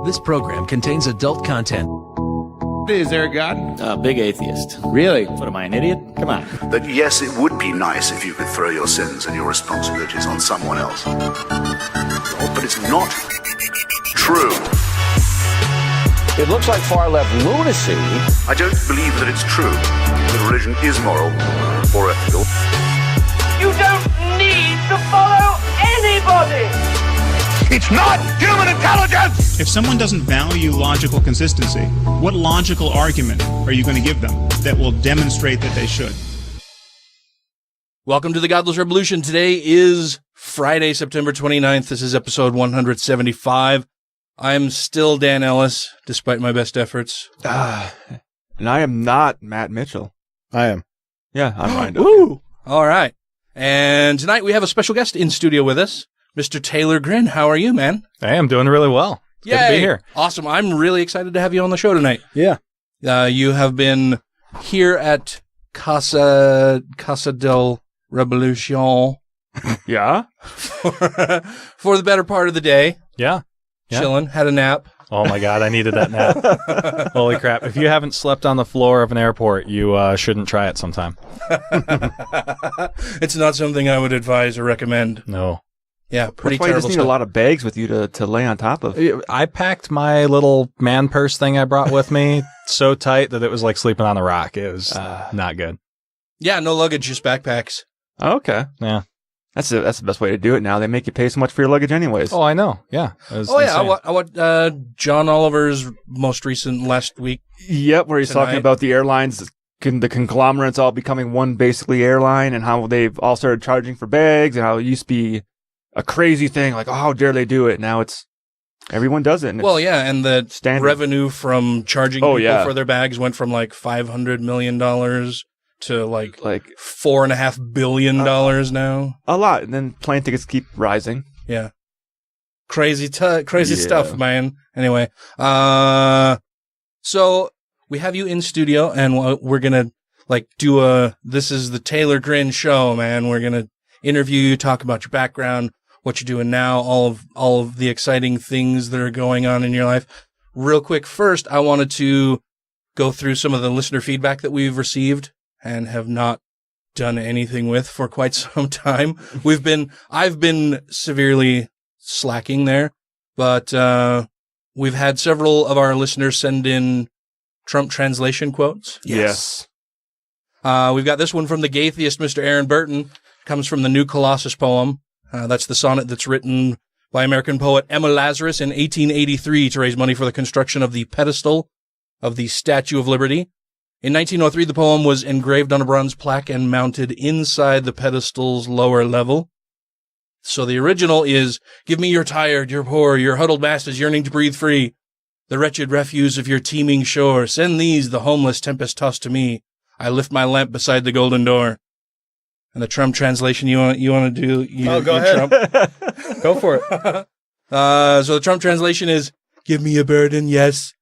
This program contains adult content. Is there a God? Big atheist. Really? What, am I an idiot? Come on. That yes, it would be nice if you could throw your sins and your responsibilities on someone else. But it's not true. It looks like far-left lunacy. I don't believe that it's true that religion is moral or ethical. You don't need to follow anybody! It's not human intelligence! If someone doesn't value logical consistency, what logical argument are you going to give them that will demonstrate that they should? Welcome to the Godless Revolution. Today is Friday, September 29th. This is episode 175. I'm still Dan Ellis, despite my best efforts. And I am not Matt Mitchell. I am. Yeah, I'm Ryan. Woo! All right. And tonight we have a special guest in studio with us, Mr. Taylor Grin. How are you, man? I am doing really well. It's good to be here. Awesome. I'm really excited to have you on the show tonight. Yeah. You have been here at Casa del Revolution. Yeah? for the better part of the day. Yeah. Chilling. Had a nap. Oh my God, I needed that nap. Holy crap. If you haven't slept on the floor of an airport, you shouldn't try it sometime. It's not something I would advise or recommend. No. Yeah, pretty That's why you terrible just need stuff. a lot of bags with you to lay on top of. I packed my little man purse thing I brought with me so tight that it was like sleeping on a rock. It was not good. Yeah, no luggage, just backpacks. Oh, okay. Yeah. That's the best way to do it now. They make you pay so much for your luggage anyways. Oh, I know. Yeah. I watched John Oliver's most recent last week. Yep, where he's talking about the airlines, the conglomerates all becoming one basically airline, and how they've all started charging for bags, and how it used to be a crazy thing, like, oh, how dare they do it? Now everyone does it. And and the standard revenue from charging people for their bags went from like $500 million to like $4.5 billion now. A lot. And then plane tickets keep rising. Yeah. Crazy stuff, man. Anyway, so we have you in studio, and we're going to do this is the Taylor Grin show, man. We're going to interview you, talk about your background, what you're doing now, all of the exciting things that are going on in your life. Real quick, first, I wanted to go through some of the listener feedback that we've received and have not done anything with for quite some time. I've been severely slacking there, but we've had several of our listeners send in Trump translation quotes. Yes. We've got this one from the Gaytheist, Mr. Aaron Burton. Comes from the New Colossus poem. That's the sonnet that's written by American poet Emma Lazarus in 1883 to raise money for the construction of the pedestal of the Statue of Liberty. In 1903, the poem was engraved on a bronze plaque and mounted inside the pedestal's lower level. So the original is, "Give me your tired, your poor, your huddled masses yearning to breathe free. The wretched refuse of your teeming shore. Send these, the homeless tempest-tossed to me. I lift my lamp beside the golden door." And the Trump translation you want to do? Go ahead. Trump? Go for it. So the Trump translation is, "Give me a burden, yes.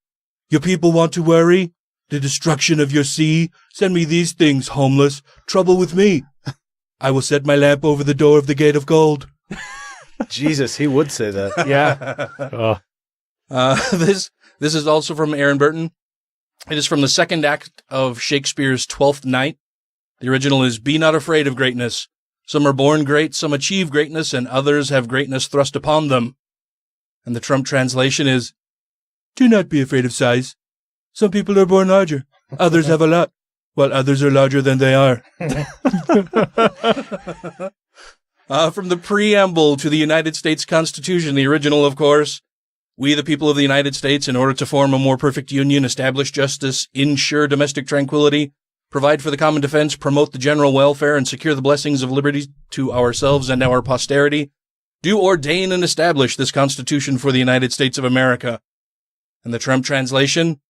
Your people want to worry? The destruction of your sea? Send me these things, homeless. Trouble with me. I will set my lamp over the door of the gate of gold." Jesus, he would say that. Yeah. This is also from Aaron Burton. It is from the second act of Shakespeare's Twelfth Night. The original is, "Be not afraid of greatness. Some are born great, some achieve greatness, and others have greatness thrust upon them." And the Trump translation is, "Do not be afraid of size. Some people are born larger. Others have a lot, while others are larger than they are." From the preamble to the United States Constitution, the original, of course, "We, the people of the United States, in order to form a more perfect union, establish justice, ensure domestic tranquility, provide for the common defense, promote the general welfare, and secure the blessings of liberty to ourselves and our posterity, do ordain and establish this Constitution for the United States of America." And the Trump translation,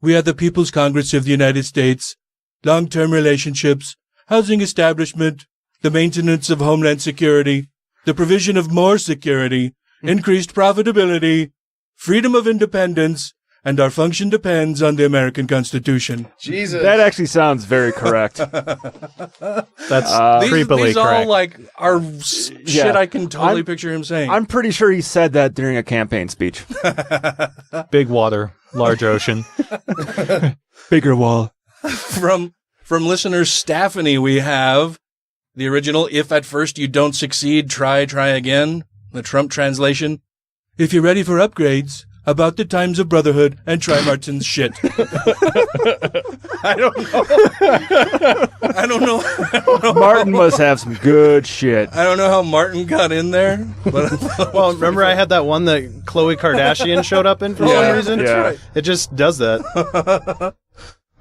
"We are the People's Congress of the United States. Long-term relationships, housing establishment, the maintenance of homeland security, the provision of more security, increased profitability, freedom of independence, and our function depends on the American Constitution. Jesus. That actually sounds very correct. That's These creepily all correct. like are shit I can totally I'm- picture him saying. I'm pretty sure he said that during a campaign speech. Big water, large ocean. Bigger wall. From listener Stephanie, we have the original, if at first you don't succeed, try again. The Trump translation. If you're ready for upgrades, about the times of brotherhood and try Martin's shit. I don't know. Martin must have some good shit. I don't know how Martin got in there. But Well, remember I had that one that Khloe Kardashian showed up in for some reason? Yeah. Right. It just does that.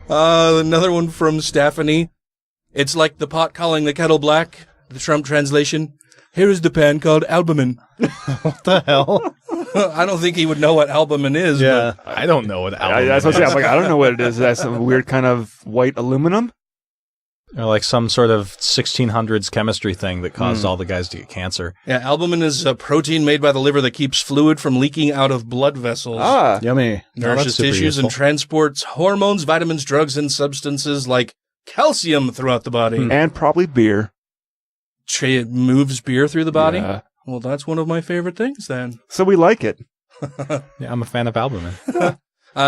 Another one from Stephanie. It's like the pot calling the kettle black. The Trump translation. Here is the pan called albumin. What the hell? I don't think he would know what albumin is. Yeah. I don't know what albumin That's what I'm saying. is. I'm like, I don't know what it is. That's some weird kind of white aluminum. Or like some sort of 1600s chemistry thing that caused all the guys to get cancer. Yeah, albumin is a protein made by the liver that keeps fluid from leaking out of blood vessels. Ah. Yummy. Nourishes super tissues and useful. transports hormones, vitamins, drugs, and substances like calcium throughout the body. And probably beer. It moves beer through the body? Yeah. Well, that's one of my favorite things then. So we like it. Yeah, I'm a fan of albumin.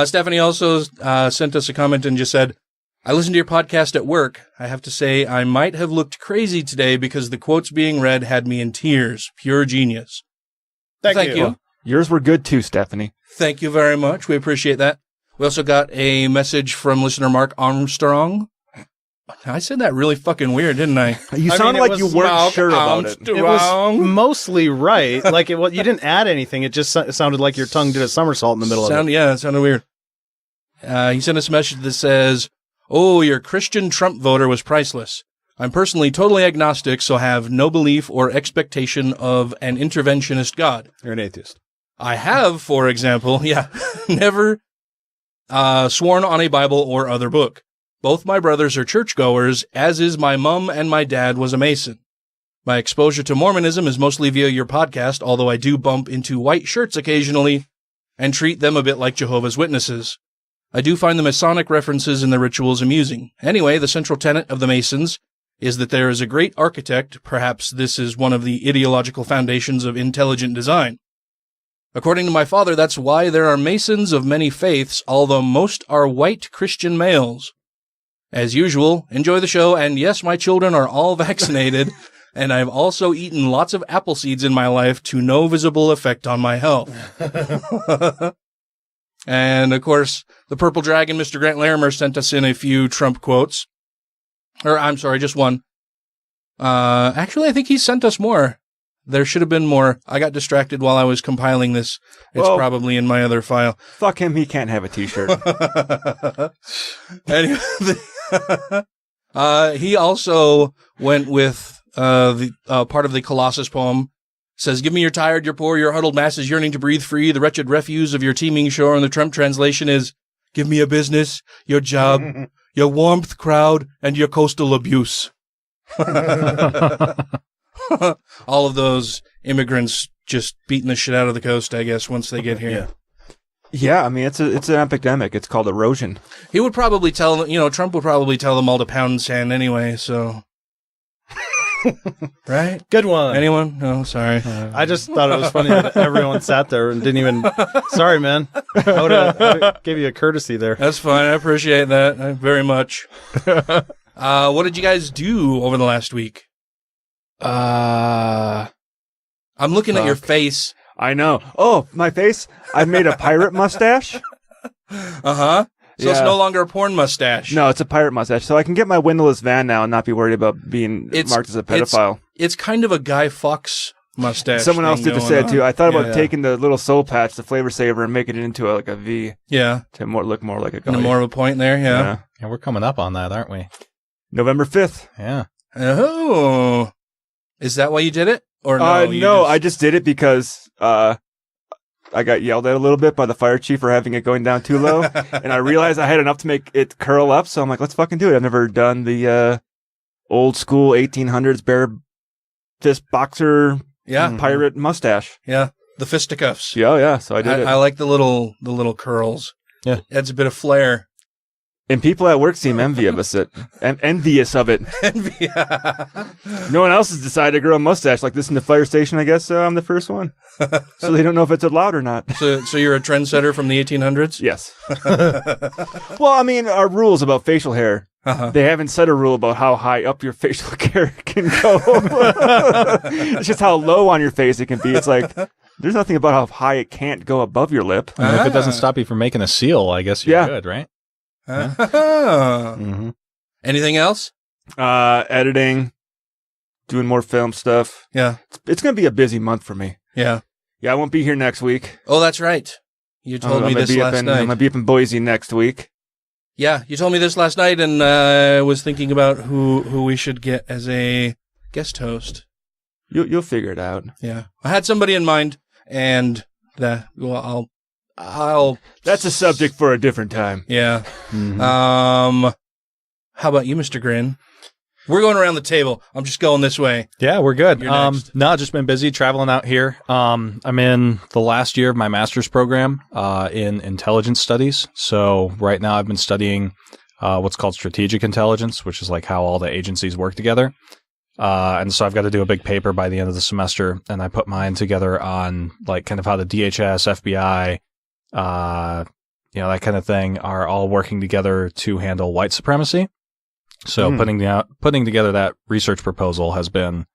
Stephanie also sent us a comment and just said, I listened to your podcast at work. I have to say I might have looked crazy today because the quotes being read had me in tears. Pure genius. Thank you. Yours were good too, Stephanie. Thank you very much. We appreciate that. We also got a message from listener Mark Armstrong. I said that really fucking weird, didn't I? You sounded like you weren't Mark sure about it. It was mostly right. Like, you didn't add anything. It just sounded like your tongue did a somersault in the middle of it. Yeah, it sounded weird. He sent us a message that says, oh, your Christian Trump voter was priceless. I'm personally totally agnostic, so have no belief or expectation of an interventionist God. You're an atheist. I have, for example, never sworn on a Bible or other book. Both my brothers are churchgoers, as is my mom, and my dad was a Mason. My exposure to Mormonism is mostly via your podcast, although I do bump into white shirts occasionally and treat them a bit like Jehovah's Witnesses. I do find the Masonic references in the rituals amusing. Anyway, the central tenet of the Masons is that there is a great architect. Perhaps this is one of the ideological foundations of intelligent design. According to my father, that's why there are Masons of many faiths, although most are white Christian males. As usual, enjoy the show, and yes, my children are all vaccinated, and I've also eaten lots of apple seeds in my life to no visible effect on my health. And, of course, the Purple Dragon, Mr. Grant Larimer, sent us in a few Trump quotes. Or, I'm sorry, just one. Actually, I think he sent us more. There should have been more. I got distracted while I was compiling this. It's probably in my other file. Fuck him, he can't have a t-shirt. Anyway, he also went with the part of the Colossus poem. Says, give me your tired, your poor, your huddled masses yearning to breathe free, the wretched refuse of your teeming shore. And the Trump translation is, give me a business, your job, your warmth crowd, and your coastal abuse. All of those immigrants just beating the shit out of the coast, I guess, once they get here. Yeah, I mean, it's an epidemic. It's called erosion. He would probably tell them, Trump would probably tell them all to pound sand anyway, so. Right? Good one. Anyone? No, sorry. I just thought it was funny that everyone sat there and didn't even. Sorry, man. I would give you a courtesy there. That's fine. I appreciate that very much. What did you guys do over the last week? I'm looking at your face. I know. Oh, my face? I made a pirate mustache. Uh-huh. So it's no longer a porn mustache. No, it's a pirate mustache. So I can get my windowless van now and not be worried about being marked as a pedophile. It's kind of a Guy Fawkes mustache. Someone else did say it too. I thought about taking the little soul patch, the flavor saver, and making it into a V. Yeah. To look more like a guy. And more of a point there, yeah. Yeah, we're coming up on that, aren't we? November 5th. Yeah. Oh. Is that why you did it? Or no? I just did it because I got yelled at a little bit by the fire chief for having it going down too low. And I realized I had enough to make it curl up. So I'm like, let's fucking do it. I've never done the old school 1800s bare fist boxer pirate mustache. Yeah. The fisticuffs. Yeah. So I did it. I like the little curls. Yeah. Adds a bit of flair. And people at work seem envious of it. No one else has decided to grow a mustache like this in the fire station. I guess I'm the first one. So they don't know if it's allowed or not. So you're a trendsetter from the 1800s? Yes. Well, I mean, our rules about facial hair. They haven't set a rule about how high up your facial hair can go. It's just how low on your face it can be. It's like, there's nothing about how high it can't go above your lip. I mean, if it doesn't stop you from making a seal, I guess you're good, right? Anything else? Editing, doing more film stuff. Yeah. It's going to be a busy month for me. Yeah. Yeah, I won't be here next week. Oh, that's right. You told me this last night. I'm going to be up in Boise next week. Yeah, you told me this last night, and I was thinking about who we should get as a guest host. You'll figure it out. Yeah. I had somebody in mind, and I'll That's a subject for a different time. Yeah. How about you, Mr. Grin? We're going around the table. I'm just going this way. Yeah, we're good. You're next. No, just been busy traveling out here. I'm in the last year of my master's program in intelligence studies. So right now I've been studying what's called strategic intelligence, which is like how all the agencies work together. And so I've got to do a big paper by the end of the semester, and I put mine together on like kind of how the DHS, FBI, that kind of thing are all working together to handle white supremacy. So putting together that research proposal has been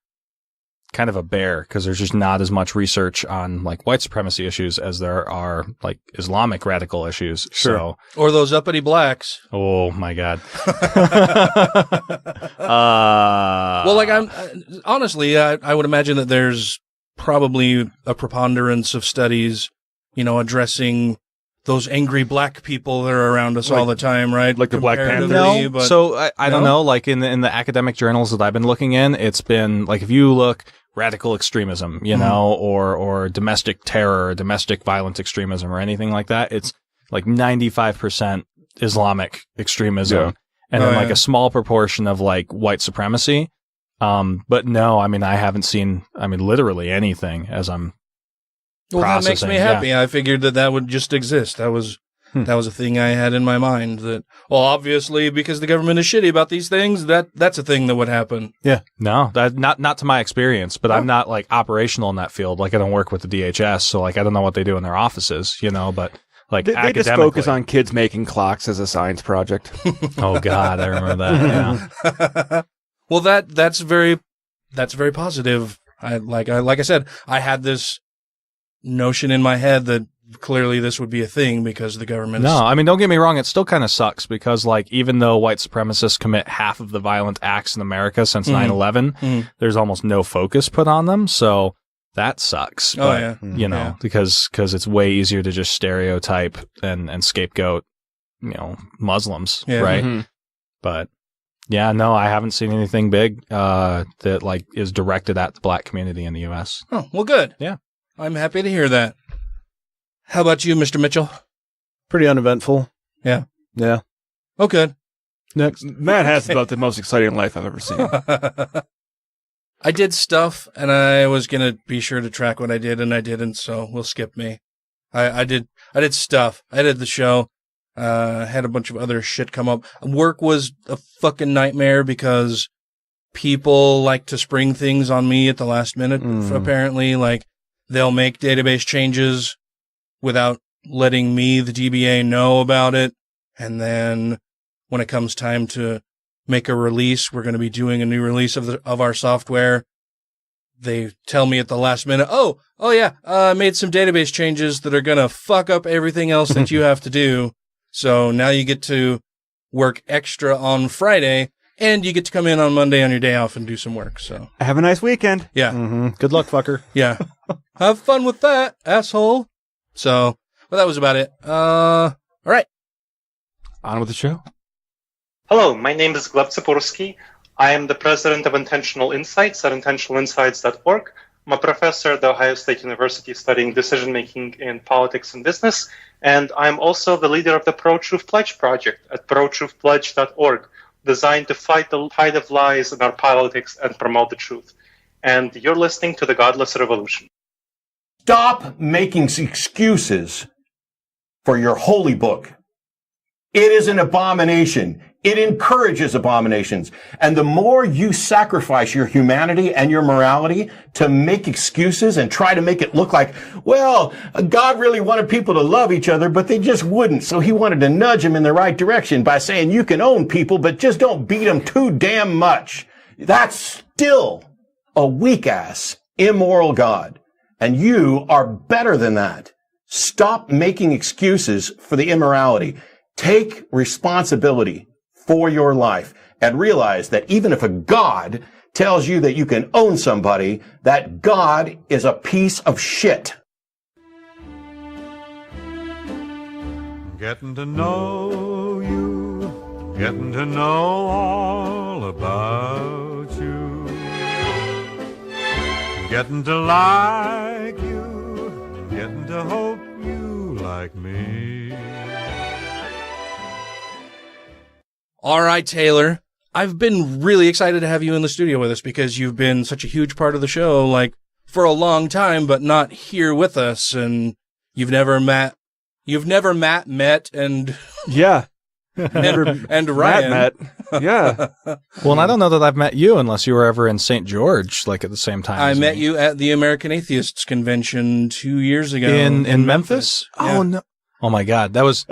kind of a bear because there's just not as much research on like white supremacy issues as there are like Islamic radical issues. Sure. So, or those uppity blacks. Oh my God. Well, like honestly, I would imagine that there's probably a preponderance of studies, addressing those angry black people that are around us all the time, right? Like the Black Panthers. No, but so I don't know. Like in the academic journals that I've been looking in, it's been like if you look radical extremism, or domestic terror, domestic violent extremism, or anything like that, it's like 95% Islamic extremism, and then like a small proportion of like white supremacy. But no, I mean I haven't seen literally anything as I'm. Well, that makes me happy. Yeah. I figured that would just exist. That was a thing I had in my mind. That obviously, because the government is shitty about these things, that's a thing that would happen. Yeah, no, that not to my experience. But I'm not like operational in that field. Like I don't work with the DHS, so like I don't know what they do in their offices. But like they just focus on kids making clocks as a science project. Oh God, I remember that. Yeah. Well, that's very positive. Like I said, I had this notion in my head that clearly this would be a thing because the government No, I mean, don't get me wrong, it still kind of sucks because like even though white supremacists commit half of the violent acts in America since 9/11, there's almost no focus put on them, so that sucks. But, because it's way easier to just stereotype and scapegoat, Muslims, right? Mm-hmm. But yeah, no, I haven't seen anything big that like is directed at the black community in the U.S. Oh, well, good. Yeah. I'm happy to hear that. How about you, Mr. Mitchell? Pretty uneventful. Yeah. Yeah. Oh, good. Next. Matt has about the most exciting life I've ever seen. I did stuff, and I was going to be sure to track what I did, and I didn't, so we'll skip me. I did stuff. I did the show. Had a bunch of other shit come up. Work was a fucking nightmare because people like to spring things on me at the last minute, apparently. Like, they'll make database changes without letting me, the DBA, know about it. And then when it comes time to make a release, we're going to be doing a new release of our software. They tell me at the last minute, oh yeah, I made some database changes that are going to fuck up everything else that you have to do. So now you get to work extra on Friday and you get to come in on Monday on your day off and do some work. So have a nice weekend. Yeah. Mm-hmm. Good luck, fucker. Yeah. Have fun with that, asshole. So, well, that was about it. All right. On with the show. Hello, my name is Gleb Tsipursky. I am the president of Intentional Insights at intentionalinsights.org. I'm a professor at The Ohio State University studying decision-making in politics and business. And I'm also the leader of the Pro-Truth Pledge project at protruthpledge.org, designed to fight the tide of lies in our politics and promote the truth. And you're listening to The Godless Revolution. Stop making excuses for your holy book. It is an abomination. It encourages abominations. And the more you sacrifice your humanity and your morality to make excuses and try to make it look like, well, God really wanted people to love each other, but they just wouldn't. So he wanted to nudge them in the right direction by saying you can own people, but just don't beat them too damn much. That's still a weak-ass, immoral God. And you are better than that. Stop making excuses for the immorality. Take responsibility for your life and realize that even if a God tells you that you can own somebody, that God is a piece of shit. Getting to know you, getting to know all about you, getting to like you, getting to hope you like me. All right, Taylor, I've been really excited to have you in the studio with us because you've been such a huge part of the show, like, for a long time, but not here with us, and you've never met, and... Yeah. and Ryan. Met. Yeah. Well, and I don't know that I've met you unless you were ever in St. George, like, at the same time I as met me. you at the American Atheists Convention 2 years ago. In Memphis? Yeah. Oh, no. Oh, my God. That was...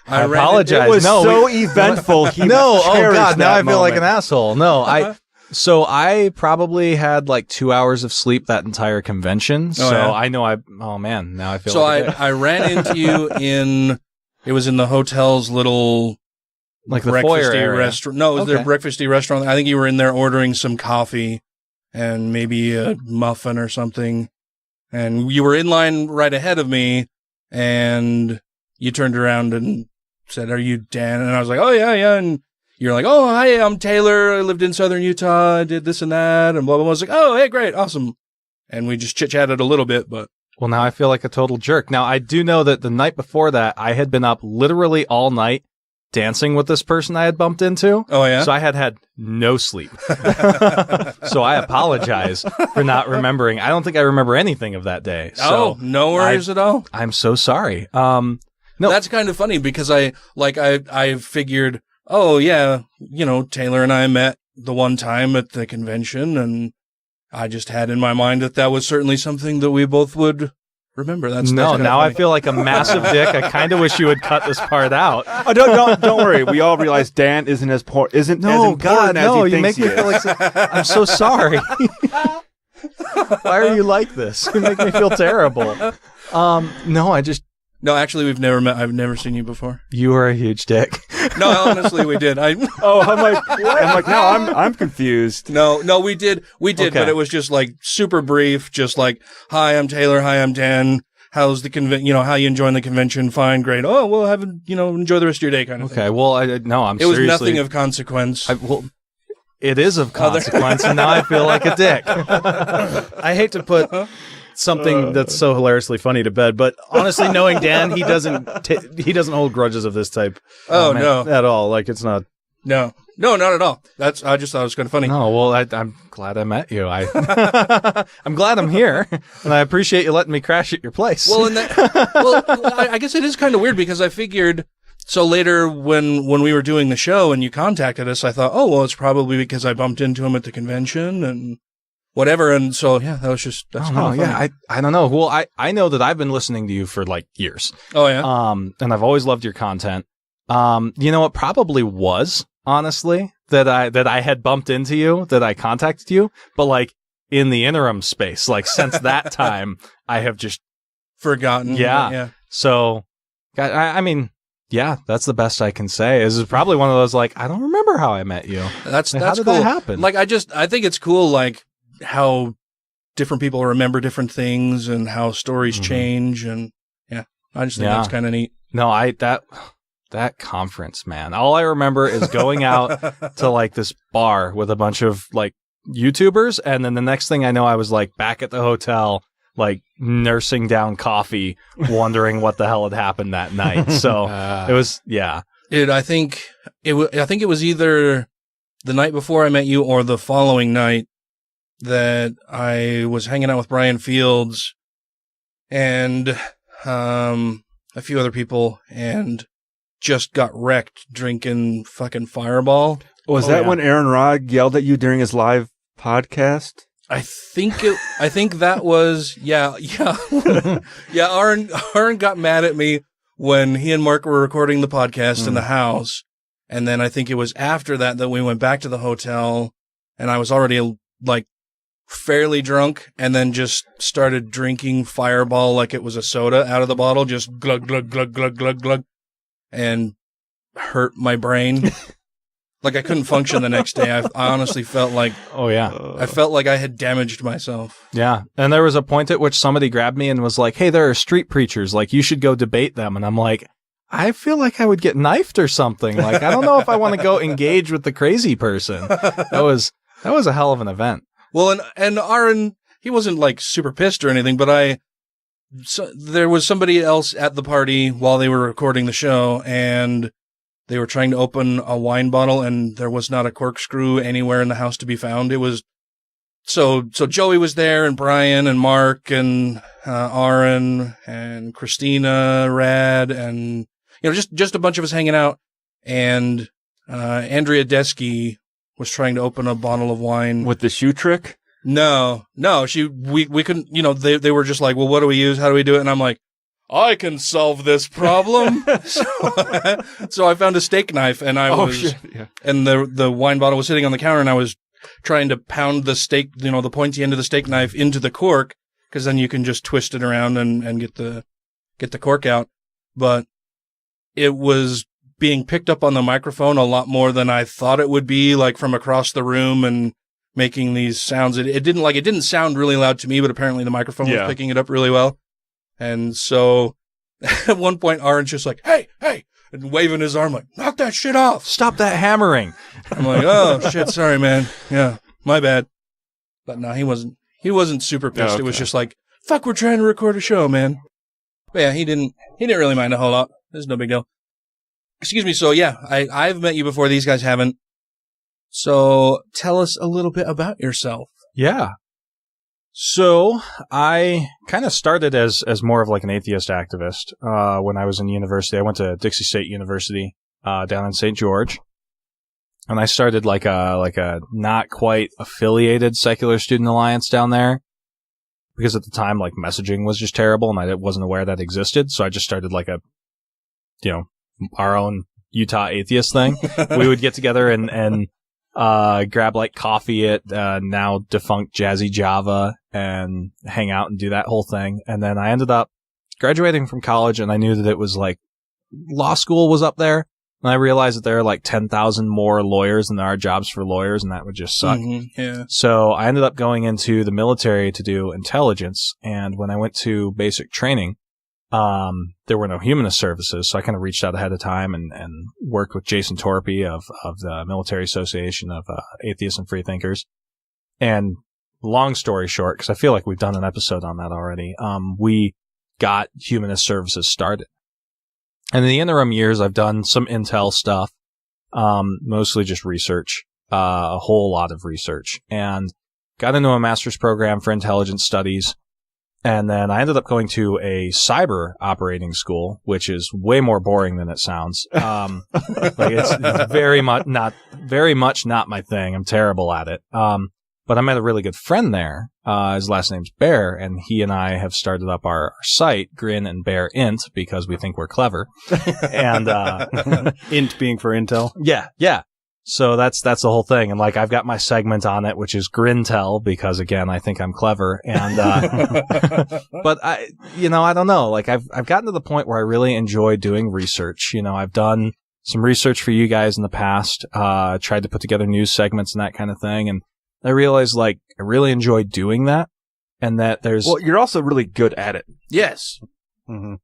I ran apologize. It was so eventful. He no, oh God, now I feel like an moment. asshole. No, I probably had like 2 hours of sleep that entire convention. So yeah. I know oh man, now I feel so like I ran into you it was in the hotel's little like the foyer breakfasty area. restaurant. No, it was their Okay. breakfasty restaurant. I think you were in there ordering some coffee and maybe a muffin or something. And you were in line right ahead of me and you turned around and said, "Are you Dan?" And I was like, "Oh, yeah, yeah." And you're like, "Oh, hi, I'm Taylor. I lived in southern Utah. I did this and that." And blah, blah, blah. I was like, "Oh, hey, great. Awesome." And we just chit-chatted a little bit, but... Well, now I feel like a total jerk. Now, I do know that the night before that, I had been up literally all night dancing with this person I had bumped into. Oh, yeah? So I had no sleep. So I apologize for not remembering. I don't think I remember anything of that day. So no worries at all. I'm so sorry. No, that's kind of funny because I figured, oh yeah, Taylor and I met the one time at the convention, and I just had in my mind that was certainly something that we both would remember. That's now funny. I feel like a massive dick. I kind of wish you would cut this part out. Oh, don't worry. We all realize Dan isn't as important as he you make me feel like I'm so sorry. Why are you like this? You make me feel terrible. No, actually, we've never met. I've never seen you before. You are a huge dick. No, honestly, we did. I'm like, now I'm confused. No, we did, Okay. but it was just like super brief, just like, "Hi, I'm Taylor. Hi, I'm Dan. How's the how you enjoying the convention? Fine, great. Oh, well, enjoy the rest of your day," kind of thing. Okay, well, It was nothing of consequence. It is of consequence, and now I feel like a dick. I hate to put something that's so hilariously funny to bed, but honestly, knowing Dan, he doesn't hold grudges of this type. Oh, no, at all. Like, it's not. No, not at all. I just thought it was kind of funny. No, well, I'm glad I met you. I'm glad I'm here, and I appreciate you letting me crash at your place. Well, I guess it is kind of weird because I figured. So later, when we were doing the show and you contacted us, I thought, oh, well, it's probably because I bumped into him at the convention and whatever. And so, yeah, that's kind of funny. I don't know. Well, I know that I've been listening to you for like years. Oh, yeah. And I've always loved your content. It probably was, honestly, that I had bumped into you, that I contacted you, but like in the interim space, like since that time, I have just forgotten. Yeah. So, I mean, yeah, that's the best I can say. Is probably one of those like, I don't remember how I met you. That's how did cool. that happen? Like, I think it's cool, like how different people remember different things and how stories change. And yeah, I just think that's kind of neat. No, that conference, man. All I remember is going out to like this bar with a bunch of like YouTubers. And then the next thing I know, I was like back at the hotel, like nursing down coffee, wondering what the hell had happened that night. So it was, yeah. I think it was either the night before I met you or the following night that I was hanging out with Brian Fields and a few other people, and just got wrecked drinking fucking Fireball. Was that when Aaron Rod yelled at you during his live podcast? I think that was, yeah. Yeah, Aaron got mad at me when he and Mark were recording the podcast in the house. And then I think it was after that we went back to the hotel and I was already like fairly drunk and then just started drinking Fireball like it was a soda out of the bottle, just glug, glug, glug, glug, glug, glug, and hurt my brain. Like I couldn't function the next day. I honestly felt like, I felt like I had damaged myself. Yeah. And there was a point at which somebody grabbed me and was like, hey, there are street preachers. Like, you should go debate them. And I'm like, I feel like I would get knifed or something. Like, I don't know if I want to go engage with the crazy person. That was a hell of an event. Well, and Aaron, he wasn't like super pissed or anything, but there was somebody else at the party while they were recording the show and they were trying to open a wine bottle and there was not a corkscrew anywhere in the house to be found. It was, so Joey was there and Brian and Mark and, Aaron and Christina, Rad, and, just a bunch of us hanging out. And, Andrea Desky was trying to open a bottle of wine. With the shoe trick? No, we couldn't, they were just like, well, what do we use? How do we do it? And I'm like, I can solve this problem. So I found a steak knife and and the wine bottle was sitting on the counter and I was trying to pound the steak, the pointy end of the steak knife into the cork, because then you can just twist it around and get the cork out. But it was being picked up on the microphone a lot more than I thought it would be, like from across the room and making these sounds. It didn't sound really loud to me, but apparently the microphone was picking it up really well. And so at one point, Aaron's just like, hey, and waving his arm like, knock that shit off. Stop that hammering. I'm like, oh, shit, sorry, man. Yeah, my bad. But no, he wasn't super pissed. Okay. It was just like, fuck, we're trying to record a show, man. But yeah, he didn't really mind a whole lot. There's no big deal. Excuse me. So yeah, I've met you before. These guys haven't. So tell us a little bit about yourself. Yeah. So I kind of started as more of like an atheist activist when I was in university. I went to Dixie State University down in St. George, and I started like a not quite affiliated secular student alliance down there because at the time like messaging was just terrible and I wasn't aware that existed. So I just started like our own Utah atheist thing. We would get together and grab like coffee at now defunct Jazzy Java and hang out and do that whole thing. And then I ended up graduating from college and I knew that it was like law school was up there. And I realized that there are like 10,000 more lawyers than there are jobs for lawyers, and that would just suck. Mm-hmm, yeah. So I ended up going into the military to do intelligence. And when I went to basic training, there were no humanist services. So I kind of reached out ahead of time and worked with Jason Torpy of the Military Association of Atheists and Freethinkers. And long story short, because I feel like we've done an episode on that already, we got humanist services started. And in the interim years, I've done some intel stuff, mostly just research, a whole lot of research, and got into a master's program for intelligence studies. And then I ended up going to a cyber operating school, which is way more boring than it sounds. It's very much not my thing. I'm terrible at it. But I met a really good friend there. His last name's Bear, and he and I have started up our site, Grin and Bear Int, because we think we're clever. And Int being for Intel. Yeah. So that's the whole thing. And like, I've got my segment on it, which is Grintel, because again, I think I'm clever. And, but I don't know. Like, I've gotten to the point where I really enjoy doing research. I've done some research for you guys in the past, tried to put together news segments and that kind of thing. And I realized like, I really enjoy doing that. And that you're also really good at it. Yes. Mm-hmm.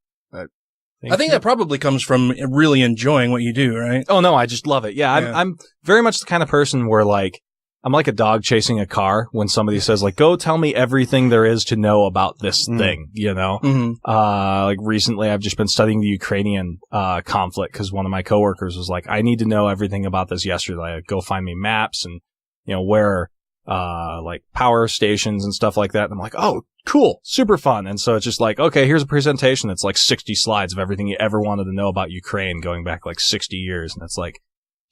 I think that probably comes from really enjoying what you do, right? Oh, no, I just love it. Yeah, I'm very much the kind of person where, like, I'm like a dog chasing a car when somebody says, like, go tell me everything there is to know about this thing, Mm-hmm. Like, recently I've just been studying the Ukrainian conflict because one of my coworkers was like, I need to know everything about this yesterday. Like, go find me maps and, where like, power stations and stuff like that. And I'm like, oh, cool, super fun. And so it's just like, okay, here's a presentation that's like 60 slides of everything you ever wanted to know about Ukraine going back like 60 years. And it's like,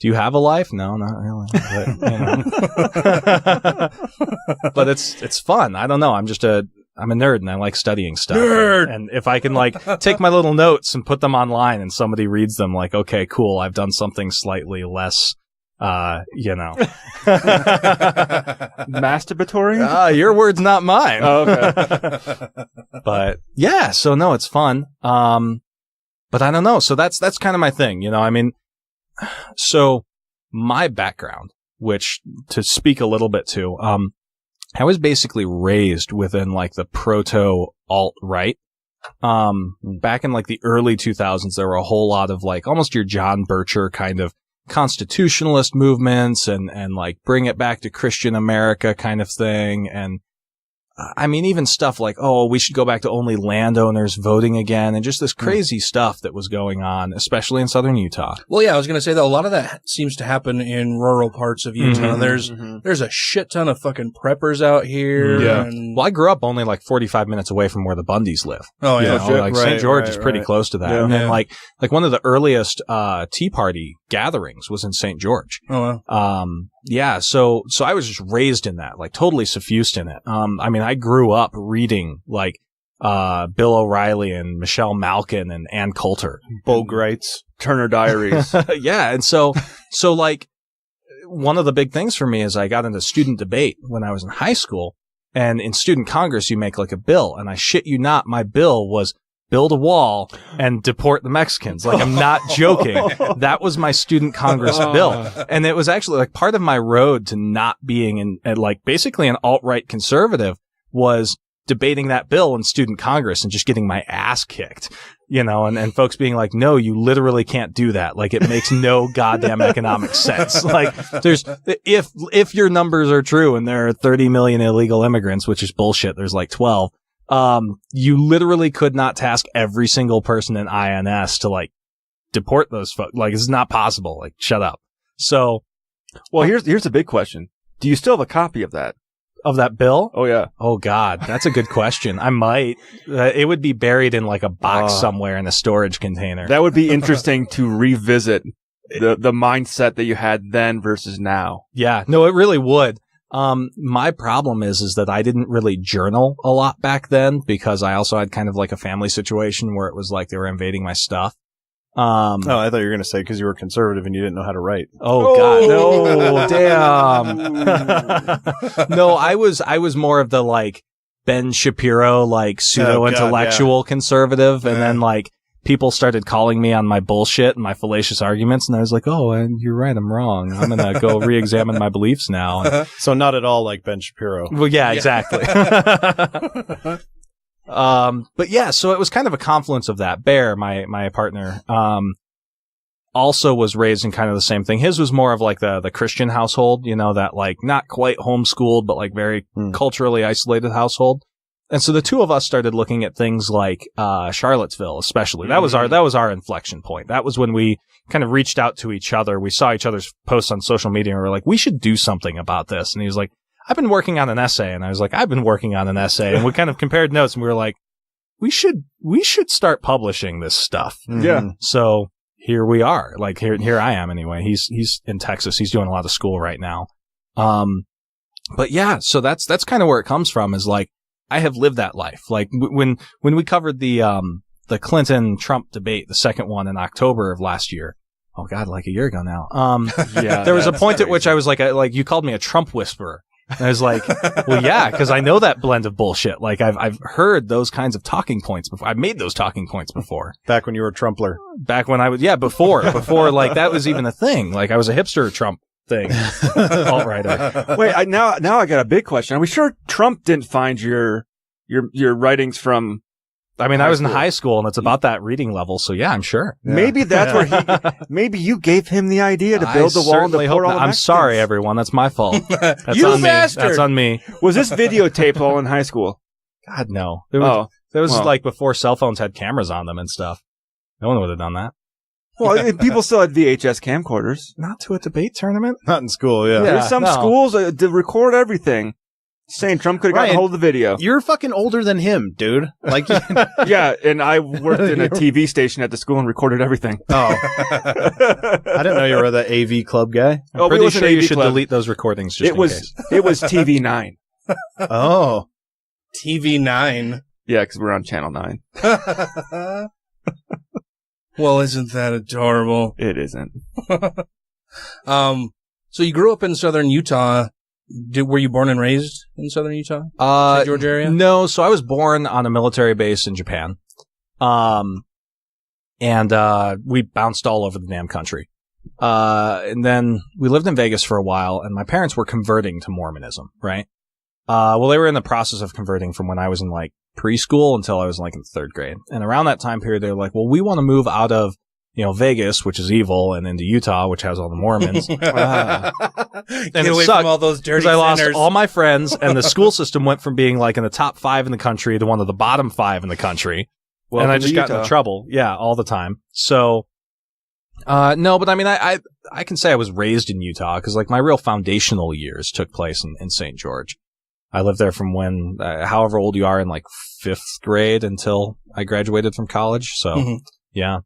do you have a life? No, not really. But, but it's fun. I don't know. I'm a nerd and I like studying stuff. Nerd! And if I can like take my little notes and put them online and somebody reads them, like, okay, cool, I've done something slightly less, masturbatory? Your word's not mine. Oh, okay. But yeah, so no, it's fun. But I don't know. So that's kind of my thing, I mean, so my background, which to speak a little bit to, I was basically raised within like the proto alt-right. Back in like the early 2000s, there were a whole lot of like almost your John Bircher kind of constitutionalist movements and like bring it back to Christian America kind of thing. And I mean, even stuff like, oh, we should go back to only landowners voting again, and just this crazy stuff that was going on, especially in southern Utah. Well, yeah, I was going to say that a lot of that seems to happen in rural parts of Utah. There's a shit ton of fucking preppers out here. Yeah. And Well, I grew up only like 45 minutes away from where the Bundys live. Oh, yeah. Like St. George is pretty close to that. Yeah. And then like one of the earliest Tea Party gatherings was in St. George. Oh, wow. Yeah, so I was just raised in that, like totally suffused in it. I mean, I grew up reading like Bill O'Reilly and Michelle Malkin and Ann Coulter, Bogreitz, Turner Diaries. Yeah, and so like one of the big things for me is I got into student debate when I was in high school, and in student congress you make like a bill, and I shit you not, my bill was build a wall and deport the Mexicans. Like, I'm not joking. That was my student Congress bill. And it was actually like part of my road to not being like basically an alt-right conservative was debating that bill in student Congress and just getting my ass kicked, and folks being like, no, you literally can't do that. Like, it makes no goddamn economic sense. Like, if your numbers are true and there are 30 million illegal immigrants, which is bullshit, there's like 12. You literally could not task every single person in INS to like deport those folks. Like, it's not possible. Like, shut up. So, well, here's a big question. Do you still have a copy of that? Of that bill? Oh, yeah. Oh, God. That's a good question. I might. It would be buried in like a box somewhere in a storage container. That would be interesting to revisit the mindset that you had then versus now. Yeah. No, it really would. My problem is that I didn't really journal a lot back then because I also had kind of like a family situation where it was like they were invading my stuff. I thought you were going to say because you were conservative and you didn't know how to write. Oh, God. No, damn. No, I was more of the like Ben Shapiro, like pseudo-intellectual conservative. And then like people started calling me on my bullshit and my fallacious arguments, and I was like, oh, and you're right, I'm wrong. I'm going to go re-examine my beliefs now. So not at all like Ben Shapiro. Well, yeah, exactly. But yeah, so it was kind of a confluence of that. Bear, my partner, also was raised in kind of the same thing. His was more of like the Christian household, that like not quite homeschooled, but like very culturally isolated household. And so the two of us started looking at things like Charlottesville, especially. That was our inflection point. That was when we kind of reached out to each other. We saw each other's posts on social media and we were like, we should do something about this. And he was like, I've been working on an essay. And I was like, I've been working on an essay. And we kind of compared notes and we were like, we should start publishing this stuff. Yeah. So here we are. Like here I am anyway. He's in Texas. He's doing a lot of school right now. But yeah, so that's kind of where it comes from, is like, I have lived that life. Like when we covered the Clinton-Trump debate, the second one in October of last year. Oh God, like a year ago now. Yeah, there was a point at which I was like you called me a Trump whisperer. And I was like, well, yeah, because I know that blend of bullshit. Like I've heard those kinds of talking points before. I've made those talking points before. Back when you were a Trumpler. Back when I was, before like that was even a thing. Like I was a hipster Trump thing. Alt-righter. Wait, now I got a big question. Are we sure Trump didn't find your writings from? I mean, I was in high school and it's about that reading level. So yeah, I'm sure. Yeah. Maybe that's where maybe you gave him the idea to build the wall and to pour all the I'm sorry, everyone. That's my fault. That's you on bastard! me. That's on me. Was this videotaped while in high school? God, no. There was like before cell phones had cameras on them and stuff. No one would have done that. Well, people still had VHS camcorders. Not to a debate tournament? Not in school, yeah. There's some schools that record everything. Saying Trump could have gotten a hold of the video. You're fucking older than him, dude. Like, yeah, and I worked in a TV station at the school and recorded everything. Oh, I didn't know you were the AV club guy. I'm pretty sure you should delete those recordings. Just in case. It was TV9. Oh, TV9. Yeah, because we're on Channel 9. Well, isn't that adorable? It isn't. So you grew up in southern Utah. Were you born and raised in southern Utah? St. George area? No, so I was born on a military base in Japan. And we bounced all over the damn country. And then we lived in Vegas for a while, and my parents were converting to Mormonism, right? Well, they were in the process of converting from when I was in like preschool until I was like in third grade. And around that time period, they were like, well, we want to move out of, Vegas, which is evil, and into Utah, which has all the Mormons. And Get away from all those dirty I lost sinners. all my friends, and the school system went from being like in the top 5 in the country to one of the bottom 5 in the country. And I just got into trouble. Yeah, all the time. So, no, but I mean, I can say I was raised in Utah because like my real foundational years took place in St. George. I lived there from when, however old you are, in like 5th grade until I graduated from college. So, yeah.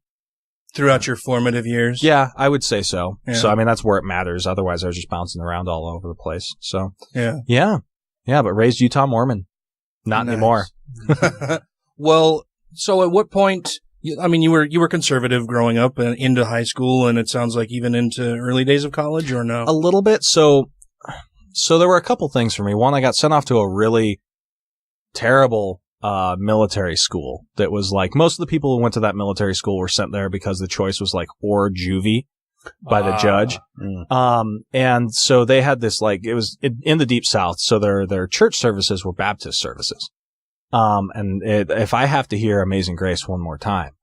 Throughout your formative years? Yeah, I would say so. Yeah. So, I mean, that's where it matters. Otherwise, I was just bouncing around all over the place. So, yeah. Yeah, but raised Utah Mormon. Not anymore. Well, so at what point, you were conservative growing up and into high school, and it sounds like even into early days of college, or no? A little bit. So there were a couple things for me. One, I got sent off to a really terrible military school that was like, most of the people who went to that military school were sent there because the choice was like or juvie by the judge. And so they had this like, it was in the deep south. So their church services were Baptist services. And if I have to hear Amazing Grace one more time.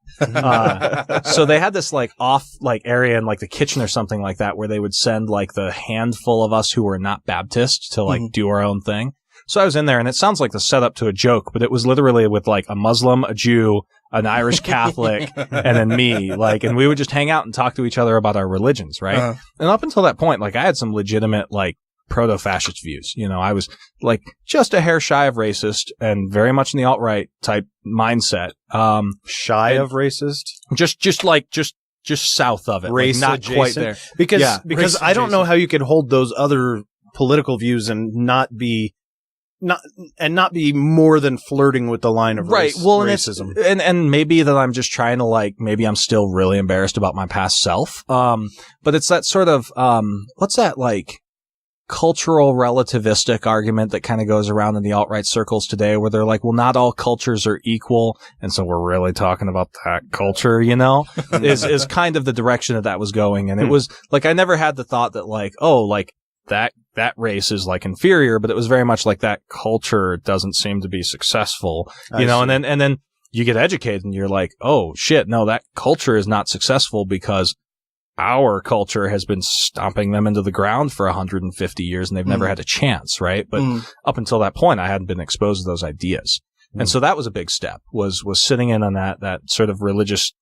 So they had this like off like area in like the kitchen or something like that where they would send like the handful of us who were not Baptist to like do our own thing. So I was in there, and it sounds like the setup to a joke, but it was literally with like a Muslim, a Jew, an Irish Catholic, and then me, like, and we would just hang out and talk to each other about our religions, right? And up until that point, like, I had some legitimate, like, proto-fascist views. I was like just a hair shy of racist and very much in the alt-right type mindset. Shy of racist? Just south of it. Race like not adjacent? Quite there. Because I don't know how you could hold those other political views and not be more than flirting with the line of racism. And maybe that I'm just trying to like, maybe I'm still really embarrassed about my past self. But it's that sort of, what's that like cultural relativistic argument that kind of goes around in the alt-right circles today where they're like, well, not all cultures are equal. And so we're really talking about that culture, is kind of the direction that was going. And it was like, I never had the thought that like, oh, like that race is like inferior, but it was very much like that culture doesn't seem to be successful, and then you get educated and you're like, oh shit, no, that culture is not successful because our culture has been stomping them into the ground for 150 years and they've never had a chance, right? But up until that point, I hadn't been exposed to those ideas. And so that was a big step, was sitting in on that sort of religious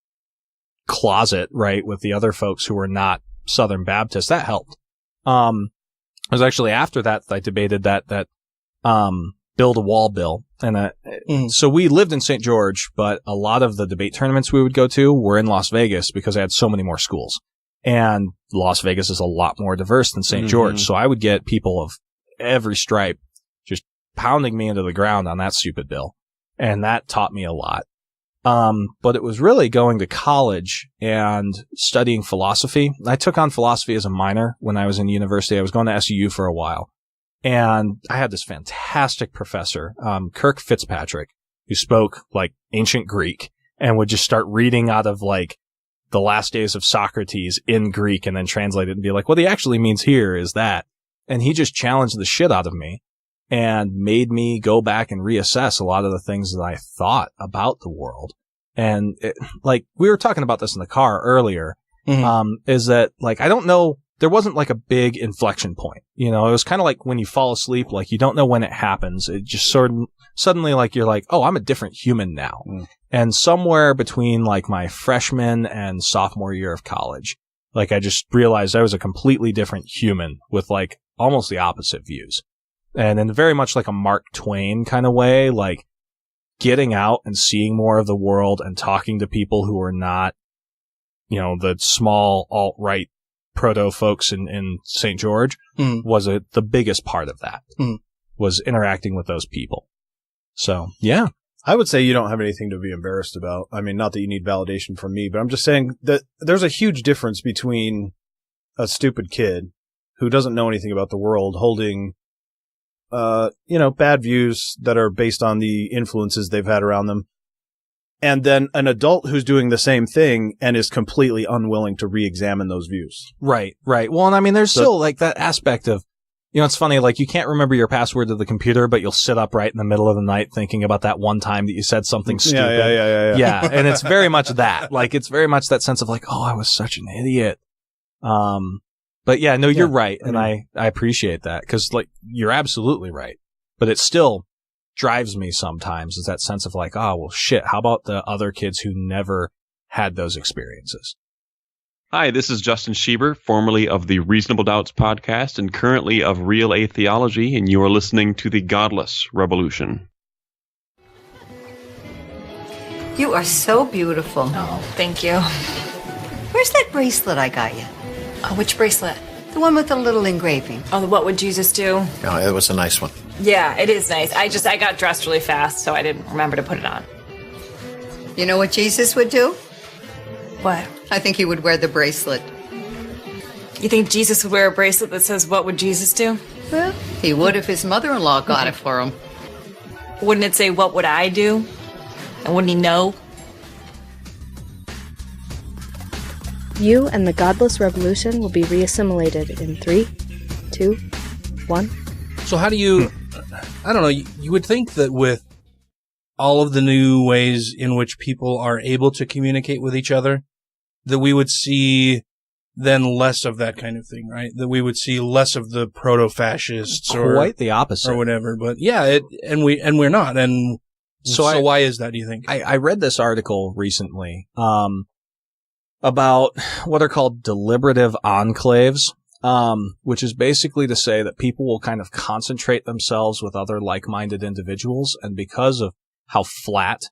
closet, right, with the other folks who were not Southern Baptists. That helped. It was actually after that I debated that build a wall bill. And so we lived in St. George, but a lot of the debate tournaments we would go to were in Las Vegas because I had so many more schools. And Las Vegas is a lot more diverse than St. George. So I would get people of every stripe just pounding me into the ground on that stupid bill. And that taught me a lot. But it was really going to college and studying philosophy. I took on philosophy as a minor when I was in university. I was going to SUU for a while. And I had this fantastic professor, Kirk Fitzpatrick, who spoke like ancient Greek and would just start reading out of like the last days of Socrates in Greek and then translate it and be like, what he actually means here is that. And he just challenged the shit out of me and made me go back and reassess a lot of the things that I thought about the world. And like we were talking about this in the car earlier, is that like, I don't know, there wasn't like a big inflection point. It was kind of like when you fall asleep, like you don't know when it happens. It just sort of suddenly like you're like, oh, I'm a different human now. And somewhere between like my freshman and sophomore year of college, like I just realized I was a completely different human with like almost the opposite views. And in very much like a Mark Twain kind of way, like getting out and seeing more of the world and talking to people who are not, you know, the small alt-right proto folks in St. George was the biggest part of that, was interacting with those people. So, yeah. I would say you don't have anything to be embarrassed about. I mean, not that you need validation from me, but I'm just saying that there's a huge difference between a stupid kid who doesn't know anything about the world holding, bad views that are based on the influences they've had around them, and then an adult who's doing the same thing and is completely unwilling to re-examine those views. Right. Well, and I mean, there's still like that aspect of, you know, it's funny, like you can't remember your password to the computer, but you'll sit up right in the middle of the night thinking about that one time that you said something stupid. Yeah. And it's very much that. Like, it's very much that sense of like, oh, I was such an idiot. But yeah, no, you're right. And I appreciate that because like, you're absolutely right. But it still drives me sometimes is that sense of like, oh, well, shit, how about the other kids who never had those experiences? Hi, this is Justin Schieber, formerly of the Reasonable Doubts podcast and currently of Real Atheology, and you are listening to The Godless Revolution. You are so beautiful. Oh, thank you. Where's that bracelet I got you? Oh, which bracelet? The one with the little engraving. Oh, the What Would Jesus Do? Oh, it was a nice one. Yeah, it is nice. I got dressed really fast, so I didn't remember to put it on. You know what Jesus would do? What? I think he would wear the bracelet. You think Jesus would wear a bracelet that says, "What would Jesus do"? Well, he would if his mother-in-law got it for him. Wouldn't it say, "What would I do"? And wouldn't he know? You and the Godless Revolution will be reassimilated in 3, 2, 1. So how do you, I don't know, you would think that with all of the new ways in which people are able to communicate with each other, that we would see then less of that kind of thing, right? That we would see less of the proto-fascists or quite the opposite or whatever. But yeah, we're not. And so why is that, do you think? I read this article recently, about what are called deliberative enclaves, which is basically to say that people will kind of concentrate themselves with other like-minded individuals. And because of how flat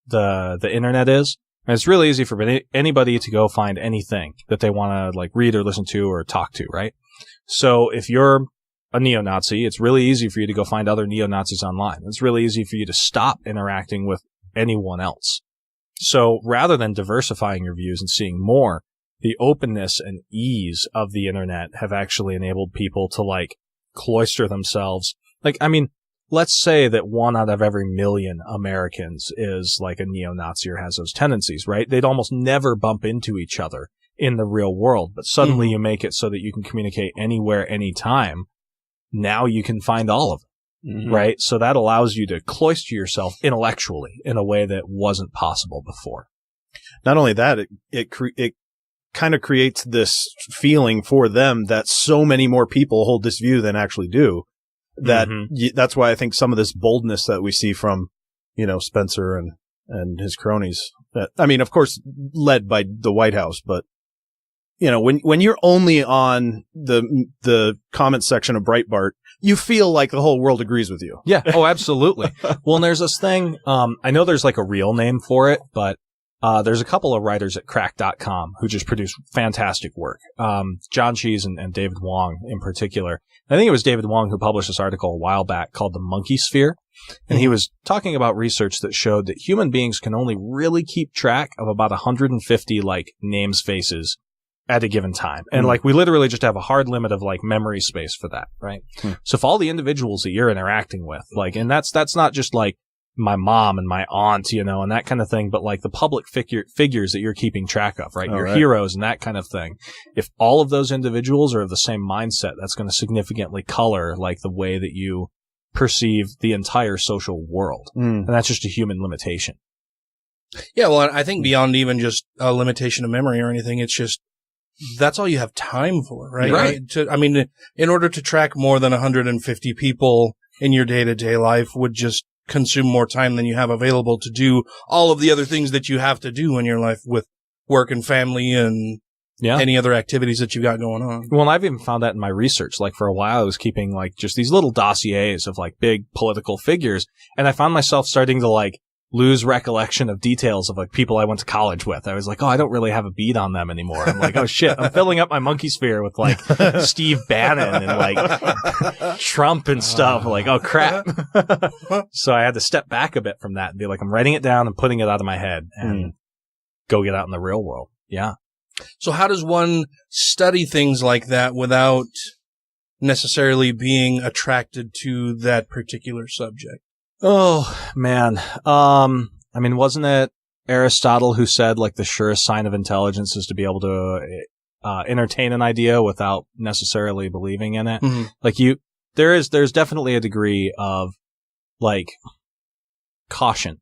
the internet is, and it's really easy for anybody to go find anything that they want to like read or listen to or talk to, right? So if you're a neo-Nazi, it's really easy for you to go find other neo-Nazis online. It's really easy for you to stop interacting with anyone else. So rather than diversifying your views and seeing more, the openness and ease of the internet have actually enabled people to like cloister themselves. Like, I mean, let's say that 1 out of every million Americans is like a neo-Nazi or has those tendencies, right? They'd almost never bump into each other in the real world, but suddenly you make it so that you can communicate anywhere, anytime. Now you can find all of them. Mm-hmm. Right? So that allows you to cloister yourself intellectually in a way that wasn't possible before. Not only that, it kind of creates this feeling for them that so many more people hold this view than actually do. That that's why I think some of this boldness that we see from, Spencer and his cronies. I mean, of course, led by the White House, but when you're only on the comment section of Breitbart, you feel like the whole world agrees with you. Yeah. Oh, absolutely. Well, and there's this thing, I know there's like a real name for it, but there's a couple of writers at crack.com who just produce fantastic work. John Cheese and David Wong in particular. I think it was David Wong who published this article a while back called The Monkey Sphere. And he was talking about research that showed that human beings can only really keep track of about 150 like names, faces at a given time. And like we literally just have a hard limit of like memory space for that, right? So if all the individuals that you're interacting with, like, and that's not just like my mom and my aunt, and that kind of thing, but like the public figures that you're keeping track of, right? Your heroes and that kind of thing. If all of those individuals are of the same mindset, that's going to significantly color like the way that you perceive the entire social world. And that's just a human limitation. Yeah, well, I think beyond even just a limitation of memory or anything, it's just that's all you have time for, right? Right. In order to track more than 150 people in your day-to-day life would just consume more time than you have available to do all of the other things that you have to do in your life with work and family and any other activities that you've got going on. Well, and I've even found that in my research. Like, for a while, I was keeping, like, just these little dossiers of, like, big political figures. And I found myself starting to, like, lose recollection of details of, like, people I went to college with. I was like, oh, I don't really have a beat on them anymore. I'm like, oh, shit. I'm filling up my monkey sphere with, like, Steve Bannon and, like, Trump and stuff. Like, oh, crap. So I had to step back a bit from that and be like, I'm writing it down and putting it out of my head and go get out in the real world. Yeah. So how does one study things like that without necessarily being attracted to that particular subject? Oh, man. I mean, wasn't it Aristotle who said, like, the surest sign of intelligence is to be able to entertain an idea without necessarily believing in it? Mm-hmm. Like, there's definitely a degree of, like, caution,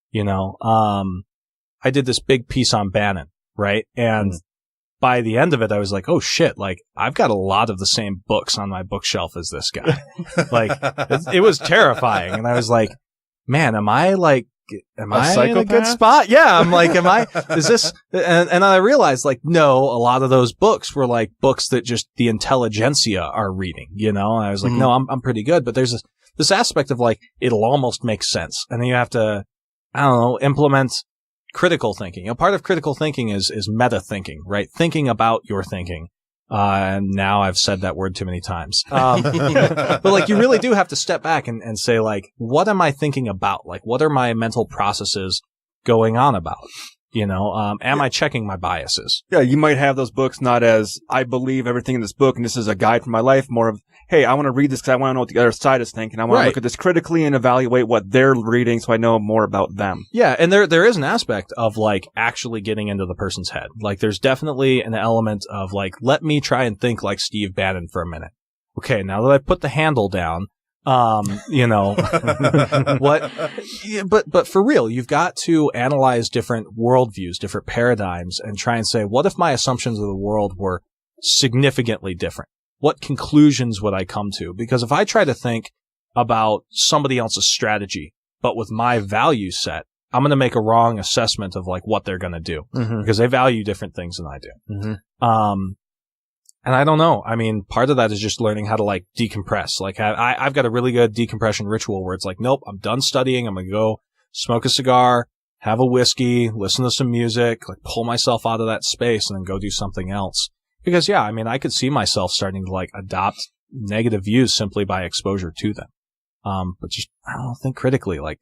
you know? I did this big piece on Bannon, right? And by the end of it, I was like, oh shit, like, I've got a lot of the same books on my bookshelf as this guy. Like, it was terrifying. And I was like, man, am I in a good spot? Yeah. I'm like, is this, and I realized, like, no, a lot of those books were like books that just the intelligentsia are reading, you know? And I was like, no, I'm pretty good. But there's this aspect of, like, it'll almost make sense. And then you have to, I don't know, implement critical thinking. A part of critical thinking is meta thinking, right? Thinking about your thinking. And now I've said that word too many times. But, like, you really do have to step back and say, like, what am I thinking about? Like, what are my mental processes going on about? You know, am I checking my biases? Yeah, you might have those books not as, I believe everything in this book and this is a guide for my life, more of, hey, I want to read this because I want to know what the other side is thinking. I want to look at this critically and evaluate what they're reading so I know more about them. Yeah, and there is an aspect of, like, actually getting into the person's head. Like, there's definitely an element of, like, let me try and think like Steve Bannon for a minute. Okay, now that I've put the handle down, you know, but for real, you've got to analyze different worldviews, different paradigms, and try and say, what if my assumptions of the world were significantly different? What conclusions would I come to? Because if I try to think about somebody else's strategy, but with my value set, I'm going to make a wrong assessment of, like, what they're going to do because they value different things than I do. And I don't know. I mean, part of that is just learning how to, like, decompress. Like, I've got a really good decompression ritual where it's like, nope, I'm done studying. I'm going to go smoke a cigar, have a whiskey, listen to some music, like, pull myself out of that space and then go do something else. Because, yeah, I mean, I could see myself starting to, like, adopt negative views simply by exposure to them. But just, I don't know, think critically, like,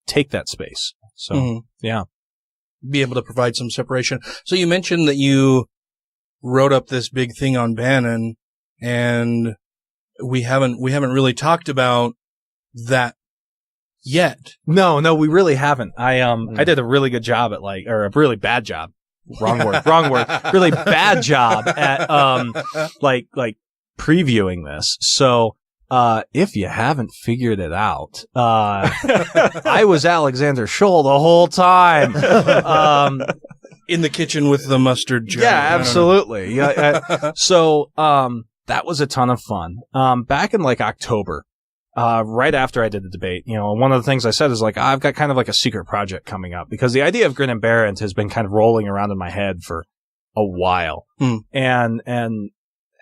take that space. So, yeah. Be able to provide some separation. So you mentioned that you wrote up this big thing on Bannon, and we haven't really talked about that yet. No, we really haven't. I did a really good job at, like, or a really bad job. Wrong word. Really bad job at, like previewing this. So, if you haven't figured it out, I was Alexander Scholl the whole time. In the kitchen with the mustard jar. Yeah, absolutely. Yeah. So, that was a ton of fun. Back in, like, October, right after I did the debate, you know, one of the things I said is, like, I've got kind of like a secret project coming up because the idea of Grin and Barrent has been kind of rolling around in my head for a while. And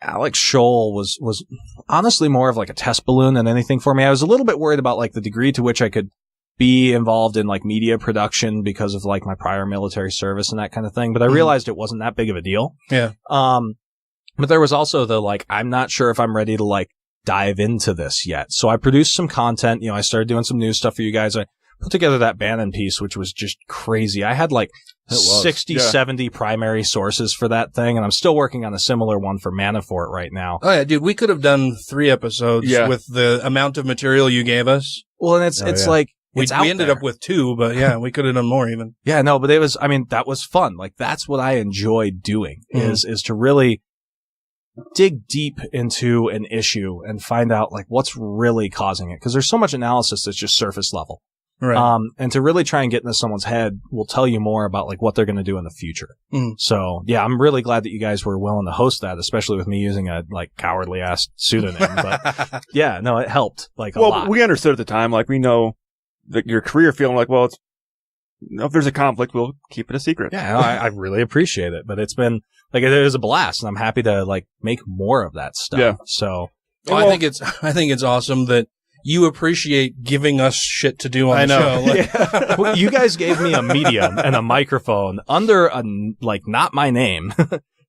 Alex Scholl was honestly more of, like, a test balloon than anything for me. I was a little bit worried about, like, the degree to which I could be involved in, like, media production because of, like, my prior military service and that kind of thing. But I realized it wasn't that big of a deal. Yeah. But there was also the, like, I'm not sure if I'm ready to, like, dive into this yet. So I produced some content. You know, I started doing some news stuff for you guys. I put together that Bannon piece, which was just crazy. I had, like, 70 primary sources for that thing, and I'm still working on a similar one for Manafort right now. Oh, yeah, dude, we could have done 3 episodes with the amount of material you gave us. Well, and it's like, we ended up with 2, but yeah, we could have done more even. Yeah, no, but that was fun. Like, that's what I enjoy doing is to really dig deep into an issue and find out, like, what's really causing it. Cause there's so much analysis that's just surface level. Right. And to really try and get into someone's head will tell you more about, like, what they're going to do in the future. So yeah, I'm really glad that you guys were willing to host that, especially with me using a, like, cowardly ass pseudonym. But yeah, no, it helped, like, a lot. We understood at the time, like, we know that your career feeling like, well, if there's a conflict, we'll keep it a secret. Yeah, no, I really appreciate it, but it's been like it was a blast, and I'm happy to like make more of that stuff. Yeah. So I think it's awesome that you appreciate giving us shit to do on the show. Like, well, you guys gave me a medium and a microphone under not my name.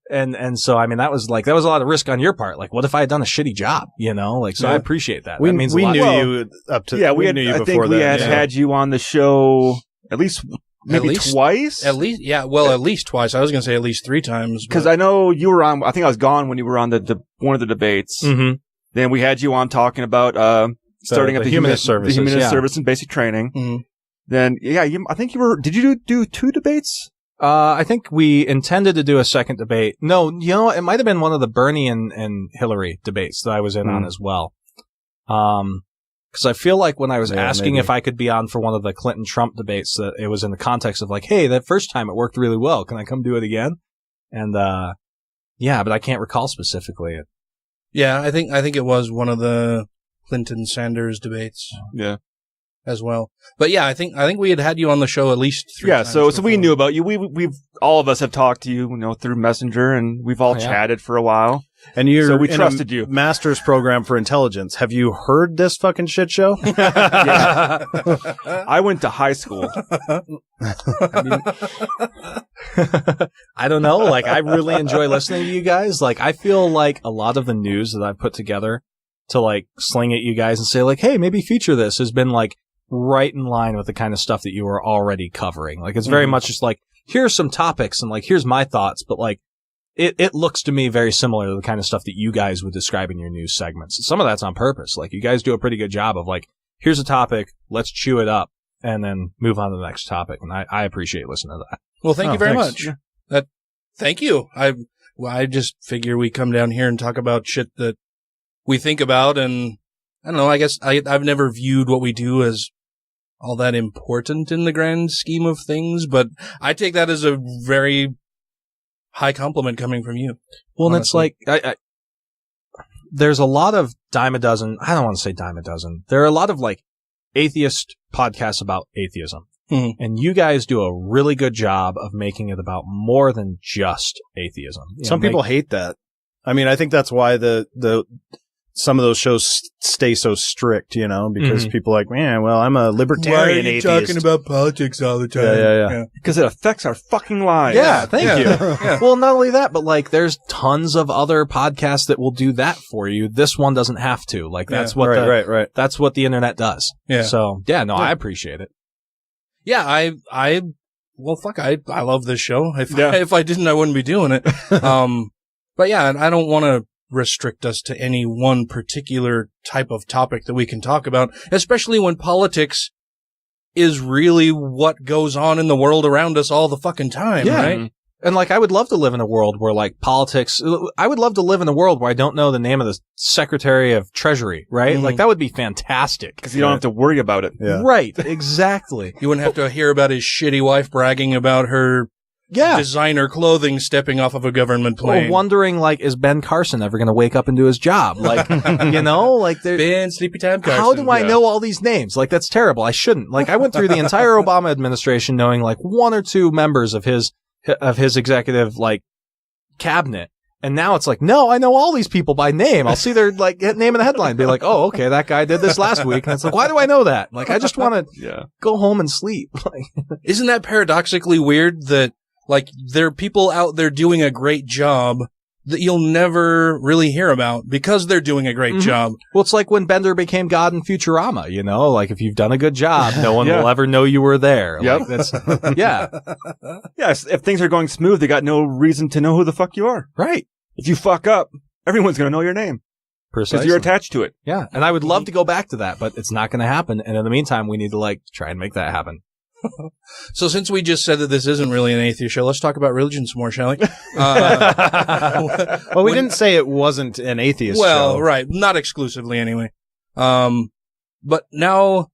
And so, I mean, that was a lot of risk on your part. Like, what if I had done a shitty job, you know? Like, so I appreciate that. That means a lot. We knew you up to, yeah, we knew you before that. We had you on the show at least twice? At least, yeah. Well, at least twice. I was going to say at least 3 times. Because I know you were on, I think I was gone when you were on one of the debates. Mm-hmm. Then we had you on talking about, starting up the humanist service and basic training. Mm-hmm. Then, I think you were, did you do 2 debates? I think we intended to do a second debate. No, you know, it might have been one of the Bernie and Hillary debates that I was in on as well. Because I feel like when I was asking if I could be on for one of the Clinton-Trump debates, that it was in the context of like, hey, that first time it worked really well. Can I come do it again? And, but I can't recall specifically. Yeah, I think it was one of the Clinton-Sanders debates. Yeah. As well. But yeah, I think we had you on the show at least 3 times. Yeah, so we knew about you. We've all of us have talked to you, through Messenger, and we've all chatted for a while. And so we trusted you. Master's program for intelligence. Have you heard this fucking shit show? Yeah. I went to high school. I mean, I don't know. Like, I really enjoy listening to you guys. Like, I feel like a lot of the news that I've put together to like sling at you guys and say like, hey, maybe feature this has been like right in line with the kind of stuff that you were already covering. Like, it's very much just like, here's some topics and like, here's my thoughts, but like, it looks to me very similar to the kind of stuff that you guys would describe in your news segments. Some of that's on purpose. Like, you guys do a pretty good job of like, here's a topic, let's chew it up and then move on to the next topic. And I appreciate listening to that. Well, thank you very much. Thank you. I just figure we come down here and talk about shit that we think about, and I don't know, I guess I've never viewed what we do as all that important in the grand scheme of things, but I take that as a very high compliment coming from you. Well, and it's like, there's a lot of dime a dozen, I don't want to say dime a dozen, there are a lot of like atheist podcasts about atheism. Mm-hmm. And you guys do a really good job of making it about more than just atheism. Some people hate that. I mean, I think that's why some of those shows stay so strict, because people are like, man, well, I'm a libertarian atheist. Why are you talking about politics all the time? Yeah. Because it affects our fucking lives. Yeah, thank you. Yeah. Well, not only that, but like, there's tons of other podcasts that will do that for you. This one doesn't have to. Like, that's what that's what the internet does. Yeah. So, I appreciate it. Yeah, I love this show. If I didn't, I wouldn't be doing it. But yeah, I don't want to restrict us to any one particular type of topic that we can talk about, especially when politics is really what goes on in the world around us all the fucking time, right? And like, I would love to live in a world where like politics, I would love to live in a world where I don't know the name of the Secretary of Treasury, right? Like, that would be fantastic. Because you don't have to worry about it. Yeah. Right, exactly. You wouldn't have to hear about his shitty wife bragging about her designer clothing stepping off of a government plane. Or wondering, like, is Ben Carson ever going to wake up and do his job? Like, like, Ben Sleepy Time Carson. How do I know all these names? Like, that's terrible. I shouldn't. Like, I went through the entire Obama administration knowing, like, 1 or 2 members of his executive, like, cabinet. And now it's like, no, I know all these people by name. I'll see their, like, name in the headline and be like, oh, okay, that guy did this last week. And it's like, why do I know that? Like, I just want to go home and sleep. Isn't that paradoxically weird that, like, there are people out there doing a great job that you'll never really hear about because they're doing a great job? Well, it's like when Bender became God in Futurama, like, if you've done a good job, no one will ever know you were there. Yep. Like, that's, Yes, if things are going smooth, they got no reason to know who the fuck you are. Right. If you fuck up, everyone's going to know your name. Precisely. Because you're attached to it. Yeah. And I would love to go back to that, but it's not going to happen. And in the meantime, we need to, like, try and make that happen. So since we just said that this isn't really an atheist show, let's talk about religion some more, shall we? Well, we didn't say it wasn't an atheist show. Well, right. Not exclusively, anyway. But now,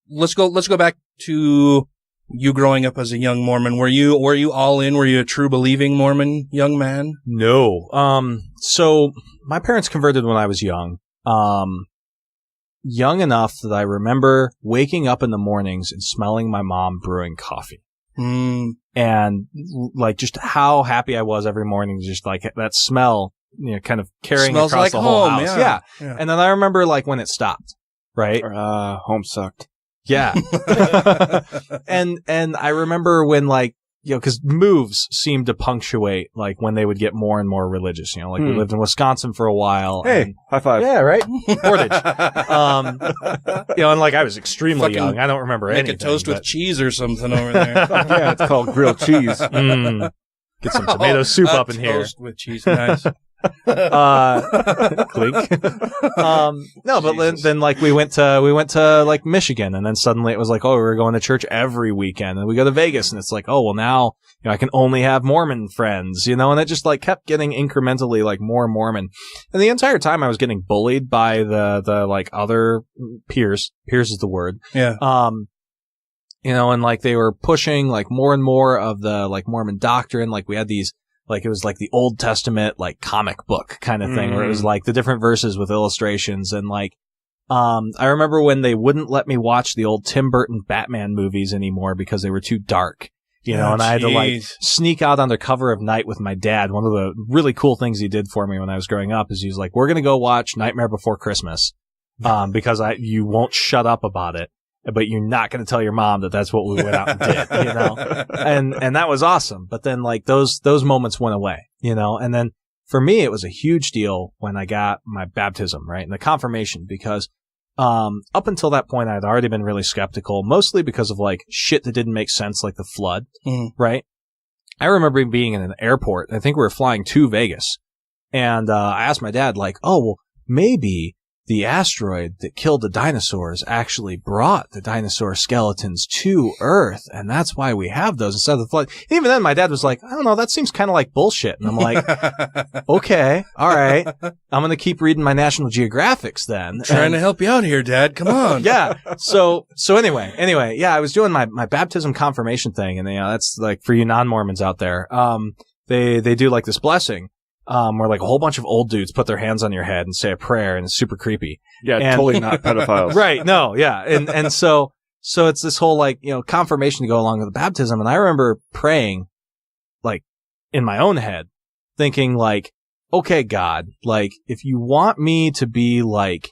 let's go back to you growing up as a young Mormon. Were you all in? Were you a true believing Mormon young man? No. So my parents converted when I was young. young enough that I remember waking up in the mornings and smelling my mom brewing coffee. And like just how happy I was every morning, just like that smell, kind of carrying Smells across like the whole home, house. yeah. And then I remember like when it stopped, right? Home sucked. Yeah. And I remember when like, cause moves seemed to punctuate like when they would get more and more religious, like we lived in Wisconsin for a while. Hey, high five. Yeah, right. Portage. And like I was extremely young. I don't remember anything. Make a toast with cheese or something over there. Yeah, it's called grilled cheese. Get some tomato soup up in here. Toast with cheese. Nice. Clink. No, but then like we went to like Michigan, and then suddenly it was like, oh, we're going to church every weekend, and we go to Vegas, and it's like, oh, well now, I can only have Mormon friends, and it just like kept getting incrementally like more Mormon. And the entire time I was getting bullied by the like other peers. Peers is the word. Yeah. And like they were pushing like more and more of the like Mormon doctrine. Like we had these, like it was like the Old Testament, like comic book kind of thing where it was like the different verses with illustrations. And like, I remember when they wouldn't let me watch the old Tim Burton Batman movies anymore because they were too dark, and I had to like sneak out on the cover of night with my dad. One of the really cool things he did for me when I was growing up is he was like, we're going to go watch Nightmare Before Christmas, because you won't shut up about it. But you're not going to tell your mom that that's what we went out and did, and that was awesome. But then like those moments went away, and then for me, it was a huge deal when I got my baptism, right? And the confirmation, because, up until that point, I had already been really skeptical, mostly because of like shit that didn't make sense, like the flood, right? I remember being in an airport. I think we were flying to Vegas, and, I asked my dad like, oh, well, maybe the asteroid that killed the dinosaurs actually brought the dinosaur skeletons to Earth, and that's why we have those instead of the flood. And even then, my dad was like, I don't know, that seems kind of like bullshit. And I'm like, okay, all right. I'm going to keep reading my National Geographics then. Trying to help you out here, Dad. Come on. Yeah. So anyway, yeah, I was doing my baptism confirmation thing, and that's like for you non-Mormons out there. They do like this blessing. Where like a whole bunch of old dudes put their hands on your head and say a prayer, and it's super creepy. Yeah, totally not pedophiles. Right. No. Yeah. And so it's this whole like, confirmation to go along with the baptism. And I remember praying like in my own head, thinking like, okay, God, like if you want me to be like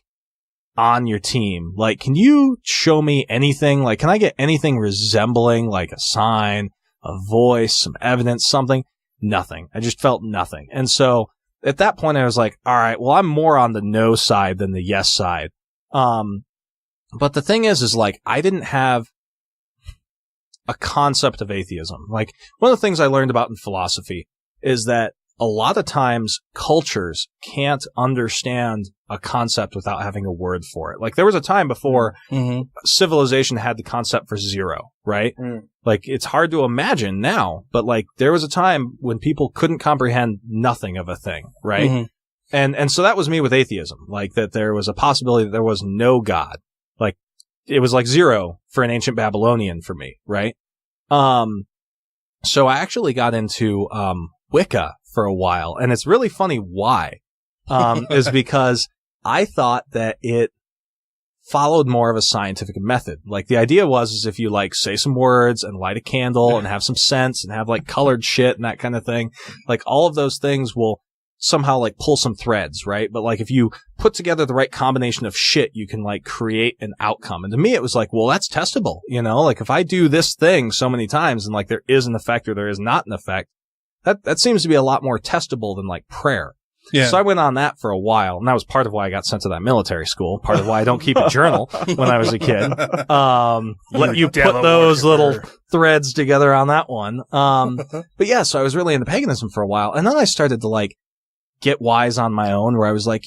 on your team, like, can you show me anything? Like, can I get anything resembling like a sign, a voice, some evidence, something? Nothing. I just felt nothing. And so at that point I was like, all right, well, I'm more on the no side than the yes side. But the thing is like, I didn't have a concept of atheism. Like one of the things I learned about in philosophy is that a lot of times cultures can't understand a concept without having a word for it. Like there was a time before civilization had the concept for zero, right? Like it's hard to imagine now, but like there was a time when people couldn't comprehend nothing of a thing, right? And so that was me with atheism, like that there was a possibility that there was no God. Like it was like zero for an ancient Babylonian for me, right? So I actually got into Wicca for a while, and it's really funny why, is because I thought that it followed more of a scientific method. Like the idea is if you like say some words and light a candle and have some scents and have like colored shit and that kind of thing, like all of those things will somehow like pull some threads, right? But like if you put together the right combination of shit, you can like create an outcome. And to me, it was like, well, that's testable, like if I do this thing so many times and like there is an effect or there is not an effect, that seems to be a lot more testable than like prayer. Yeah. So I went on that for a while, and that was part of why I got sent to that military school, part of why I don't keep a journal when I was a kid. Let you put those little threads together on that one. But yeah, so I was really into paganism for a while, and then I started to like get wise on my own, where I was like,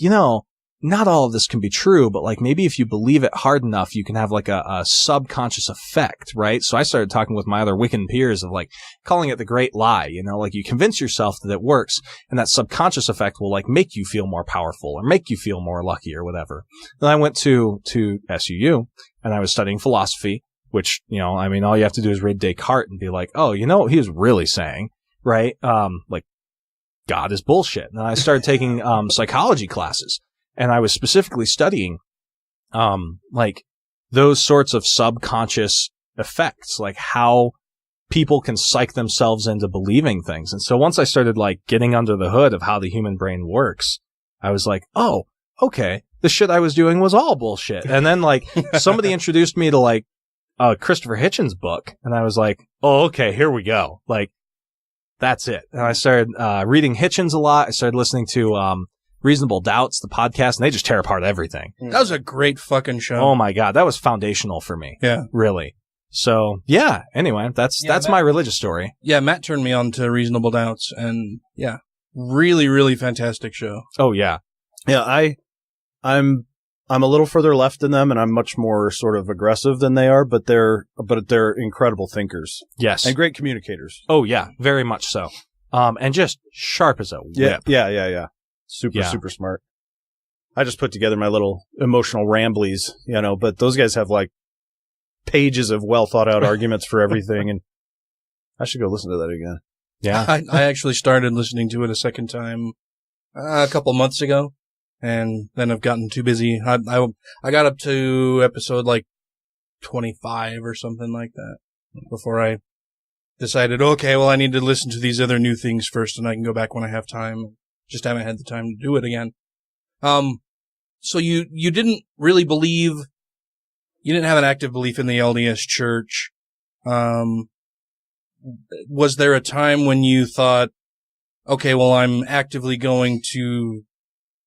not all of this can be true, but like maybe if you believe it hard enough, you can have like a subconscious effect, right? So I started talking with my other Wiccan peers of like calling it the great lie, like you convince yourself that it works, and that subconscious effect will like make you feel more powerful or make you feel more lucky or whatever. Then I went to SUU and I was studying philosophy, which, all you have to do is read Descartes and be like, oh, what he was really saying, right? Like God is bullshit. And then I started taking psychology classes. And I was specifically studying like those sorts of subconscious effects, like how people can psych themselves into believing things. And so once I started like getting under the hood of how the human brain works, I was like, oh, okay, the shit I was doing was all bullshit. And then like somebody introduced me to like Christopher Hitchens' book, and I was like, oh, okay, here we go. Like, that's it. And I started reading Hitchens a lot. I started listening to Reasonable Doubts, the podcast, and they just tear apart everything. That was a great fucking show. Oh my God, that was foundational for me. Yeah. Really. So, yeah, anyway, that's my religious story. Yeah, Matt turned me on to Reasonable Doubts, and yeah, really, really fantastic show. Oh, yeah. Yeah, I'm a little further left than them, and I'm much more sort of aggressive than they are, but they're incredible thinkers. Yes. And great communicators. Oh, yeah, very much so. And just sharp as a whip. Yeah. Super smart. I just put together my little emotional ramblies, but those guys have like pages of well thought out arguments for everything, and I should go listen to that again. Yeah. I actually started listening to it a second time a couple months ago, and then I've gotten too busy. I got up to episode like 25 or something like that before I decided, okay, well, I need to listen to these other new things first, and I can go back when I have time. Just haven't had the time to do it again. So you didn't really believe, you didn't have an active belief in the LDS Church. Was there a time when you thought, okay, well, I'm actively going to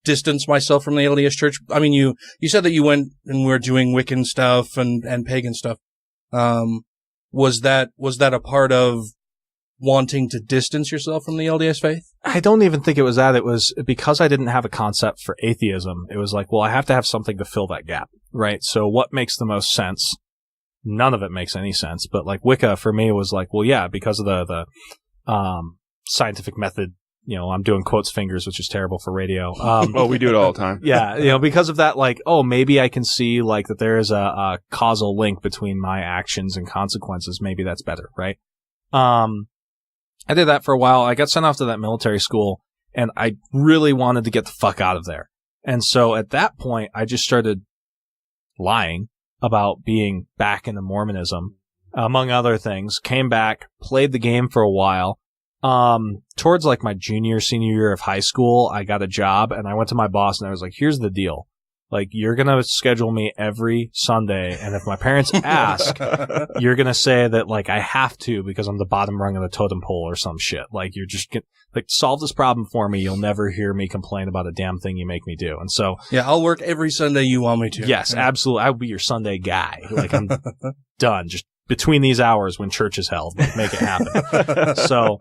distance myself from the LDS Church? I mean, you said that you went and were doing Wiccan stuff and pagan stuff. Was that a part of wanting to distance yourself from the LDS faith? I don't even think it was that. It was because I didn't have a concept for atheism. It was like, well, I have to have something to fill that gap, right? So what makes the most sense? None of it makes any sense. But like Wicca for me was like, well, yeah, because of the scientific method. I'm doing quotes fingers, which is terrible for radio. Well, we do it all the time. Yeah, because of that, like, oh, maybe I can see like that there is a causal link between my actions and consequences. Maybe that's better, right? I did that for a while. I got sent off to that military school, and I really wanted to get the fuck out of there. And so at that point, I just started lying about being back into Mormonism, among other things. Came back, played the game for a while. Towards like my senior year of high school, I got a job, and I went to my boss, and I was like, here's the deal. Like, you're going to schedule me every Sunday, and if my parents ask, you're going to say that, like, I have to because I'm the bottom rung of the totem pole or some shit. Like, you're just solve this problem for me. You'll never hear me complain about a damn thing you make me do. And so... Yeah, I'll work every Sunday you want me to. Yes, absolutely. I'll be your Sunday guy. Like, I'm done. Just between these hours when church is held, like, make it happen. So...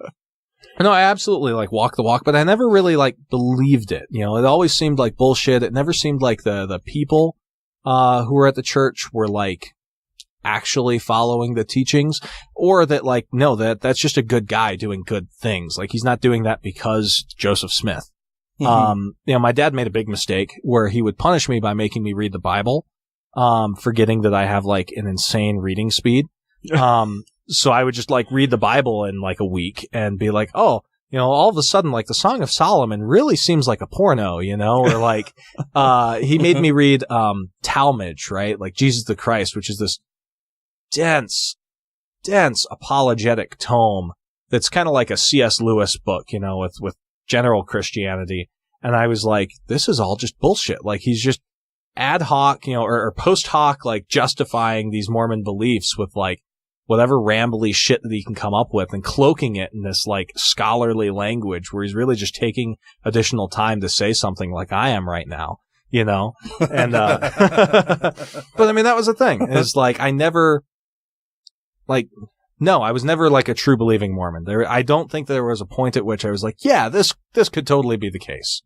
No, I absolutely like walk the walk, but I never really like believed it. It always seemed like bullshit. It never seemed like the people who were at the church were like actually following the teachings, or that like, no, that's just a good guy doing good things. Like, he's not doing that because Joseph Smith. Mm-hmm. My dad made a big mistake where he would punish me by making me read the Bible, forgetting that I have like an insane reading speed. So I would just like read the Bible in like a week and be like, oh, all of a sudden, like the Song of Solomon really seems like a porno, or like, he made me read, Talmage, right? Like Jesus the Christ, which is this dense apologetic tome that's kind of like a C.S. Lewis book, with general Christianity. And I was like, this is all just bullshit. Like, he's just ad hoc, or post hoc, like justifying these Mormon beliefs with like, whatever rambly shit that he can come up with and cloaking it in this like scholarly language where he's really just taking additional time to say something like I am right now, and, but I mean, that was the thing is like, I was never like a true believing Mormon. I don't think there was a point at which I was like, yeah, this could totally be the case.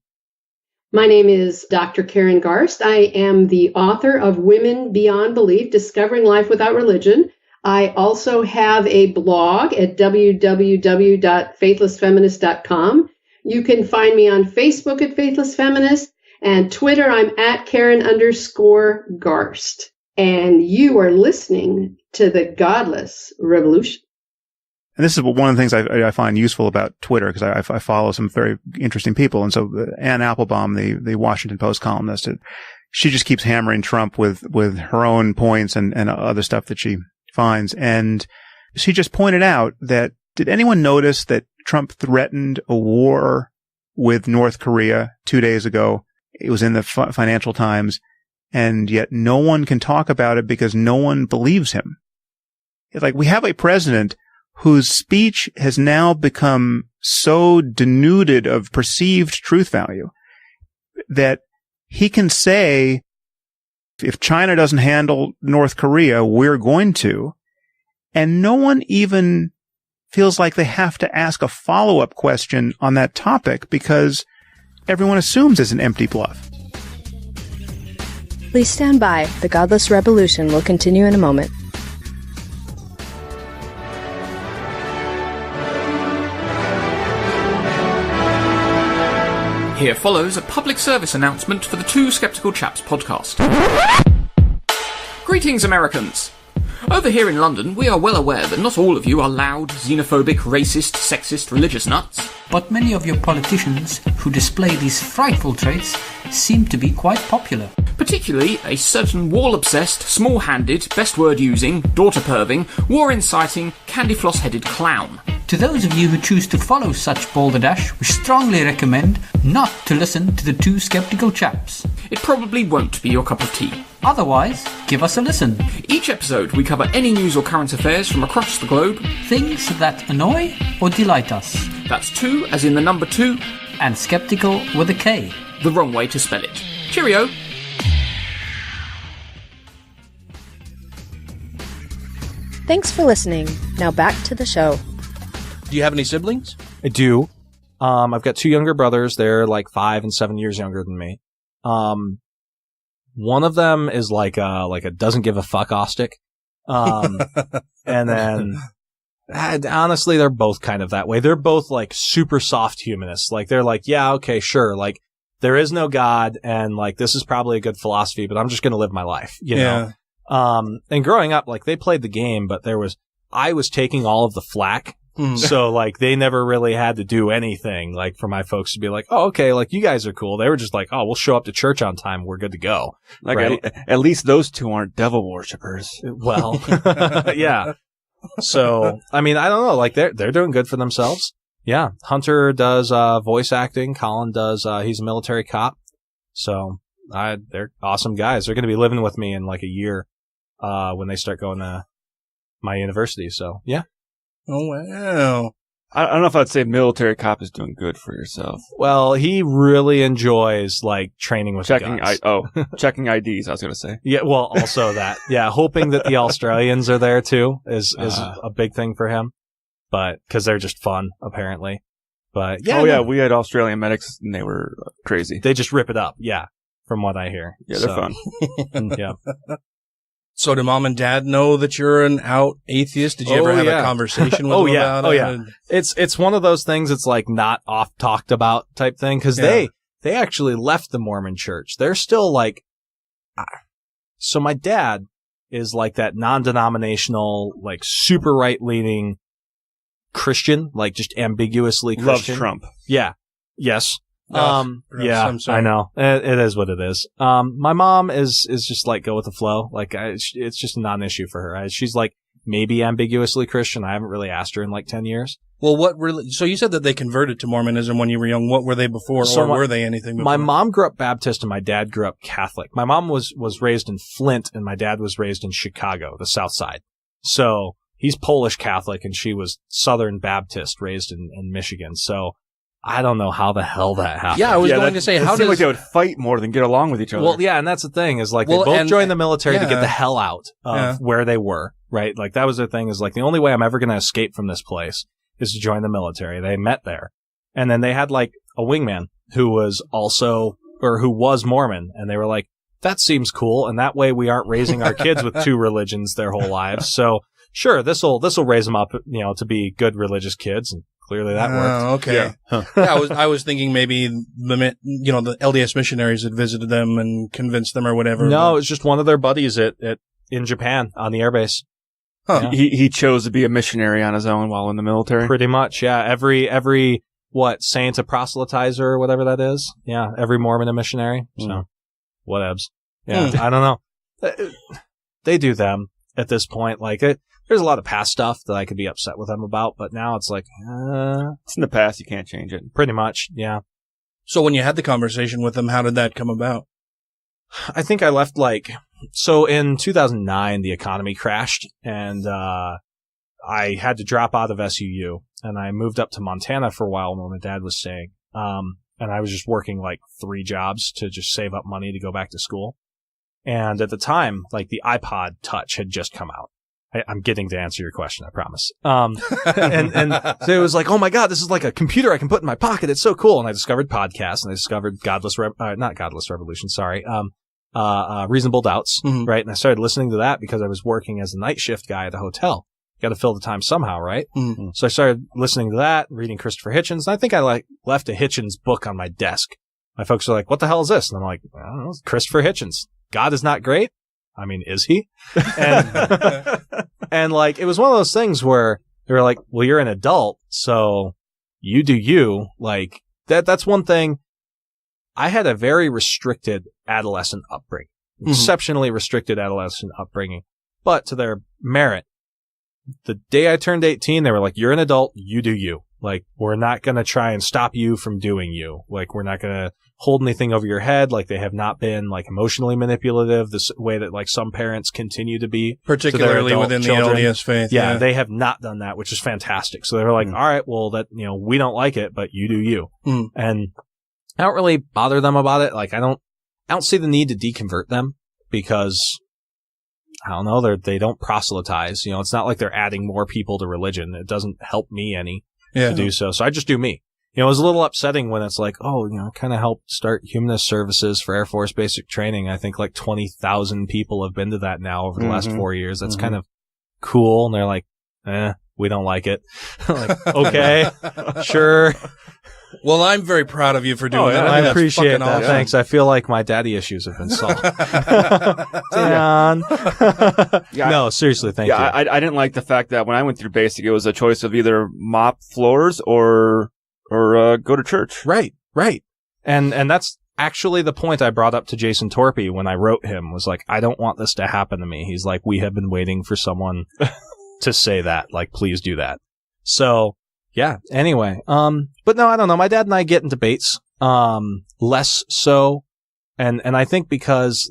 My name is Dr. Karen Garst. I am the author of Women Beyond Belief, Discovering Life Without Religion. I also have a blog at www.faithlessfeminist.com. You can find me on Facebook at Faithless Feminist, and Twitter, I'm at Karen_Garst. And you are listening to The Godless Revolution. And this is one of the things I find useful about Twitter, because I follow some very interesting people. And so Ann Applebaum, the Washington Post columnist, she just keeps hammering Trump with her own points and other stuff that she finds. And she just pointed out that, did anyone notice that Trump threatened a war with North Korea 2 days ago? It was in the Financial Times, and yet no one can talk about it because no one believes him. It's like we have a president whose speech has now become so denuded of perceived truth value that he can say, if China doesn't handle North Korea, we're going to. And no one even feels like they have to ask a follow-up question on that topic because everyone assumes it's an empty bluff. Please stand by. The Godless Revolution will continue in a moment. Here follows a public service announcement for the Two Skeptical Chaps podcast. Greetings, Americans. Over here in London, we are well aware that not all of you are loud, xenophobic, racist, sexist, religious nuts. But many of your politicians who display these frightful traits seem to be quite popular. Particularly a certain wall-obsessed, small-handed, best-word-using, daughter-perving, war-inciting, candy-floss-headed clown. To those of you who choose to follow such balderdash, we strongly recommend not to listen to the Two Skeptical Chaps. It probably won't be your cup of tea. Otherwise, give us a listen. Each episode, we cover any news or current affairs from across the globe. Things that annoy or delight us. That's two, as in the number 2. And skeptical with a K. The wrong way to spell it. Cheerio. Thanks for listening. Now back to the show. Do you have any siblings? I do. I've got 2 younger brothers. They're like 5 and 7 years younger than me. One of them is like a doesn't give a fuck Ostic. And then honestly, they're both kind of that way. They're both like super soft humanists. Like they're like, yeah, okay, sure. Like there is no God and like this is probably a good philosophy, but I'm just going to live my life, you know? And growing up, like they played the game, but I was taking all of the flack. So like they never really had to do anything like for my folks to be like, oh, okay, like you guys are cool. They were just like, oh, we'll show up to church on time. We're good to go. Like right? at least those two aren't devil worshippers. Well, yeah. So, I mean, I don't know. Like they're doing good for themselves. Yeah. Hunter does, voice acting. Colin does, he's a military cop. So they're awesome guys. They're going to be living with me in like a year, when they start going to my university. So yeah. Oh, wow. I don't know if I'd say military cop is doing good for yourself. Well, he really enjoys like training with checking guns. Checking IDs, I was going to say. Yeah, well, also that. Yeah, hoping that the Australians are there too is a big thing for him. But cuz they're just fun apparently. But yeah. Oh yeah, we had Australian medics and they were crazy. They just rip it up. Yeah, from what I hear. Yeah, they're fun. Yeah. So do mom and dad know that you're an out atheist? Did you ever have a conversation with them about it? Oh yeah. It's one of those things that's like not off talked about type thing because they actually left the Mormon church. They're still like, so my dad is like that non-denominational, like super right leaning Christian, like just ambiguously Christian. Loves Trump. Yeah. Yes. I'm sorry. I know. It is what it is. My mom is just like go with the flow. Like, it's just a non-issue for her. She's like maybe ambiguously Christian. I haven't really asked her in like 10 years. Well, so you said that they converted to Mormonism when you were young. What were they before, or were they anything before? My mom grew up Baptist and my dad grew up Catholic. My mom was raised in Flint and my dad was raised in Chicago, the South Side. So he's Polish Catholic and she was Southern Baptist raised in Michigan. So I don't know how the hell that happened. Yeah, I was going to say, how does... like they would fight more than get along with each other. Well, yeah, and that's the thing, is like, they both joined the military to get the hell out of where they were, right? Like, that was their thing, is like, the only way I'm ever going to escape from this place is to join the military. They met there. And then they had, like, a wingman who was Mormon, and they were like, that seems cool, and that way we aren't raising our kids with 2 religions their whole lives. So, sure, this'll raise them up, to be good religious kids, and clearly that worked. Okay. Yeah. Huh. Yeah, I was thinking maybe the LDS missionaries had visited them and convinced them or whatever. No, it's just one of their buddies in Japan on the airbase. Huh. Yeah. He chose to be a missionary on his own while in the military. Pretty much, yeah. Every saint a proselytizer or whatever that is. Yeah, every Mormon a missionary. So, whatevs. Yeah. I don't know. They do them at this point. Like, there's a lot of past stuff that I could be upset with them about, but now it's like, it's in the past. You can't change it. Pretty much. Yeah. So when you had the conversation with them, how did that come about? I think I left so in 2009, the economy crashed and, I had to drop out of SUU and I moved up to Montana for a while when my dad was staying. And I was just working 3 jobs to just save up money to go back to school. And at the time, the iPod Touch had just come out. I'm getting to answer your question, I promise. And so it was like, oh my God, this is like a computer I can put in my pocket. It's so cool. And I discovered podcasts and I discovered not Godless Revolution, sorry. Reasonable Doubts, right? And I started listening to that because I was working as a night shift guy at a hotel. Got to fill the time somehow, right? Mm-hmm. So I started listening to that, reading Christopher Hitchens. And I think I left a Hitchens book on my desk. My folks are like, what the hell is this? And I'm like, I don't know, Christopher Hitchens. God is not great. I mean, is he? And, and it was one of those things where they were like, well, you're an adult, so you do you. That's one thing. I had a very restricted adolescent upbringing, exceptionally restricted adolescent upbringing, but to their merit, the day I turned 18, they were like, you're an adult, you do you. We're not going to try and stop you from doing you. We're not going to hold anything over your head. They have not been emotionally manipulative the way that some parents continue to be. Particularly within children. The LDS faith. Yeah, they have not done that, which is fantastic. So they were like, all right, well, we don't like it, but you do you. And I don't really bother them about it. I don't see the need to deconvert them because I don't know, they don't proselytize. It's not like they're adding more people to religion. It doesn't help me any to do so. So I just do me. It was a little upsetting when it's kind of helped start humanist services for Air Force basic training. I think 20,000 people have been to that now over the last 4 years. That's kind of cool. And they're like, we don't like it. Okay, sure. Well, I'm very proud of you for doing that. I appreciate that. Awesome. Thanks. I feel like my daddy issues have been solved. No, seriously, thank you. I didn't like the fact that when I went through basic, it was a choice of either mop floors or go to church. Right. And that's actually the point I brought up to Jason Torpy when I wrote him was I don't want this to happen to me. He's like, we have been waiting for someone to say that. Please do that. So, yeah, anyway, but no, I don't know. My dad and I get in debates, less so. And I think because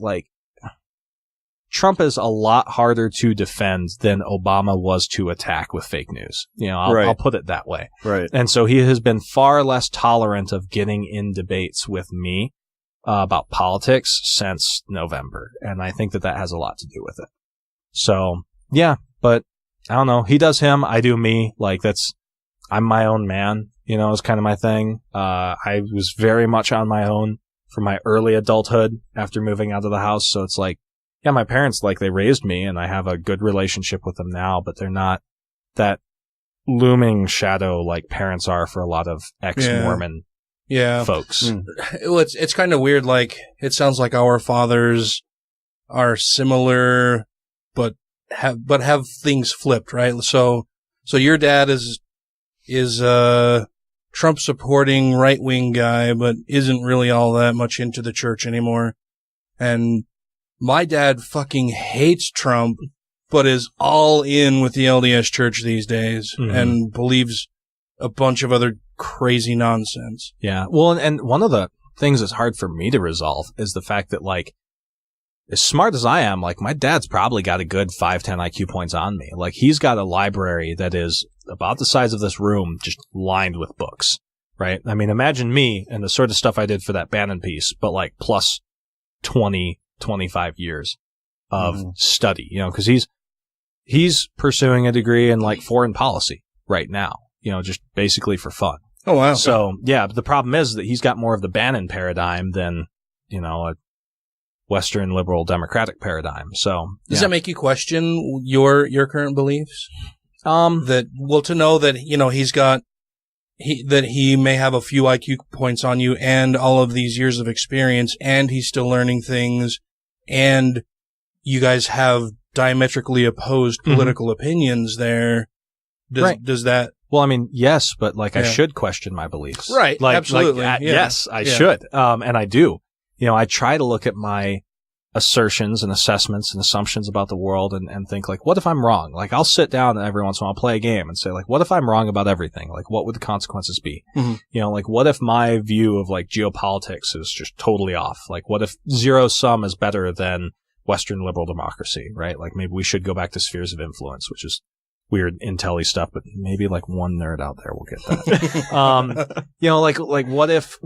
Trump is a lot harder to defend than Obama was to attack with fake news. I'll put it that way. Right. And so he has been far less tolerant of getting in debates with me, about politics since November. And I think that has a lot to do with it. So, yeah, but I don't know. He does him. I do me. I'm my own man, is kind of my thing. I was very much on my own for my early adulthood after moving out of the house. So it's my parents, they raised me and I have a good relationship with them now, but they're not that looming shadow like parents are for a lot of ex-Mormon folks. Well, it's kind of weird. It sounds like our fathers are similar, but have things flipped, right? So your dad is Trump supporting right wing guy, but isn't really all that much into the church anymore. And my dad fucking hates Trump, but is all in with the LDS church these days and believes a bunch of other crazy nonsense. Yeah. Well, and one of the things that's hard for me to resolve is the fact that as smart as I am, my dad's probably got a good 5-10 IQ points on me. He's got a library that is about the size of this room, just lined with books, right? I mean, imagine me and the sort of stuff I did for that Bannon piece, but plus 20, 25 years of study, because he's pursuing a degree in foreign policy right now, just basically for fun. Oh, wow. So, yeah, but the problem is that he's got more of the Bannon paradigm than, a Western liberal democratic paradigm. So does that make you question your current beliefs? To know that, that he may have a few IQ points on you and all of these years of experience and he's still learning things and you guys have diametrically opposed political opinions there. Does that? Well, I mean, yes, but I should question my beliefs. Right. Absolutely. Yes, I should. And I do. I try to look at my assertions and assessments and assumptions about the world and think like, what if I'm wrong? Like, I'll sit down and every once in a while play a game and say like, what if I'm wrong about everything? Like, what would the consequences be? Mm-hmm. You know, like, what if my view of like geopolitics is just totally off? Like, what if zero sum is better than Western liberal democracy, right? Like, maybe we should go back to spheres of influence, which is weird intelly stuff, but maybe like one nerd out there will get that. You know, like what if,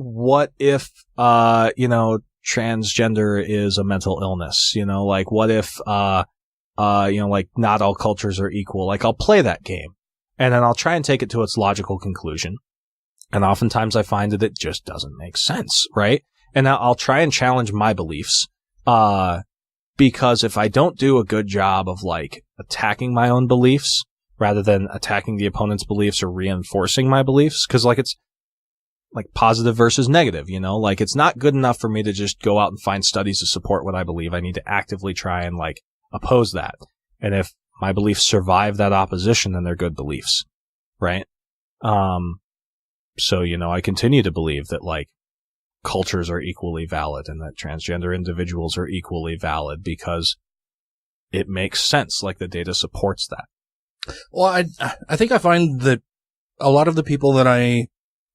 you know, transgender is a mental illness, you know, like what if, you know, like not all cultures are equal. Like I'll play that game and then I'll try and take it to its logical conclusion. And oftentimes I find that it just doesn't make sense, right? And I'll try and challenge my beliefs, because if I don't do a good job of like attacking my own beliefs rather than attacking the opponent's beliefs or reinforcing my beliefs, cause like it's like positive versus negative, you know, like it's not good enough for me to just go out and find studies to support what I believe. I need to actively try and like oppose that. And if my beliefs survive that opposition, then they're good beliefs, right? So, you know, I continue to believe that like cultures are equally valid and that transgender individuals are equally valid because it makes sense. Like the data supports that. Well, I think I find that a lot of the people that I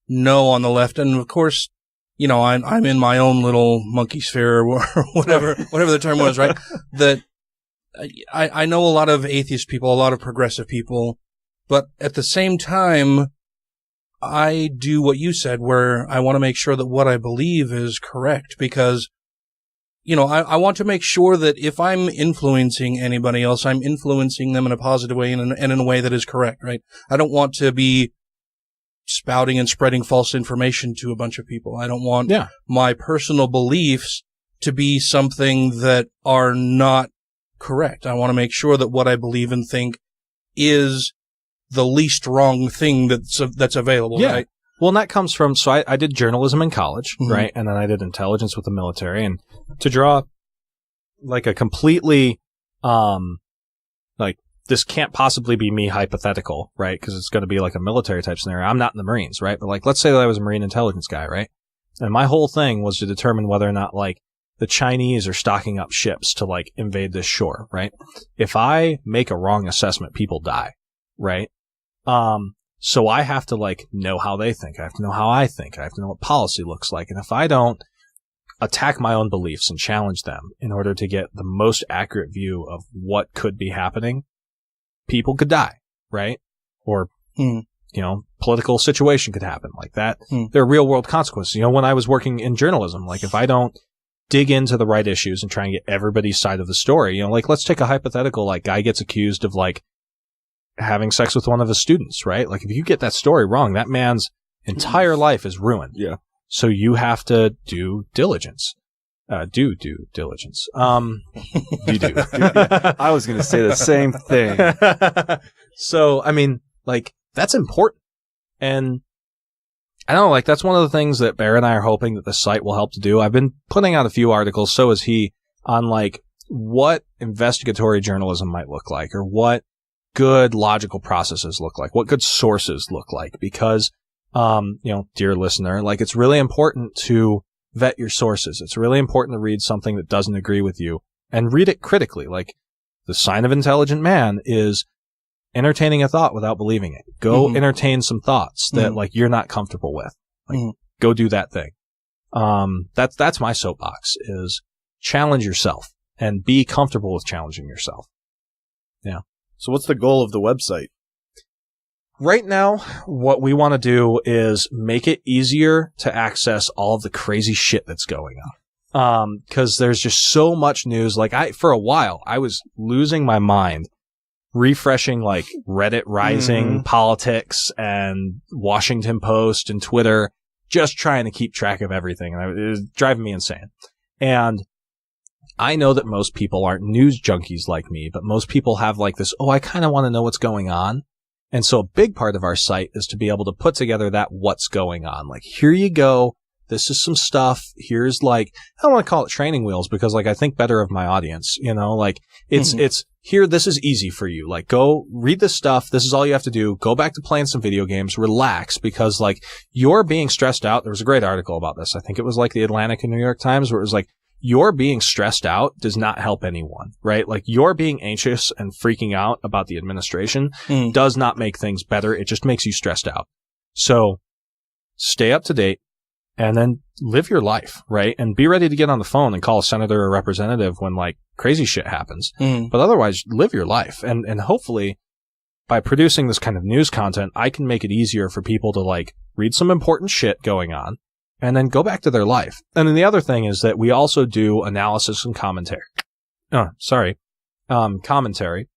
know on the left, and of course, you know, I'm in my own little monkey sphere or whatever the term was, right? That I know a lot of atheist people, a lot of progressive people, but at the same time, I do what you said, where I want to make sure that what I believe is correct, because, you know, I want to make sure that if I'm influencing anybody else, I'm influencing them in a positive way and in a way that is correct, right? I don't want to be spouting and spreading false information to a bunch of people. I don't want my personal beliefs to be something that are not correct. I want to make sure that what I believe and think is the least wrong thing that's available, right? Well, and that comes from, so I did journalism in college, right? And then I did intelligence with the military. And to draw like a completely, like this can't possibly be me hypothetical, right? Because it's going to be like a military type scenario. I'm not in the Marines, right? But like, let's say that I was a Marine intelligence guy, right? And my whole thing was to determine whether or not like the Chinese are stocking up ships to like invade this shore, right? If I make a wrong assessment, people die, right? So I have to like know how they think. I have to know how I think. I have to know what policy looks like. And if I don't attack my own beliefs and challenge them in order to get the most accurate view of what could be happening, people could die, right? Or, you know, political situation could happen like that. There are real world consequences. You know, when I was working in journalism, like if I don't dig into the right issues and try and get everybody's side of the story, you know, like let's take a hypothetical, like guy gets accused of like having sex with one of his students, right? Like if you get that story wrong, that man's entire life is ruined. Yeah. So you have to do diligence. Do diligence. You do. I was going to say the same thing. So, I mean, like, that's important. And I don't know, like, that's one of the things that Bear and I are hoping that the site will help to do. I've been putting out a few articles, so is he, on like what investigatory journalism might look like, or what good logical processes look like, what good sources look like, because, you know, dear listener, like it's really important to vet your sources. It's really important to read something that doesn't agree with you and read it critically. Like the sign of intelligent man is entertaining a thought without believing it. Go entertain some thoughts that like you're not comfortable with. Like go do that thing. That's my soapbox, is challenge yourself and be comfortable with challenging yourself. Yeah. So what's the goal of the website? Right now, what we want to do is make it easier to access all of the crazy shit that's going on. Cause there's just so much news. Like for a while, I was losing my mind refreshing like Reddit Rising politics and Washington Post and Twitter, just trying to keep track of everything. And it was driving me insane. And I know that most people aren't news junkies like me, but most people have like this, I kind of want to know what's going on. And so a big part of our site is to be able to put together that what's going on. Like, here you go. This is some stuff. Here's like, I don't want to call it training wheels because like I think better of my audience, you know, like it's here. This is easy for you. Like go read this stuff. This is all you have to do. Go back to playing some video games, relax, because like you're being stressed out. There was a great article about this. I think it was like the Atlantic and New York Times, where it was like, your being stressed out does not help anyone, right? Like your being anxious and freaking out about the administration does not make things better. It just makes you stressed out. So stay up to date and then live your life, right? And be ready to get on the phone and call a senator or representative when like crazy shit happens. But otherwise live your life. And hopefully by producing this kind of news content, I can make it easier for people to like read some important shit going on and then go back to their life. And then the other thing is that we also do analysis and commentary. Commentary.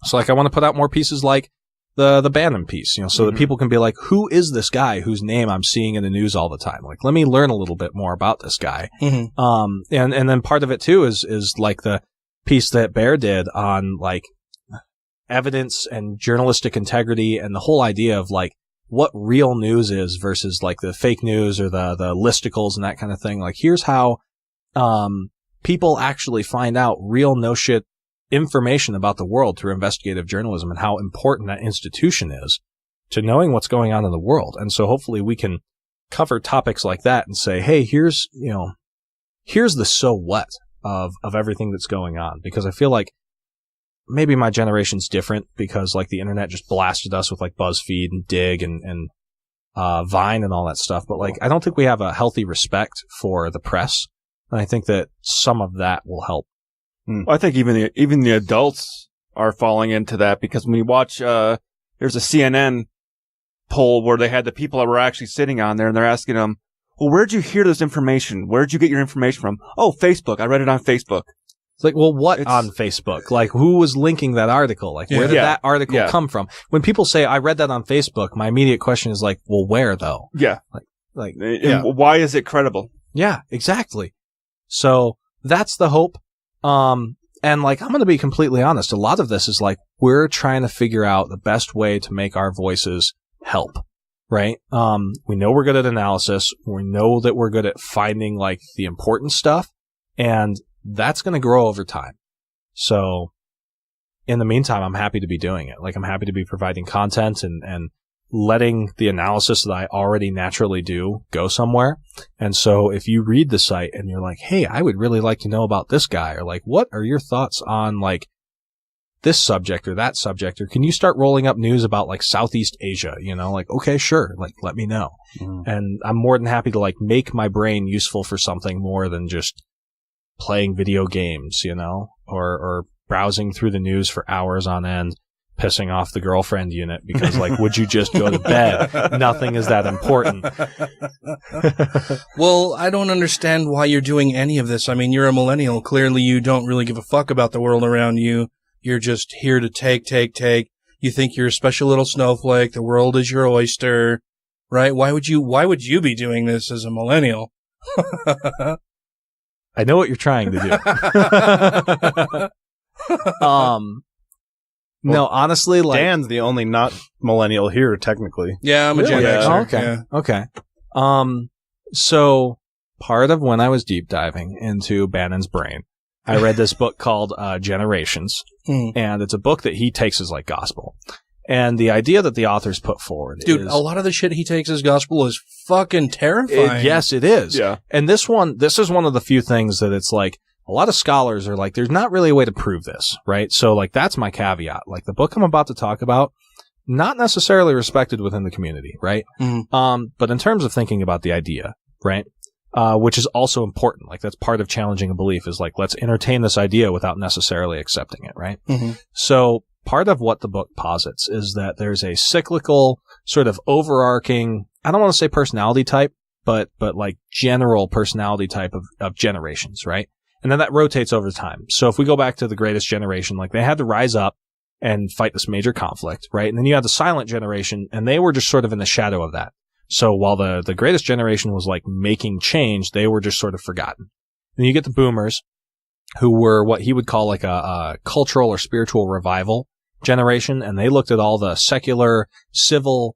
So like I want to put out more pieces like the Bannon piece, you know, so that people can be like, who is this guy whose name I'm seeing in the news all the time? Like, let me learn a little bit more about this guy. And then part of it too is like the piece that Bear did on like evidence and journalistic integrity and the whole idea of like what real news is versus like the fake news or the listicles and that kind of thing. Like, here's how people actually find out real no shit information about the world through investigative journalism and how important that institution is to knowing what's going on in the world. And so hopefully we can cover topics like that and say, hey, here's the so what of everything that's going on. Because I feel like maybe my generation's different because like the internet just blasted us with like BuzzFeed and Dig and Vine and all that stuff. But like, I don't think we have a healthy respect for the press. And I think that some of that will help. Well, I think even the adults are falling into that because when you watch, there's a CNN poll where they had the people that were actually sitting on there and they're asking them, well, where'd you hear this information? Where'd you get your information from? Oh, Facebook. I read it on Facebook. It's like, well, what on Facebook? Like, who was linking that article? Like, where did that article come from? When people say, I read that on Facebook, my immediate question is like, well, where though? Yeah. And why is it credible? Yeah, exactly. So that's the hope. And like, I'm going to be completely honest. A lot of this is like, we're trying to figure out the best way to make our voices help, right? We know we're good at analysis. We know that we're good at finding like the important stuff, and that's going to grow over time. So in the meantime, I'm happy to be doing it. Like, I'm happy to be providing content and letting the analysis that I already naturally do go somewhere. And so if you read the site and you're like, hey, I would really like to know about this guy, or like, what are your thoughts on like this subject or that subject, or can you start rolling up news about like Southeast Asia, you know, like, okay, sure. Like, let me know. And I'm more than happy to like make my brain useful for something more than just playing video games, you know, or browsing through the news for hours on end, pissing off the girlfriend unit because like, would you just go to bed? Nothing is that important. Well, I don't understand why you're doing any of this. I mean, you're a millennial. Clearly you don't really give a fuck about the world around you. You're just here to take. You think you're a special little snowflake. The world is your oyster, right? Why would you be doing this as a millennial? I know what you're trying to do. No, honestly, like, Dan's the only not millennial here, technically. Yeah, I'm a Gen Xer. Oh, okay. Yeah. Okay. So part of when I was deep diving into Bannon's brain, I read this book called Generations, and it's a book that he takes as like gospel. And the idea that the authors put forward Dude, a lot of the shit he takes as gospel is fucking terrifying. Yes, it is. Yeah. And this is one of the few things that it's like, a lot of scholars are like, there's not really a way to prove this, right? So like, that's my caveat. Like, the book I'm about to talk about, not necessarily respected within the community, right? But in terms of thinking about the idea, right? Which is also important. Like, that's part of challenging a belief is like, let's entertain this idea without necessarily accepting it, right? So part of what the book posits is that there's a cyclical sort of overarching, I don't want to say personality type, but like general personality type of generations, right? And then that rotates over time. So if we go back to the greatest generation, like, they had to rise up and fight this major conflict, right? And then you had the silent generation, and they were just sort of in the shadow of that. So while the greatest generation was like making change, they were just sort of forgotten. And you get the boomers, who were what he would call like a cultural or spiritual revival generation, and they looked at all the secular, civil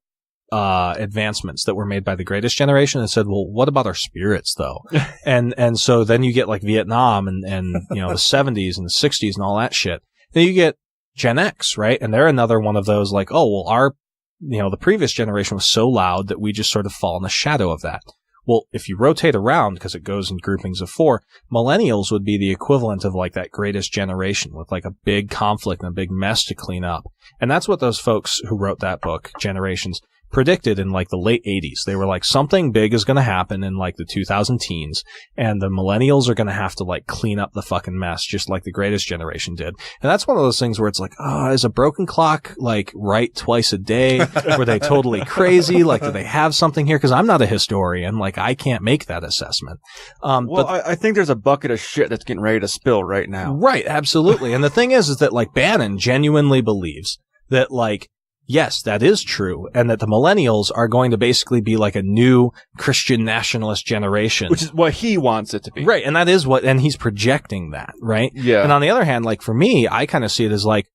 advancements that were made by the greatest generation and said, well, what about our spirits though? and so then you get like Vietnam and you know, the 70s and the 60s and all that shit. Then you get Gen X, right? And they're another one of those like, oh, well, the previous generation was so loud that we just sort of fall in the shadow of that. Well, if you rotate around, because it goes in groupings of 4, millennials would be the equivalent of like that greatest generation with like a big conflict and a big mess to clean up. And that's what those folks who wrote that book, Generations, predicted in like the late 80s. They were like, something big is going to happen in like the 2000 teens, and the millennials are going to have to like clean up the fucking mess, just like the greatest generation did. And that's one of those things where it's like, is a broken clock like right twice a day? Were they totally crazy? Like, do they have something here? Because I'm not a historian. Like, I can't make that assessment. But I think there's a bucket of shit that's getting ready to spill right now. Right, absolutely. And the thing is that like Bannon genuinely believes that like, yes, that is true, and that the millennials are going to basically be like a new Christian nationalist generation. Which is what he wants it to be. Right, and that is and he's projecting that, right? Yeah. And on the other hand, like for me, I kind of see it as like,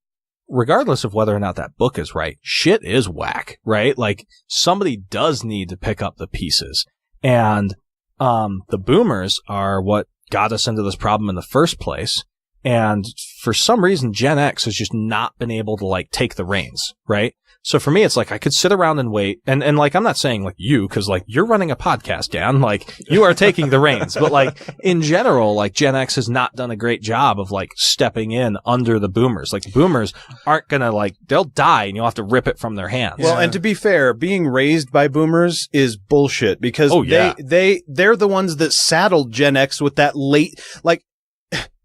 regardless of whether or not that book is right, shit is whack, right? Like, somebody does need to pick up the pieces. And the boomers are what got us into this problem in the first place. And for some reason, Gen X has just not been able to like take the reins, right? So for me, it's like I could sit around and wait. And like, I'm not saying like you, cause like you're running a podcast, Dan, like you are taking the reins. But like in general, like Gen X has not done a great job of like stepping in under the boomers. Like the boomers aren't gonna like, they'll die and you'll have to rip it from their hands. Well, and to be fair, being raised by boomers is bullshit because they're the ones that saddled Gen X with that late, like,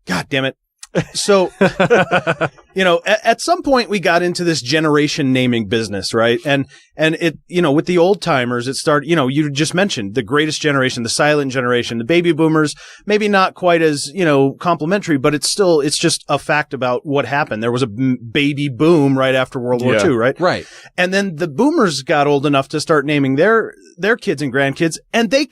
God damn it. So, at some point we got into this generation naming business, right? And it, with the old timers, it started, you just mentioned the greatest generation, the silent generation, the baby boomers, maybe not quite as, complimentary, but it's just a fact about what happened. There was a baby boom right after World War II, right? Right. And then the boomers got old enough to start naming their kids and grandkids, and they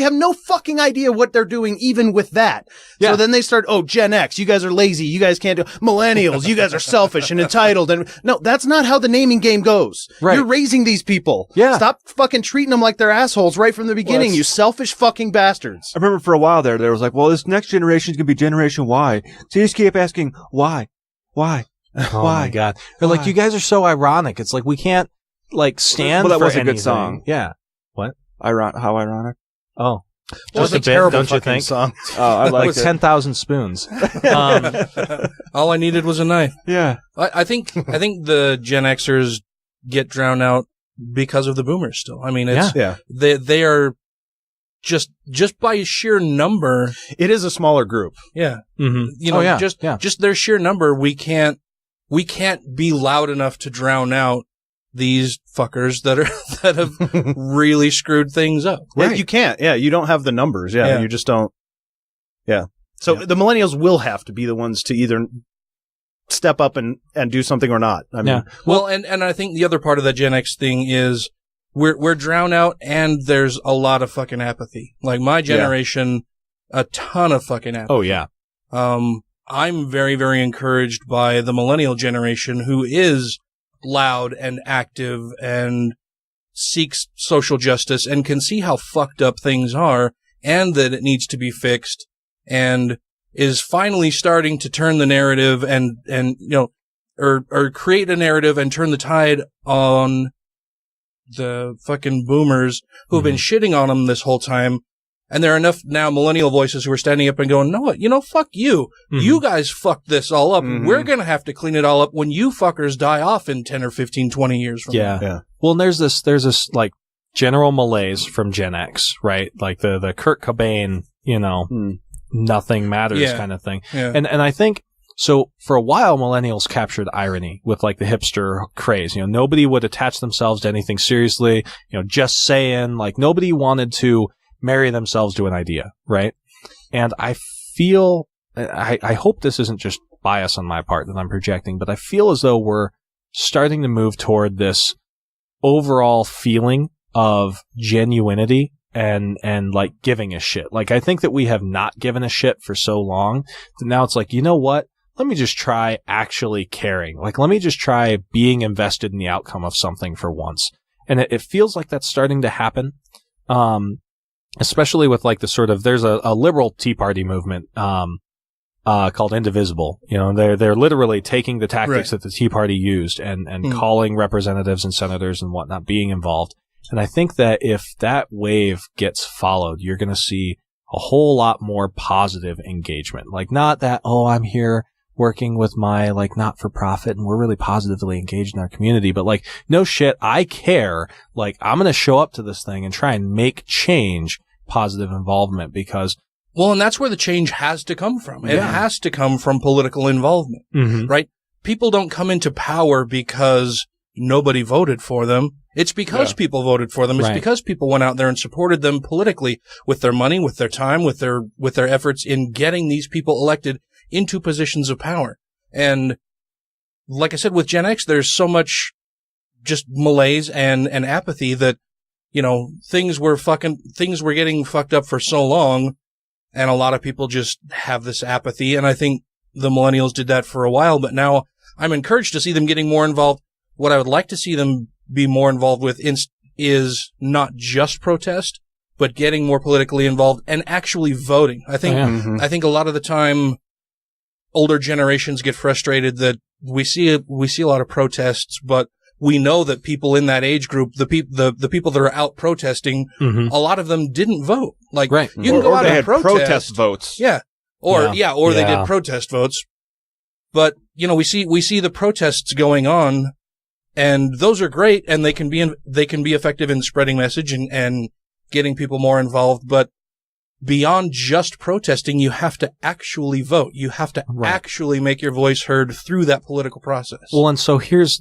have no fucking idea what they're doing even with that. Yeah. So then they start, Gen X, you guys are lazy, you guys can't do millennials, you guys are selfish and entitled, and no, that's not how the naming game goes. Right. You're raising these people. Yeah. Stop fucking treating them like they're assholes right from the beginning, you selfish fucking bastards. I remember for a while there was like, well, this next generation is going to be Generation Y. So you just keep asking, why? Why? Oh my God. They're like, you guys are so ironic. It's like, we can't like stand that for was a anything. good song. Yeah. What? How ironic? Oh. Just a bit, don't you think? Song. Oh, I like it. 10,000 spoons. All I needed was a knife. Yeah. I think the Gen Xers get drowned out because of the boomers still. I mean, they are just by sheer number. It is a smaller group. Yeah. Mm-hmm. Just their sheer number, we can't be loud enough to drown out these fuckers that have really screwed things up. Right. You can't. Yeah. You don't have the numbers. Yeah. You just don't. Yeah. So the millennials will have to be the ones to either step up and do something or not. I mean, well, and I think the other part of the Gen X thing is we're drowned out and there's a lot of fucking apathy. Like my generation, a ton of fucking apathy. Oh yeah. I'm very, very encouraged by the millennial generation who is loud and active and seeks social justice and can see how fucked up things are and that it needs to be fixed and is finally starting to turn the narrative and or create a narrative and turn the tide on the fucking boomers who have been shitting on them this whole time. And there are enough now millennial voices who are standing up and going, no, what? Fuck you. Mm-hmm. You guys fucked this all up. Mm-hmm. We're going to have to clean it all up when you fuckers die off in 10 or 15, 20 years from now. Yeah. Well, and there's this like general malaise from Gen X, right? Like the Kurt Cobain, nothing matters kind of thing. Yeah. And I think, so for a while, millennials captured irony with like the hipster craze. Nobody would attach themselves to anything seriously, just saying, like nobody wanted to marry themselves to an idea, right? And I feel, I hope this isn't just bias on my part that I'm projecting, but I feel as though we're starting to move toward this overall feeling of genuinity and like giving a shit. Like I think that we have not given a shit for so long that now it's like, you know what? Let me just try actually caring. Like let me just try being invested in the outcome of something for once. And it feels like that's starting to happen. Especially with like the sort of, there's a liberal Tea Party movement, called Indivisible. They're literally taking the tactics that the Tea Party used and calling representatives and senators and whatnot being involved And I think that if that wave gets followed, you're going to see a whole lot more positive engagement. Like, not that, oh, I'm here working with my, like, not-for-profit and we're really positively engaged in our community, but like, no shit, I care. Like, I'm going to show up to this thing and try and make change, positive involvement, because well, and that's where the change has to come from. It has to come from political involvement, right? People don't come into power because nobody voted for them. It's because people voted for them. It's because people went out there and supported them politically with their money, with their time, with their efforts in getting these people elected into positions of power. And like I said, with Gen X, there's so much just malaise and apathy that, you know, things were getting fucked up for so long. And a lot of people just have this apathy. And I think the millennials did that for a while, but now I'm encouraged to see them getting more involved. What I would like to see them be more involved with is not just protest, but getting more politically involved and actually voting. I think a lot of the time older generations get frustrated that we see a lot of protests, but we know that people in that age group, the people that are out protesting, a lot of them didn't vote. Like, you can go out and protest votes. Yeah. Or they did protest votes. But, you know, we see the protests going on, and those are great, and they can be effective in spreading message and getting people more involved. But beyond just protesting, you have to actually vote. You have to actually make your voice heard through that political process. Well, and so here's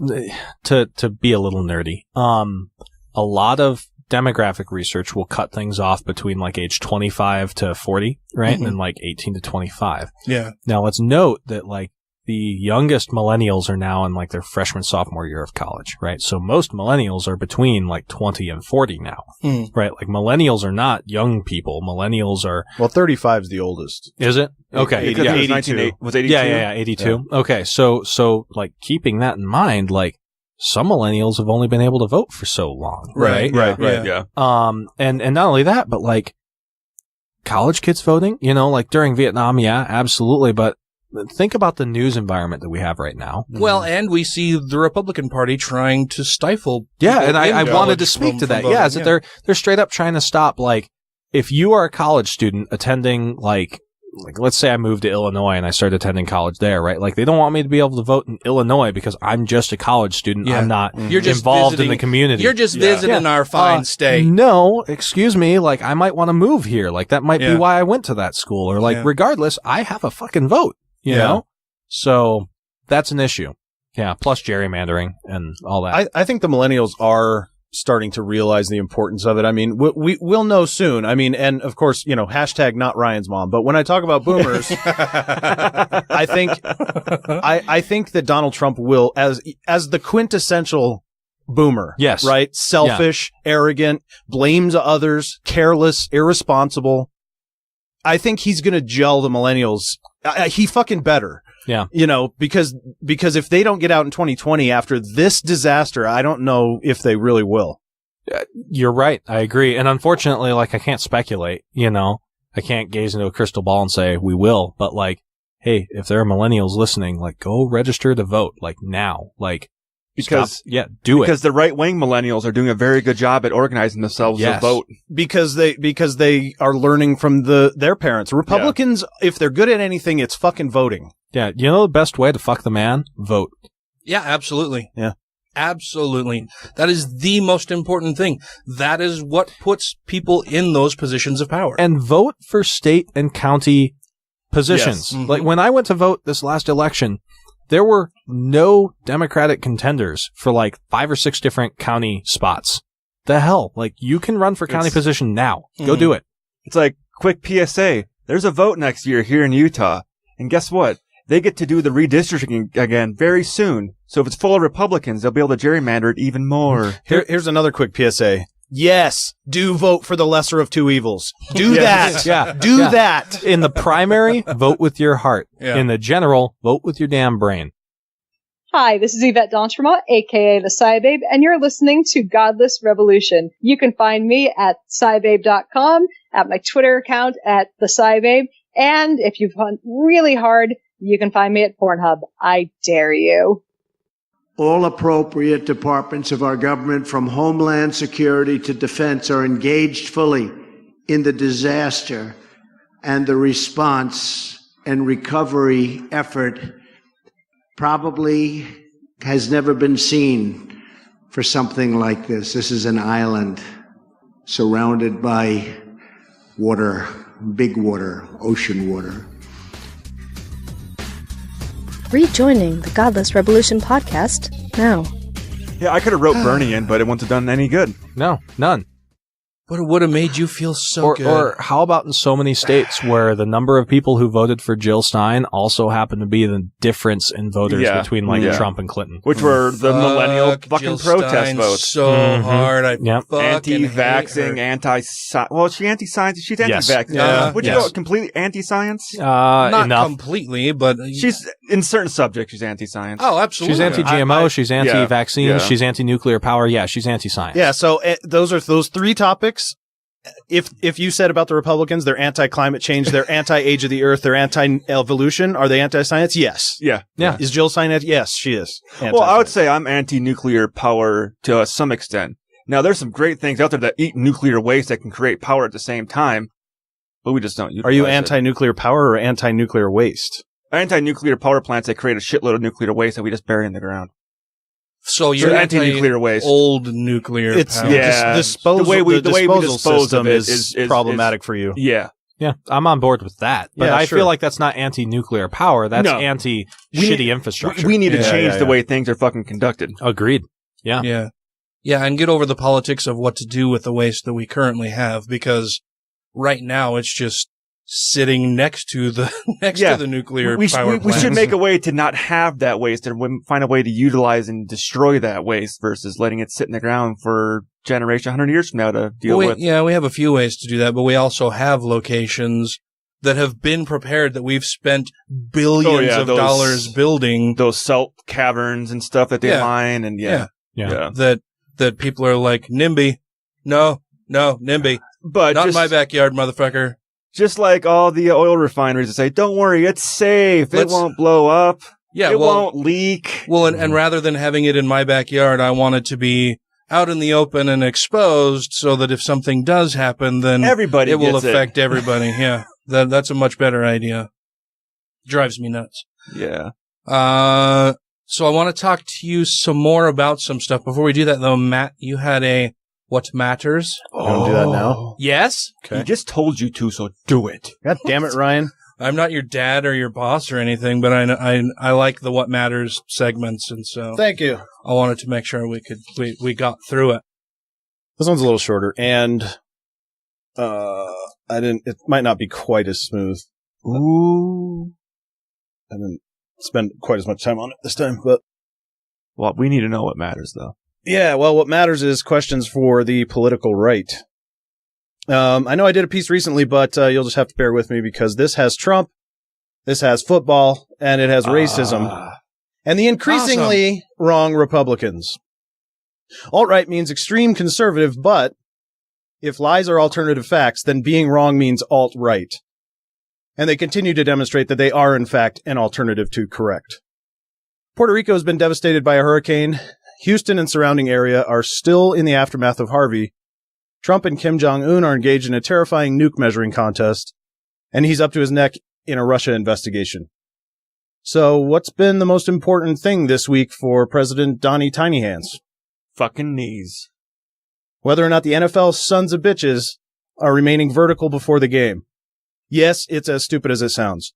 to be a little nerdy. A lot of demographic research will cut things off between like age 25 to 40, right? And then like 18 to 25. Yeah. Now let's note that like the youngest millennials are now in like their freshman, sophomore year of college, right? So most millennials are between like 20 and 40 now, right? Like millennials are not young people. Millennials are... Well, 35 is the oldest. Is it? Okay. Because it was 82. Was 82? Yeah, 82. Yeah. Okay. So like keeping that in mind, like some millennials have only been able to vote for so long, right? Right. Yeah. And not only that, but like college kids voting, you know, like during Vietnam, yeah, absolutely. But think about the news environment that we have right now. Well, and we see the Republican Party trying to stifle. Yeah, and I wanted to speak to that. Yeah, is that they're straight up trying to stop, like, if you are a college student attending, like let's say I moved to Illinois and I started attending college there, right? Like, they don't want me to be able to vote in Illinois because I'm just a college student. I'm not involved in the community. You're just visiting our fine state. No, excuse me. Like, I might want to move here. Like, that might be why I went to that school. Or like, regardless, I have a fucking vote. You know? So that's an issue. Yeah. Plus gerrymandering and all that. I think the millennials are starting to realize the importance of it. I mean, we'll know soon. I mean, and of course, you know, hashtag not Ryan's mom. But when I talk about boomers, I think that Donald Trump will, as the quintessential boomer. Yes. Right? Selfish, arrogant, blames others, careless, irresponsible. I think he's going to gel the millennials. He fucking better. Yeah. You know, because if they don't get out in 2020 after this disaster, I don't know if they really will. You're right. I agree. And unfortunately, like, I can't speculate, you know, I can't gaze into a crystal ball and say we will, but like, hey, if there are millennials listening, like, go register to vote, like, now, like, do it. Because the right-wing millennials are doing a very good job at organizing themselves to vote. Because they are learning from their parents. Republicans, if they're good at anything, it's fucking voting. Yeah. You know the best way to fuck the man? Vote. Yeah, absolutely. Yeah. Absolutely. That is the most important thing. That is what puts people in those positions of power. And vote for state and county positions. Yes. Like, when I went to vote this last election, there were no Democratic contenders for like 5 or 6 different county spots. The hell? Like, you can run for county position now. Go do it. It's like, quick PSA. There's a vote next year here in Utah. And guess what? They get to do the redistricting again very soon. So if it's full of Republicans, they'll be able to gerrymander it even more. Here's another quick PSA. Yes, do vote for the lesser of two evils. Do that. Yeah. Do that. In the primary, vote with your heart. Yeah. In the general, vote with your damn brain. Hi, this is Yvette Dontremont, aka the Cybabe, and you're listening to Godless Revolution. You can find me at cybabe.com, at my Twitter account at the Cybabe, and if you've hunt really hard, you can find me at Pornhub. I dare you. All appropriate departments of our government, from Homeland Security to Defense, are engaged fully in the disaster and the response and recovery effort. Probably has never been seen for something like this. This is an island surrounded by water, big water, ocean water. Rejoining the Godless Revolution podcast now. Yeah, I could have wrote Bernie in, but it wouldn't have done any good. No, none. But it would have made you feel so good. Or how about in so many states where the number of people who voted for Jill Stein also happened to be the difference in voters between Trump and Clinton? Which were the millennial fucking Jill protest Stein votes. So hard. I fucking anti-vaxxing, anti-science. Well, she's anti-science. She's anti-vaxxing. Yeah. Would you go completely anti-science? Not enough. completely, but she's in certain subjects. She's anti-science. Oh, absolutely. She's anti-GMO. She's anti-vaccine. Yeah. She's anti-nuclear power. Yeah, she's anti-science. Yeah, so those are those three topics. If you said about the Republicans, they're anti-climate change, they're anti-age of the earth, they're anti-evolution, are they anti-science? Yes. Yeah. Is Jill Stein? Yes, she is. Well, I would say I'm anti-nuclear power to some extent. Now, there's some great things out there that eat nuclear waste that can create power at the same time, but we just don't utilize Are you it. anti-nuclear power or anti-nuclear waste? Anti-nuclear power plants that create a shitload of nuclear waste that we just bury in the ground. So you're anti-nuclear waste. Old nuclear power. Yeah. The way we dispose of it is problematic for you. Yeah. Yeah, I'm on board with that. But I feel like that's not anti-nuclear power. That's anti-shitty infrastructure. We need to change the way things are fucking conducted. Agreed. Yeah. Yeah. Yeah, and get over the politics of what to do with the waste that we currently have, because right now it's just sitting next to the to the nuclear power plant. We should make a way to not have that waste and find a way to utilize and destroy that waste versus letting it sit in the ground for generation 100 years from now to deal with. Yeah, we have a few ways to do that, but we also have locations that have been prepared that we've spent billions of dollars building. Those salt caverns and stuff that they mine and that people are like, NIMBY. No, NIMBY. But not in my backyard, motherfucker. Just like all the oil refineries that say, don't worry, it's safe. It won't blow up. Yeah, it won't leak. Well, and rather than having it in my backyard, I want it to be out in the open and exposed so that if something does happen, then everybody it will gets affect everybody. Yeah, that's a much better idea. Drives me nuts. Yeah. So I want to talk to you some more about some stuff. Before we do that, though, Matt, you had a What Matters? You want to do that now? Yes? Okay. He just told you to, so do it. God damn it, Ryan. I'm not your dad or your boss or anything, but I like the What Matters segments, and so thank you. I wanted to make sure we got through it. This one's a little shorter, and it might not be quite as smooth. Ooh. I didn't spend quite as much time on it this time, but well, we need to know what matters, though. Yeah, well, what matters is questions for the political right. I know I did a piece recently, but you'll just have to bear with me because this has Trump, this has football, and it has racism, and the increasingly wrong Republicans. Alt-right means extreme conservative, but if lies are alternative facts, then being wrong means alt-right. And they continue to demonstrate that they are, in fact, an alternative to correct. Puerto Rico has been devastated by a hurricane. Houston and surrounding area are still in the aftermath of Harvey. Trump and Kim Jong-un are engaged in a terrifying nuke measuring contest, and he's up to his neck in a Russia investigation. So what's been the most important thing this week for President Donnie Tiny Hands? Fucking knees. Whether or not the NFL's sons of bitches are remaining vertical before the game. Yes, it's as stupid as it sounds.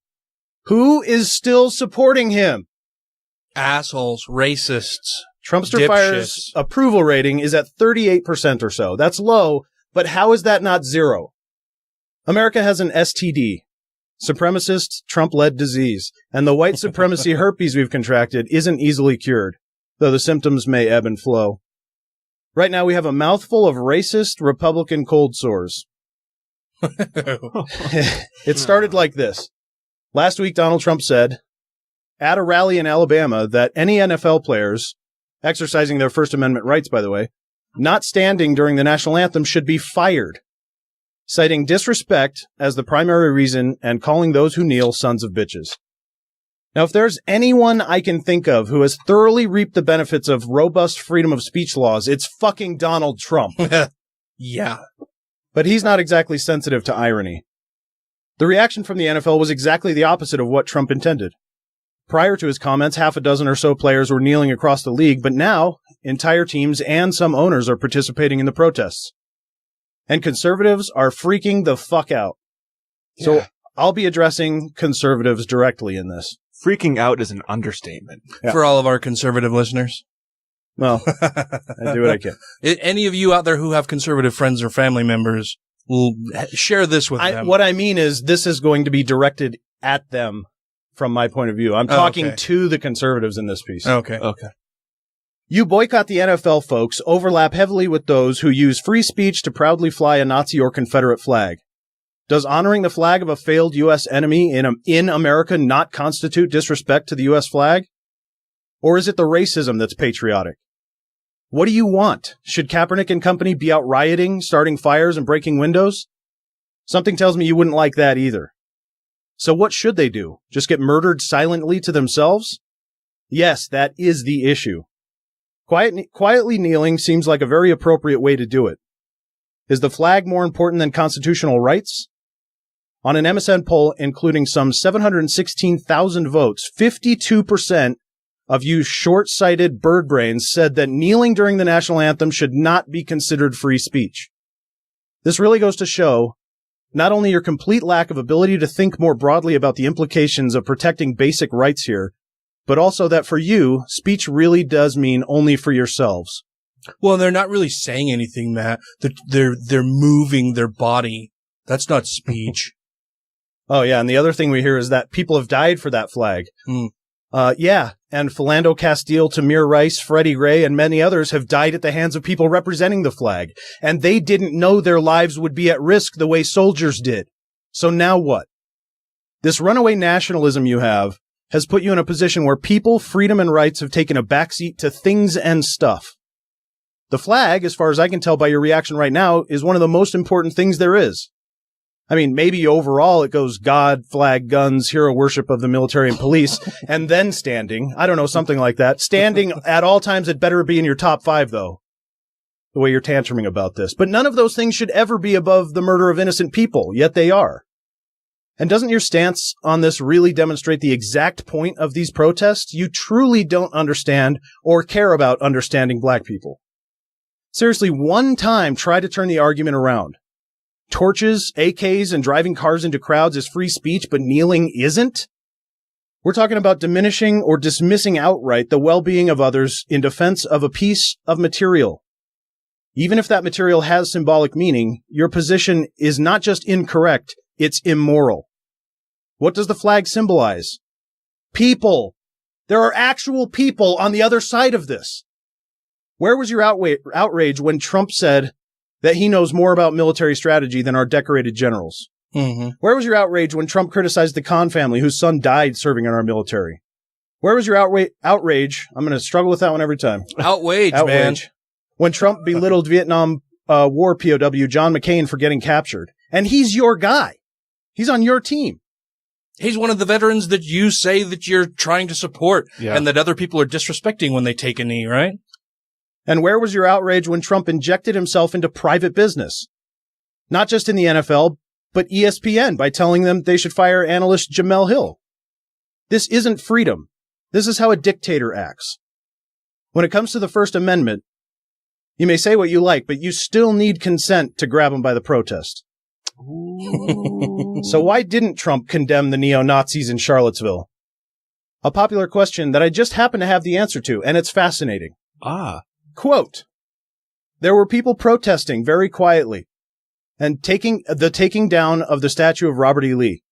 Who is still supporting him? Assholes, racists. Trumpster Fire's approval rating is at 38% or so. That's low, but how is that not zero? America has an STD, supremacist, Trump-led disease, and the white supremacy herpes we've contracted isn't easily cured, though the symptoms may ebb and flow. Right now we have a mouthful of racist Republican cold sores. It started like this. Last week, Donald Trump said at a rally in Alabama that any NFL players, exercising their First Amendment rights, by the way, not standing during the national anthem should be fired, citing disrespect as the primary reason and calling those who kneel sons of bitches. Now, if there's anyone I can think of who has thoroughly reaped the benefits of robust freedom of speech laws, it's fucking Donald Trump. Yeah. But he's not exactly sensitive to irony. The reaction from the NFL was exactly the opposite of what Trump intended. Prior to his comments, half a dozen or so players were kneeling across the league, but now entire teams and some owners are participating in the protests. And conservatives are freaking the fuck out. Yeah. So I'll be addressing conservatives directly in this. Freaking out is an understatement. Yeah. For all of our conservative listeners. Well, I do what I can. Any of you out there who have conservative friends or family members will share this with them. What I mean is this is going to be directed at them from my point of view. I'm talking to the conservatives in this piece. Okay. You boycott the NFL folks overlap heavily with those who use free speech to proudly fly a Nazi or Confederate flag. Does honoring the flag of a failed U.S. enemy in America not constitute disrespect to the U.S. flag? Or is it the racism that's patriotic? What do you want? Should Kaepernick and company be out rioting, starting fires, and breaking windows? Something tells me you wouldn't like that either. So what should they do? Just get murdered silently to themselves? Yes, that is the issue. Quietly kneeling seems like a very appropriate way to do it. Is the flag more important than constitutional rights? On an MSN poll including some 716,000 votes, 52% of you short-sighted bird brains said that kneeling during the national anthem should not be considered free speech. This really goes to show not only your complete lack of ability to think more broadly about the implications of protecting basic rights here, but also that for you, speech really does mean only for yourselves. Well, they're not really saying anything, Matt. They're moving their body. That's not speech. Oh, yeah. And the other thing we hear is that people have died for that flag. Yeah. And Philando Castile, Tamir Rice, Freddie Gray, and many others have died at the hands of people representing the flag. And they didn't know their lives would be at risk the way soldiers did. So now what? This runaway nationalism you have has put you in a position where people, freedom, and rights have taken a backseat to things and stuff. The flag, as far as I can tell by your reaction right now, is one of the most important things there is. I mean, maybe overall it goes God, flag, guns, hero worship of the military and police, and then standing. I don't know, something like that. Standing at all times, it better be in your top 5, though, the way you're tantruming about this. But none of those things should ever be above the murder of innocent people, yet they are. And doesn't your stance on this really demonstrate the exact point of these protests? You truly don't understand or care about understanding black people. Seriously, one time try to turn the argument around. Torches, AKs, and driving cars into crowds is free speech, but kneeling isn't? We're talking about diminishing or dismissing outright the well-being of others in defense of a piece of material. Even if that material has symbolic meaning, your position is not just incorrect, it's immoral. What does the flag symbolize? People. There are actual people on the other side of this. Where was your outrage when Trump said that he knows more about military strategy than our decorated generals? Mm-hmm. Where was your outrage when Trump criticized the Khan family whose son died serving in our military? Where was your outrage? I'm going to struggle with that one every time. Outrage, man. When Trump belittled Vietnam War POW John McCain for getting captured. And he's your guy. He's on your team. He's one of the veterans that you say that you're trying to support and that other people are disrespecting when they take a knee, right? And where was your outrage when Trump injected himself into private business? Not just in the NFL, but ESPN by telling them they should fire analyst Jamel Hill. This isn't freedom. This is how a dictator acts. When it comes to the First Amendment, you may say what you like, but you still need consent to grab them by the protest. So why didn't Trump condemn the neo-Nazis in Charlottesville? A popular question that I just happen to have the answer to, and it's fascinating. Quote, there were people protesting very quietly and taking down of the statue of Robert E. Lee.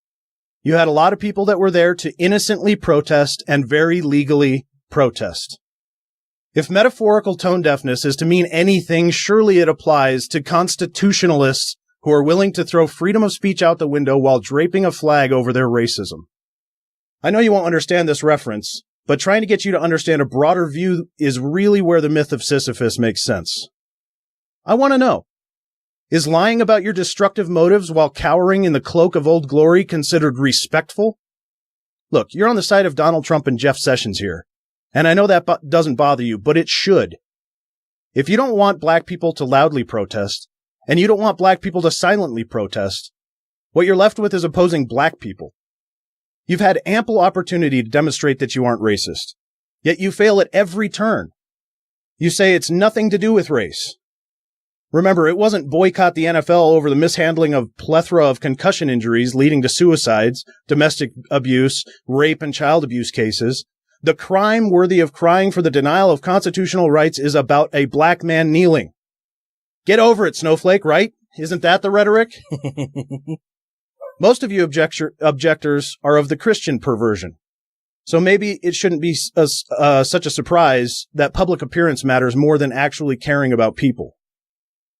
You had a lot of people that were there to innocently protest and very legally protest. If metaphorical tone deafness is to mean anything, surely it applies to constitutionalists who are willing to throw freedom of speech out the window while draping a flag over their racism. I know you won't understand this reference, but trying to get you to understand a broader view is really where the myth of Sisyphus makes sense. I want to know, is lying about your destructive motives while cowering in the cloak of Old Glory considered respectful? Look, you're on the side of Donald Trump and Jeff Sessions here. And I know that doesn't bother you, but it should. If you don't want black people to loudly protest, and you don't want black people to silently protest, what you're left with is opposing black people. You've had ample opportunity to demonstrate that you aren't racist, yet you fail at every turn. You say it's nothing to do with race. Remember, it wasn't boycott the NFL over the mishandling of plethora of concussion injuries leading to suicides, domestic abuse, rape, and child abuse cases. The crime worthy of crying for the denial of constitutional rights is about a black man kneeling. Get over it, snowflake, right? Isn't that the rhetoric? Most of you objectors are of the Christian perversion. So maybe it shouldn't be such a surprise that public appearance matters more than actually caring about people.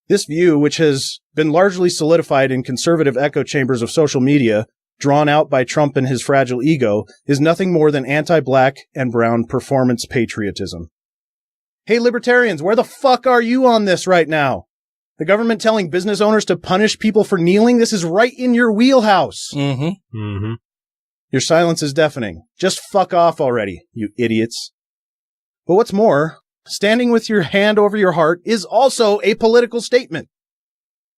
This view, which has been largely solidified in conservative echo chambers of social media, drawn out by Trump and his fragile ego, is nothing more than anti-black and brown performance patriotism. Hey, libertarians, where the fuck are you on this right now? The government telling business owners to punish people for kneeling? This is right in your wheelhouse. Mm-hmm. Mm-hmm. Your silence is deafening. Just fuck off already, you idiots. But what's more, standing with your hand over your heart is also a political statement.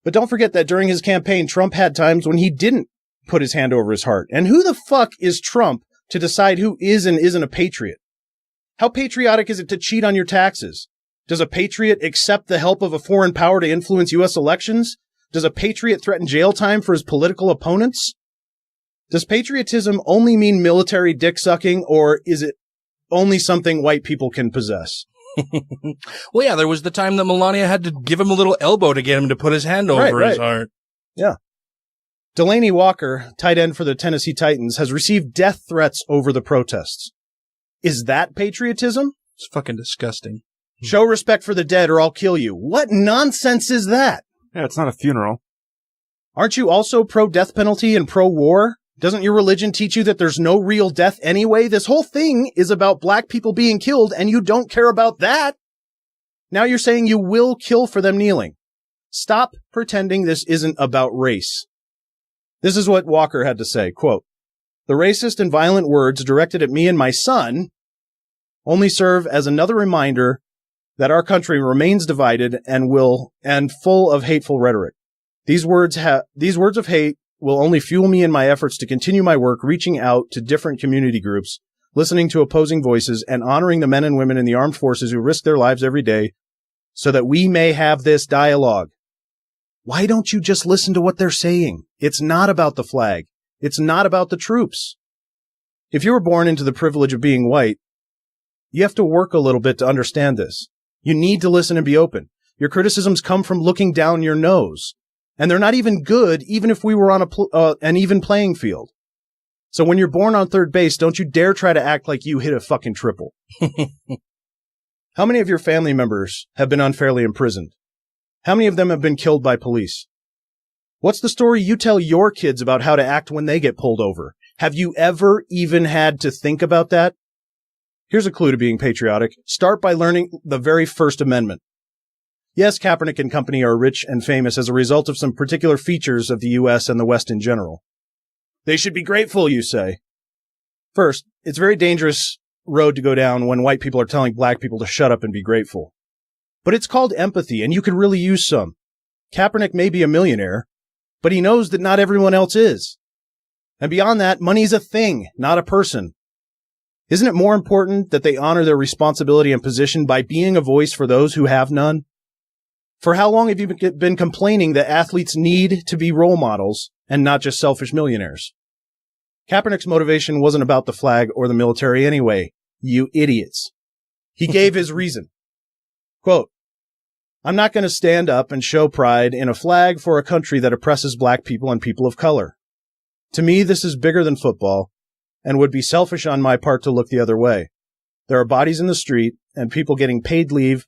But don't forget that during his campaign, Trump had times when he didn't put his hand over his heart. And who the fuck is Trump to decide who is and isn't a patriot? How patriotic is it to cheat on your taxes? Does a patriot accept the help of a foreign power to influence U.S. elections? Does a patriot threaten jail time for his political opponents? Does patriotism only mean military dick-sucking, or is it only something white people can possess? Well, yeah, there was the time that Melania had to give him a little elbow to get him to put his hand over his heart. Yeah. Delaney Walker, tight end for the Tennessee Titans, has received death threats over the protests. Is that patriotism? It's fucking disgusting. Show respect for the dead or I'll kill you. What nonsense is that? Yeah, it's not a funeral. Aren't you also pro-death penalty and pro-war? Doesn't your religion teach you that there's no real death anyway? This whole thing is about black people being killed, and you don't care about that. Now you're saying you will kill for them kneeling. Stop pretending this isn't about race. This is what Walker had to say, quote, "The racist and violent words directed at me and my son only serve as another reminder that our country remains divided and full of hateful rhetoric. These words of hate will only fuel me in my efforts to continue my work reaching out to different community groups, listening to opposing voices, and honoring the men and women in the armed forces who risk their lives every day so that we may have this dialogue." Why don't you just listen to what they're saying? It's not about the flag. It's not about the troops. If you were born into the privilege of being white, you have to work a little bit to understand this. You need to listen and be open. Your criticisms come from looking down your nose. And they're not even good, even if we were on an even playing field. So when you're born on third base, don't you dare try to act like you hit a fucking triple. How many of your family members have been unfairly imprisoned? How many of them have been killed by police? What's the story you tell your kids about how to act when they get pulled over? Have you ever even had to think about that? Here's a clue to being patriotic. Start by learning the very First Amendment. Yes, Kaepernick and company are rich and famous as a result of some particular features of the U.S. and the West in general. They should be grateful, you say. First, it's a very dangerous road to go down when white people are telling black people to shut up and be grateful. But it's called empathy, and you could really use some. Kaepernick may be a millionaire, but he knows that not everyone else is. And beyond that, money's a thing, not a person. Isn't it more important that they honor their responsibility and position by being a voice for those who have none? For how long have you been complaining that athletes need to be role models and not just selfish millionaires? Kaepernick's motivation wasn't about the flag or the military anyway, you idiots. He gave his reason. Quote, "I'm not going to stand up and show pride in a flag for a country that oppresses black people and people of color. To me, this is bigger than football and would be selfish on my part to look the other way. There are bodies in the street and people getting paid leave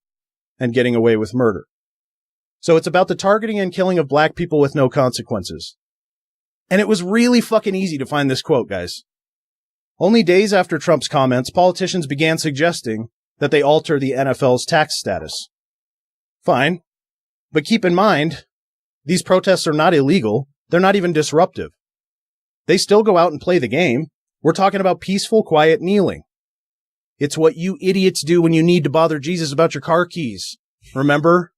and getting away with murder. So it's about the targeting and killing of black people with no consequences." And it was really fucking easy to find this quote, guys. Only days after Trump's comments, politicians began suggesting that they alter the NFL's tax status. Fine. But keep in mind, these protests are not illegal. They're not even disruptive. They still go out and play the game. We're talking about peaceful, quiet kneeling. It's what you idiots do when you need to bother Jesus about your car keys. Remember?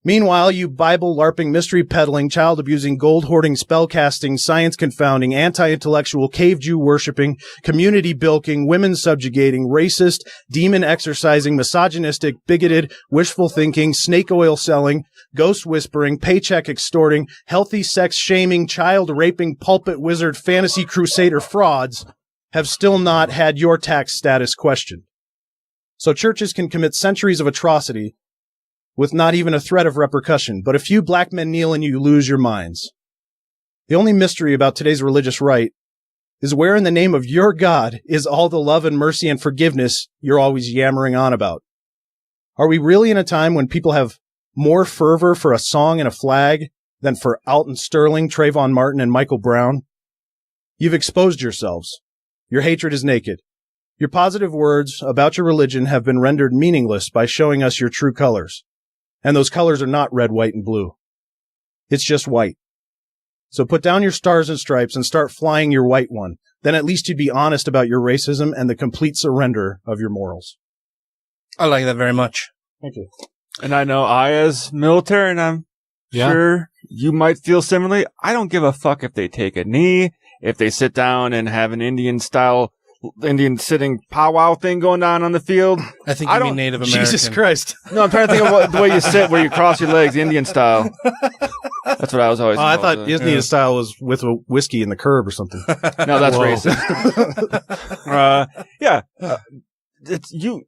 Meanwhile, you Bible LARPing, mystery peddling, child abusing, gold hoarding, spell casting, science confounding, anti-intellectual, cave Jew worshipping, community bilking, women subjugating, racist, demon exorcising, misogynistic, bigoted, wishful thinking, snake oil selling, ghost whispering, paycheck extorting, healthy sex shaming, child raping, pulpit wizard, fantasy crusader frauds have still not had your tax status questioned. So churches can commit centuries of atrocity with not even a threat of repercussion, but a few black men kneel and you lose your minds. The only mystery about today's religious right is where in the name of your God is all the love and mercy and forgiveness you're always yammering on about. Are we really in a time when people have more fervor for a song and a flag than for Alton Sterling, Trayvon Martin, and Michael Brown? You've exposed yourselves. Your hatred is naked. Your positive words about your religion have been rendered meaningless by showing us your true colors. And those colors are not red, white, and blue. It's just white. So put down your stars and stripes and start flying your white one. Then at least you'd be honest about your racism and the complete surrender of your morals. I like that very much. Thank you. And I know as military, and I'm sure you might feel similarly, I don't give a fuck if they take a knee, if they sit down and have an Indian sitting powwow thing going on the field. I think you mean Native American. Jesus Christ. No, I'm trying to think of the way you sit, where you cross your legs, Indian style. That's what I was always. I thought Indian style was with a whiskey in the curb or something. No, that's racist.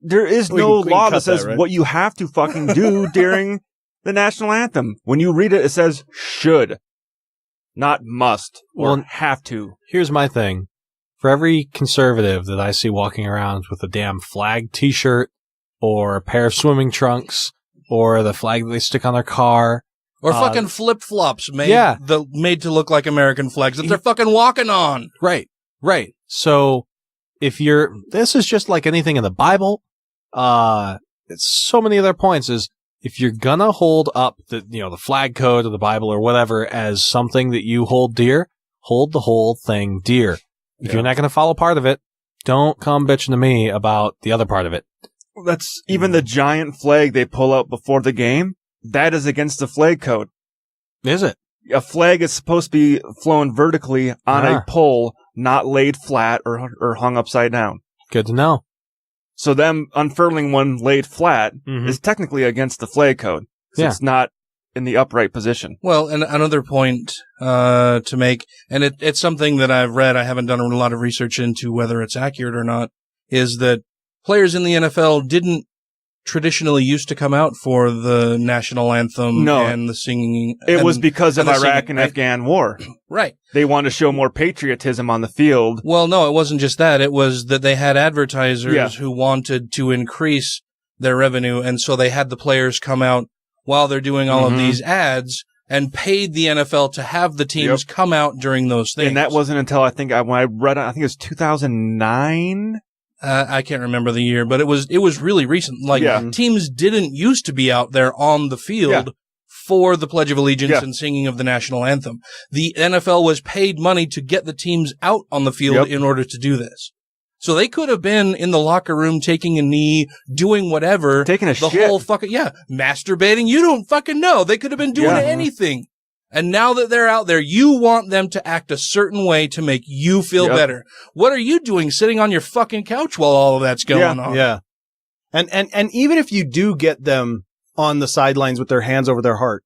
There is no law that says what you have to fucking do during the national anthem. When you read it, it says should, not must or have to. Here's my thing. For every conservative that I see walking around with a damn flag t-shirt or a pair of swimming trunks or the flag that they stick on their car. Or fucking flip-flops made to look like American flags that they're fucking walking on. Right. So this is just like anything in the Bible. It's so many other points is if you're gonna hold up the flag code of the Bible or whatever as something that you hold dear, hold the whole thing dear. If you're not going to follow part of it, don't come bitching to me about the other part of it. That's even the giant flag they pull out before the game. That is against the flag code. Is it? A flag is supposed to be flown vertically on a pole, not laid flat or hung upside down. Good to know. So them unfurling one laid flat is technically against the flag code. So it's not in the upright position. Well, and another point to make, and it's something that I've read, I haven't done a lot of research into whether it's accurate or not, is that players in the NFL didn't traditionally used to come out for the national anthem and the singing. It was because of Iraq and Afghan war. Right. They wanted to show more patriotism on the field. Well, no, it wasn't just that. It was that they had advertisers who wanted to increase their revenue, and so they had the players come out while they're doing all of these ads and paid the NFL to have the teams come out during those things. And that wasn't until when I read it, I think it was 2009. I can't remember the year, but it was really recent. Teams didn't used to be out there on the field for the Pledge of Allegiance and singing of the national anthem. The NFL was paid money to get the teams out on the field in order to do this. So they could have been in the locker room taking a knee, doing whatever. Taking a shit. Whole fucking, masturbating. You don't fucking know. They could have been doing anything. And now that they're out there, you want them to act a certain way to make you feel better. What are you doing sitting on your fucking couch while all of that's going on? Yeah. And even if you do get them on the sidelines with their hands over their heart,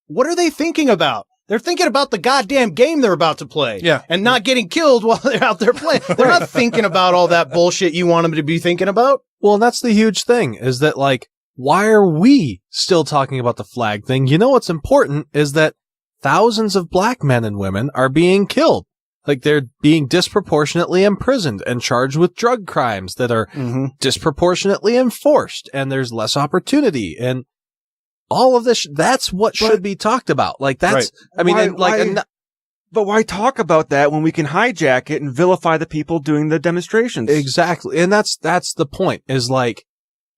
what are they thinking about? They're thinking about the goddamn game they're about to play. Yeah. And not getting killed while they're out there playing. They're not thinking about all that bullshit you want them to be thinking about. Well, and that's the huge thing is that, why are we still talking about the flag thing? You know what's important is that thousands of black men and women are being killed. They're being disproportionately imprisoned and charged with drug crimes that are disproportionately enforced, and there's less opportunity. And all of this, that's what should be talked about. That's, right. But why talk about that when we can hijack it and vilify the people doing the demonstrations? Exactly. And that's the point is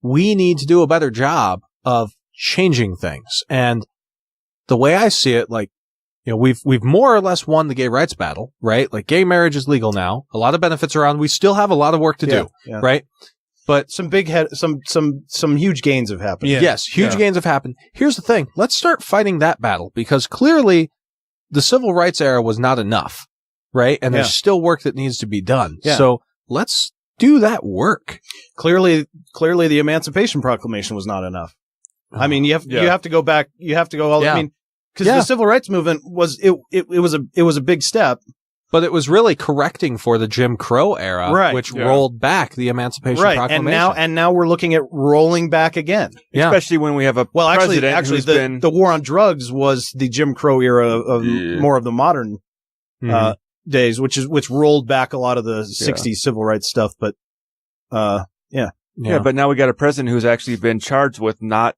we need to do a better job of changing things. And the way I see it, we've more or less won the gay rights battle, right? Like gay marriage is legal now. A lot of benefits around. We still have a lot of work to do, right? But some huge gains have happened. Yeah. Yes, huge gains have happened. Here's the thing. Let's start fighting that battle because clearly the civil rights era was not enough, right? And there's still work that needs to be done. Yeah. So let's do that work. Clearly the Emancipation Proclamation was not enough. I mean, you have to go back. You have to go all. I mean, because the civil rights movement was it was a big step, but it was really correcting for the Jim Crow era, which rolled back the Emancipation Proclamation. And now we're looking at rolling back again. Yeah. Especially when we have a president who's been... the war on drugs was the Jim Crow era of more of the modern days, which rolled back a lot of the 60s civil rights stuff. But but now we got a president who's actually been charged with not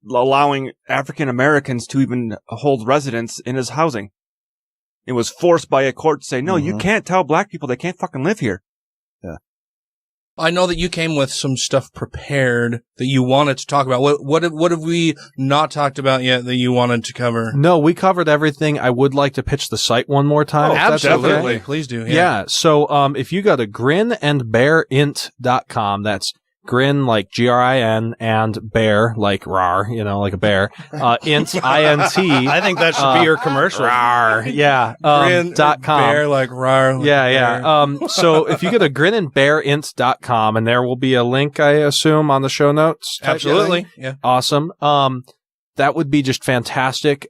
allowing African Americans to even hold residence in his housing. It was forced by a court to say, no, you can't tell black people they can't fucking live here. Yeah. I know that you came with some stuff prepared that you wanted to talk about. What have we not talked about yet that you wanted to cover? No, we covered everything. I would like to pitch the site one more time. Oh, absolutely. Please do. Yeah. So, if you go to grinandbearint.com, that's Grin like Grin and bear like rar, like a bear. Int INT. I think that should be your commercial. Rar. Yeah. Grin .com. Bear like rar. Like yeah. So if you go to grinandbearint.com, and there will be a link, I assume, on the show notes. Absolutely. Yeah. Awesome. That would be just fantastic.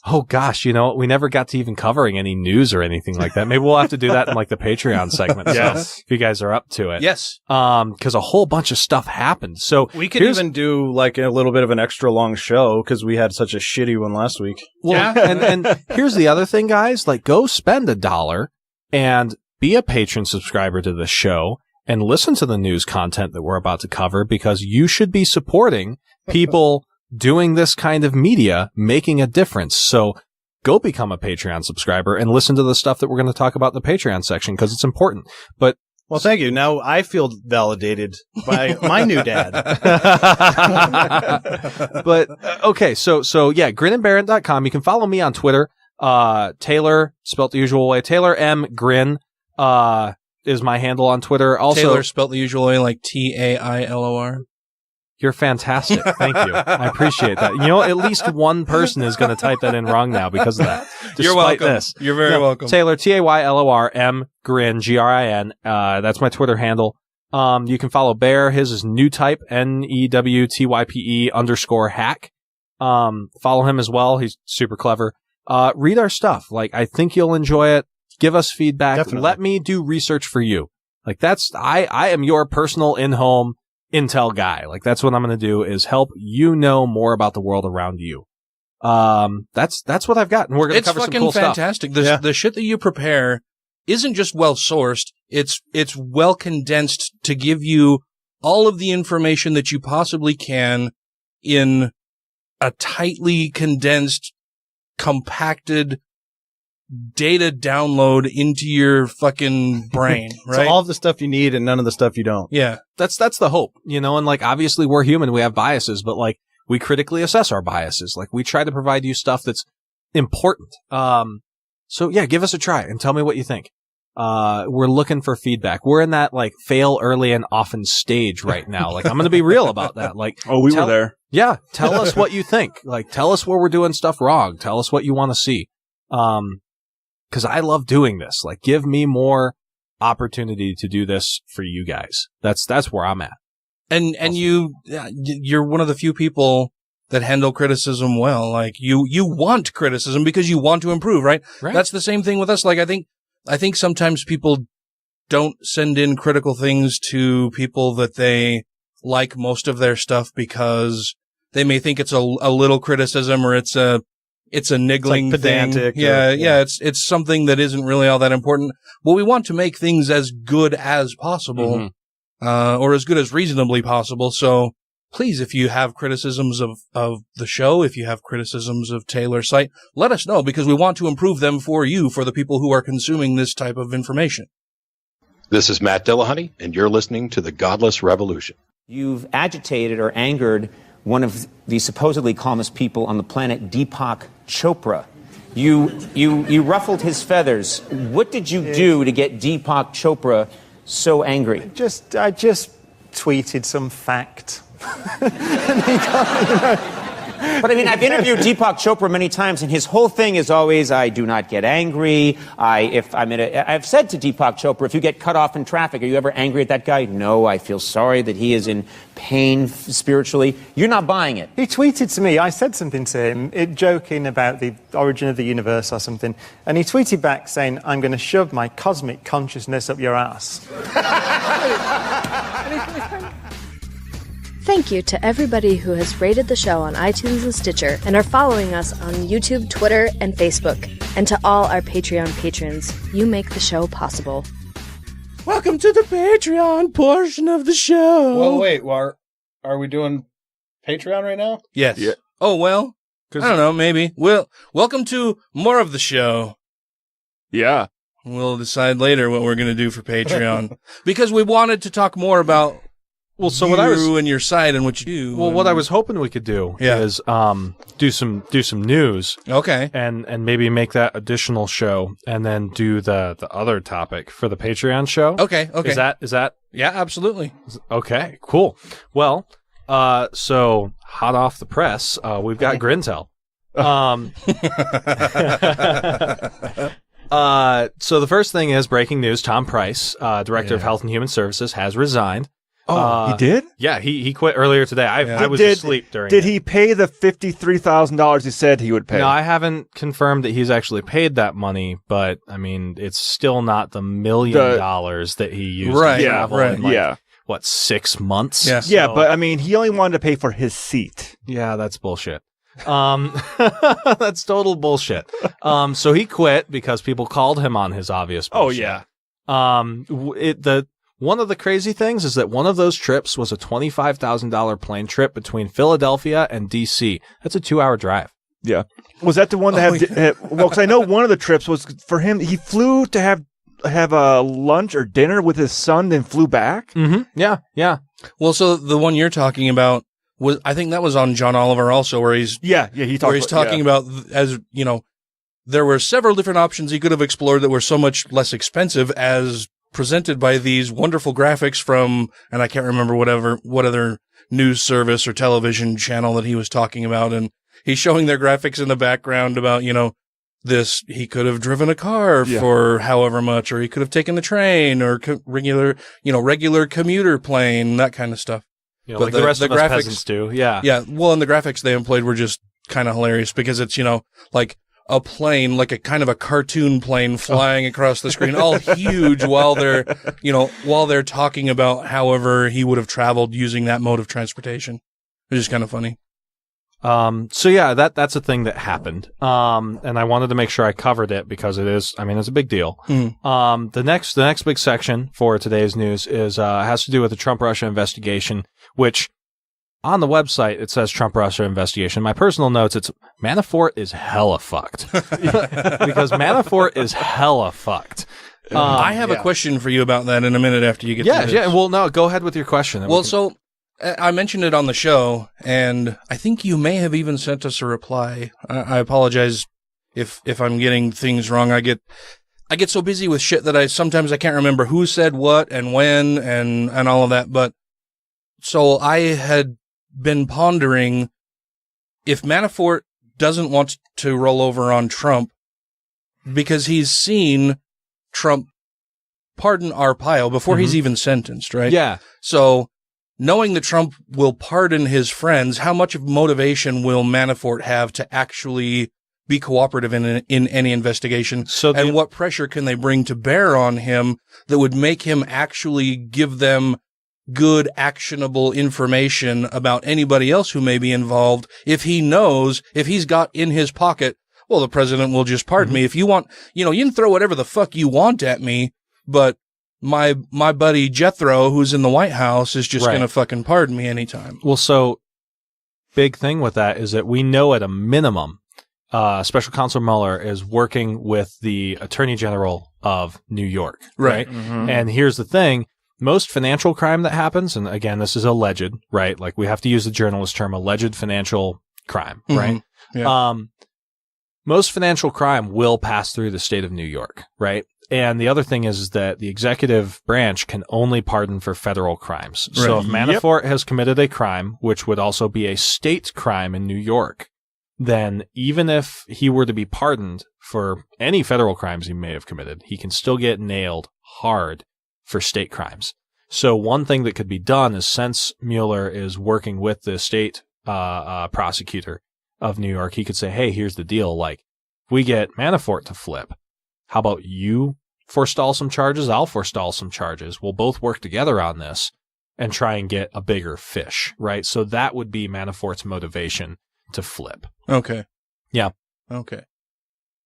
Oh gosh, we never got to even covering any news or anything like that. Maybe we'll have to do that in like the Patreon segment. Yes. So, if you guys are up to it. Yes. Cause a whole bunch of stuff happened. So we could even do like a little bit of an extra long show because we had such a shitty one last week. Well, and here's the other thing, guys, like go spend $1 and be a patron subscriber to the show and listen to the news content that we're about to cover because you should be supporting people doing this kind of media, making a difference. So go become a Patreon subscriber and listen to the stuff that we're going to talk about in the Patreon section because it's important. But well, thank you. Now I feel validated by my new dad. But okay, so yeah, grinandbearint.com. You can follow me on Twitter. Taylor, spelt the usual way. Taylor M. Grin is my handle on Twitter. Also, Taylor spelt the usual way, like TAILOR. You're fantastic. Thank you. I appreciate that. At least one person is going to type that in wrong now because of that. You're welcome. You're very welcome. Taylor, TAYLOR, M, Grin, GRIN. That's my Twitter handle. You can follow Bear. His is Newtype, NEWTYPE_hack. Follow him as well. He's super clever. Read our stuff. Like, I think you'll enjoy it. Give us feedback. Definitely. Let me do research for you. Like, I am your personal in-home intel guy. Like that's what I'm going to do is help you know more about the world around you. That's what I've got. And we're going to cover some cool fantastic. stuff. The shit that you prepare isn't just well sourced. It's well condensed to give you all of the information that you possibly can in a tightly condensed, compacted data download into your fucking brain, right? So all of the stuff you need and none of the stuff you don't. Yeah. That's the hope, and like obviously we're human, we have biases, but like we critically assess our biases. Like we try to provide you stuff that's important. So yeah, give us a try and tell me what you think. We're looking for feedback. We're in that like fail early and often stage right now. Like I'm going to be real about that. Like, we were there. Yeah. Tell us what you think. Like tell us where we're doing stuff wrong. Tell us what you want to see. Cause I love doing this. Like give me more opportunity to do this for you guys. That's where I'm at. And awesome. You're one of the few people that handle criticism well. Like you want criticism because you want to improve, right? That's the same thing with us. Like I think sometimes people don't send in critical things to people that they like most of their stuff because they may think it's a little criticism or it's a niggling like pedantic thing. Yeah. It's something that isn't really all that important. But we want to make things as good as possible, or as good as reasonably possible. So please, if you have criticisms of the show, if you have criticisms of Taylor's site, let us know because we want to improve them for you, for the people who are consuming this type of information. This is Matt Dillahunty, and you're listening to The Godless Revolution. You've agitated or angered one of the supposedly calmest people on the planet, Deepak Chopra. You ruffled his feathers. What did you do to get Deepak Chopra so angry? I just tweeted some fact. And he got, But I mean, I've interviewed Deepak Chopra many times, and his whole thing is always, I do not get angry. I've said to Deepak Chopra, if you get cut off in traffic, are you ever angry at that guy? No, I feel sorry that he is in pain spiritually. You're not buying it. He tweeted to me, I said something to him, joking about the origin of the universe or something, and he tweeted back saying, I'm going to shove my cosmic consciousness up your ass. Thank you to everybody who has rated the show on iTunes and Stitcher and are following us on YouTube, Twitter, and Facebook. And to all our Patreon patrons, you make the show possible. Welcome to the Patreon portion of the show. Well, wait, are we doing Patreon right now? Yes. Yeah. Oh, well, I don't know, maybe. Well, welcome to more of the show. Yeah. We'll decide later what we're going to do for Patreon. Because we wanted to talk more about you and your side and what you do. Well, what I was hoping we could do is do some news. Okay. And maybe make that additional show and then do the other topic for the Patreon show. Okay. Is that? Yeah, absolutely. Okay, cool. Well, so hot off the press, we've got Grintel. So the first thing is breaking news. Tom Price, Director of Health and Human Services, has resigned. Oh, he did? Yeah, he quit earlier today. I was asleep during Did he pay the $53,000 he said he would pay? No, I haven't confirmed that he's actually paid that money, but, I mean, it's still not the $1 million that he used to travel in, 6 months? Yeah. Yeah, but, I mean, he only wanted to pay for his seat. Yeah, that's bullshit. That's total bullshit. So he quit because people called him on his obvious bullshit. Oh, yeah. One of the crazy things is that one of those trips was a $25,000 plane trip between Philadelphia and D.C. That's a 2-hour drive. Yeah. Was that the one that well, because I know one of the trips was for him. He flew to have a lunch or dinner with his son, then flew back. Mm-hmm. Yeah. Well, so the one you're talking about was, I think that was on John Oliver also, where he's talking about, as you know, there were several different options he could have explored that were so much less expensive as presented by these wonderful graphics from, and I can't remember what other news service or television channel that he was talking about. And he's showing their graphics in the background about, he could have driven a car for however much, or he could have taken the train or regular commuter plane, that kind of stuff. But like the rest of us peasants do. Yeah. Yeah. Well, and the graphics they employed were just kind of hilarious because it's, like a plane, like a kind of a cartoon plane flying across the screen, all huge while they're talking about however he would have traveled using that mode of transportation, which is kind of funny. So yeah, that's a thing that happened. And I wanted to make sure I covered it because it's a big deal. The next big section for today's news is, has to do with the Trump-Russia investigation, which on the website, it says Trump-Russia investigation. My personal notes, it's Manafort is hella fucked. Because Manafort is hella fucked. I have a question for you about that in a minute after you get to this. Yeah, well, no, go ahead with your question. Well, so I mentioned it on the show, and I think you may have even sent us a reply. I apologize if I'm getting things wrong. I get so busy with shit that sometimes I can't remember who said what and when and all of that. But so I had been pondering if Manafort doesn't want to roll over on Trump because he's seen Trump pardon Arpaio before he's even sentenced, right? Yeah. So knowing that Trump will pardon his friends, how much of motivation will Manafort have to actually be cooperative in any investigation? And what pressure can they bring to bear on him that would make him actually give them good, actionable information about anybody else who may be involved if he knows, if he's got in his pocket, well, the president will just pardon me. If you want, you can throw whatever the fuck you want at me, but my buddy Jethro, who's in the White House, is just going to fucking pardon me anytime. Well, so big thing with that is that we know at a minimum, Special Counsel Mueller is working with the Attorney General of New York. Right. Mm-hmm. And here's the thing. Most financial crime that happens, and again, this is alleged, right? Like we have to use the journalist term, alleged financial crime, right? Yeah. most financial crime will pass through the state of New York, right? And the other thing is that the executive branch can only pardon for federal crimes. Right. So if Manafort has committed a crime, which would also be a state crime in New York, then even if he were to be pardoned for any federal crimes he may have committed, he can still get nailed hard for state crimes. So one thing that could be done is, since Mueller is working with the state prosecutor of New York, he could say, hey, here's the deal. Like, if we get Manafort to flip, how about you forestall some charges? I'll forestall some charges. We'll both work together on this and try and get a bigger fish, right? So that would be Manafort's motivation to flip. Okay. Yeah. Okay.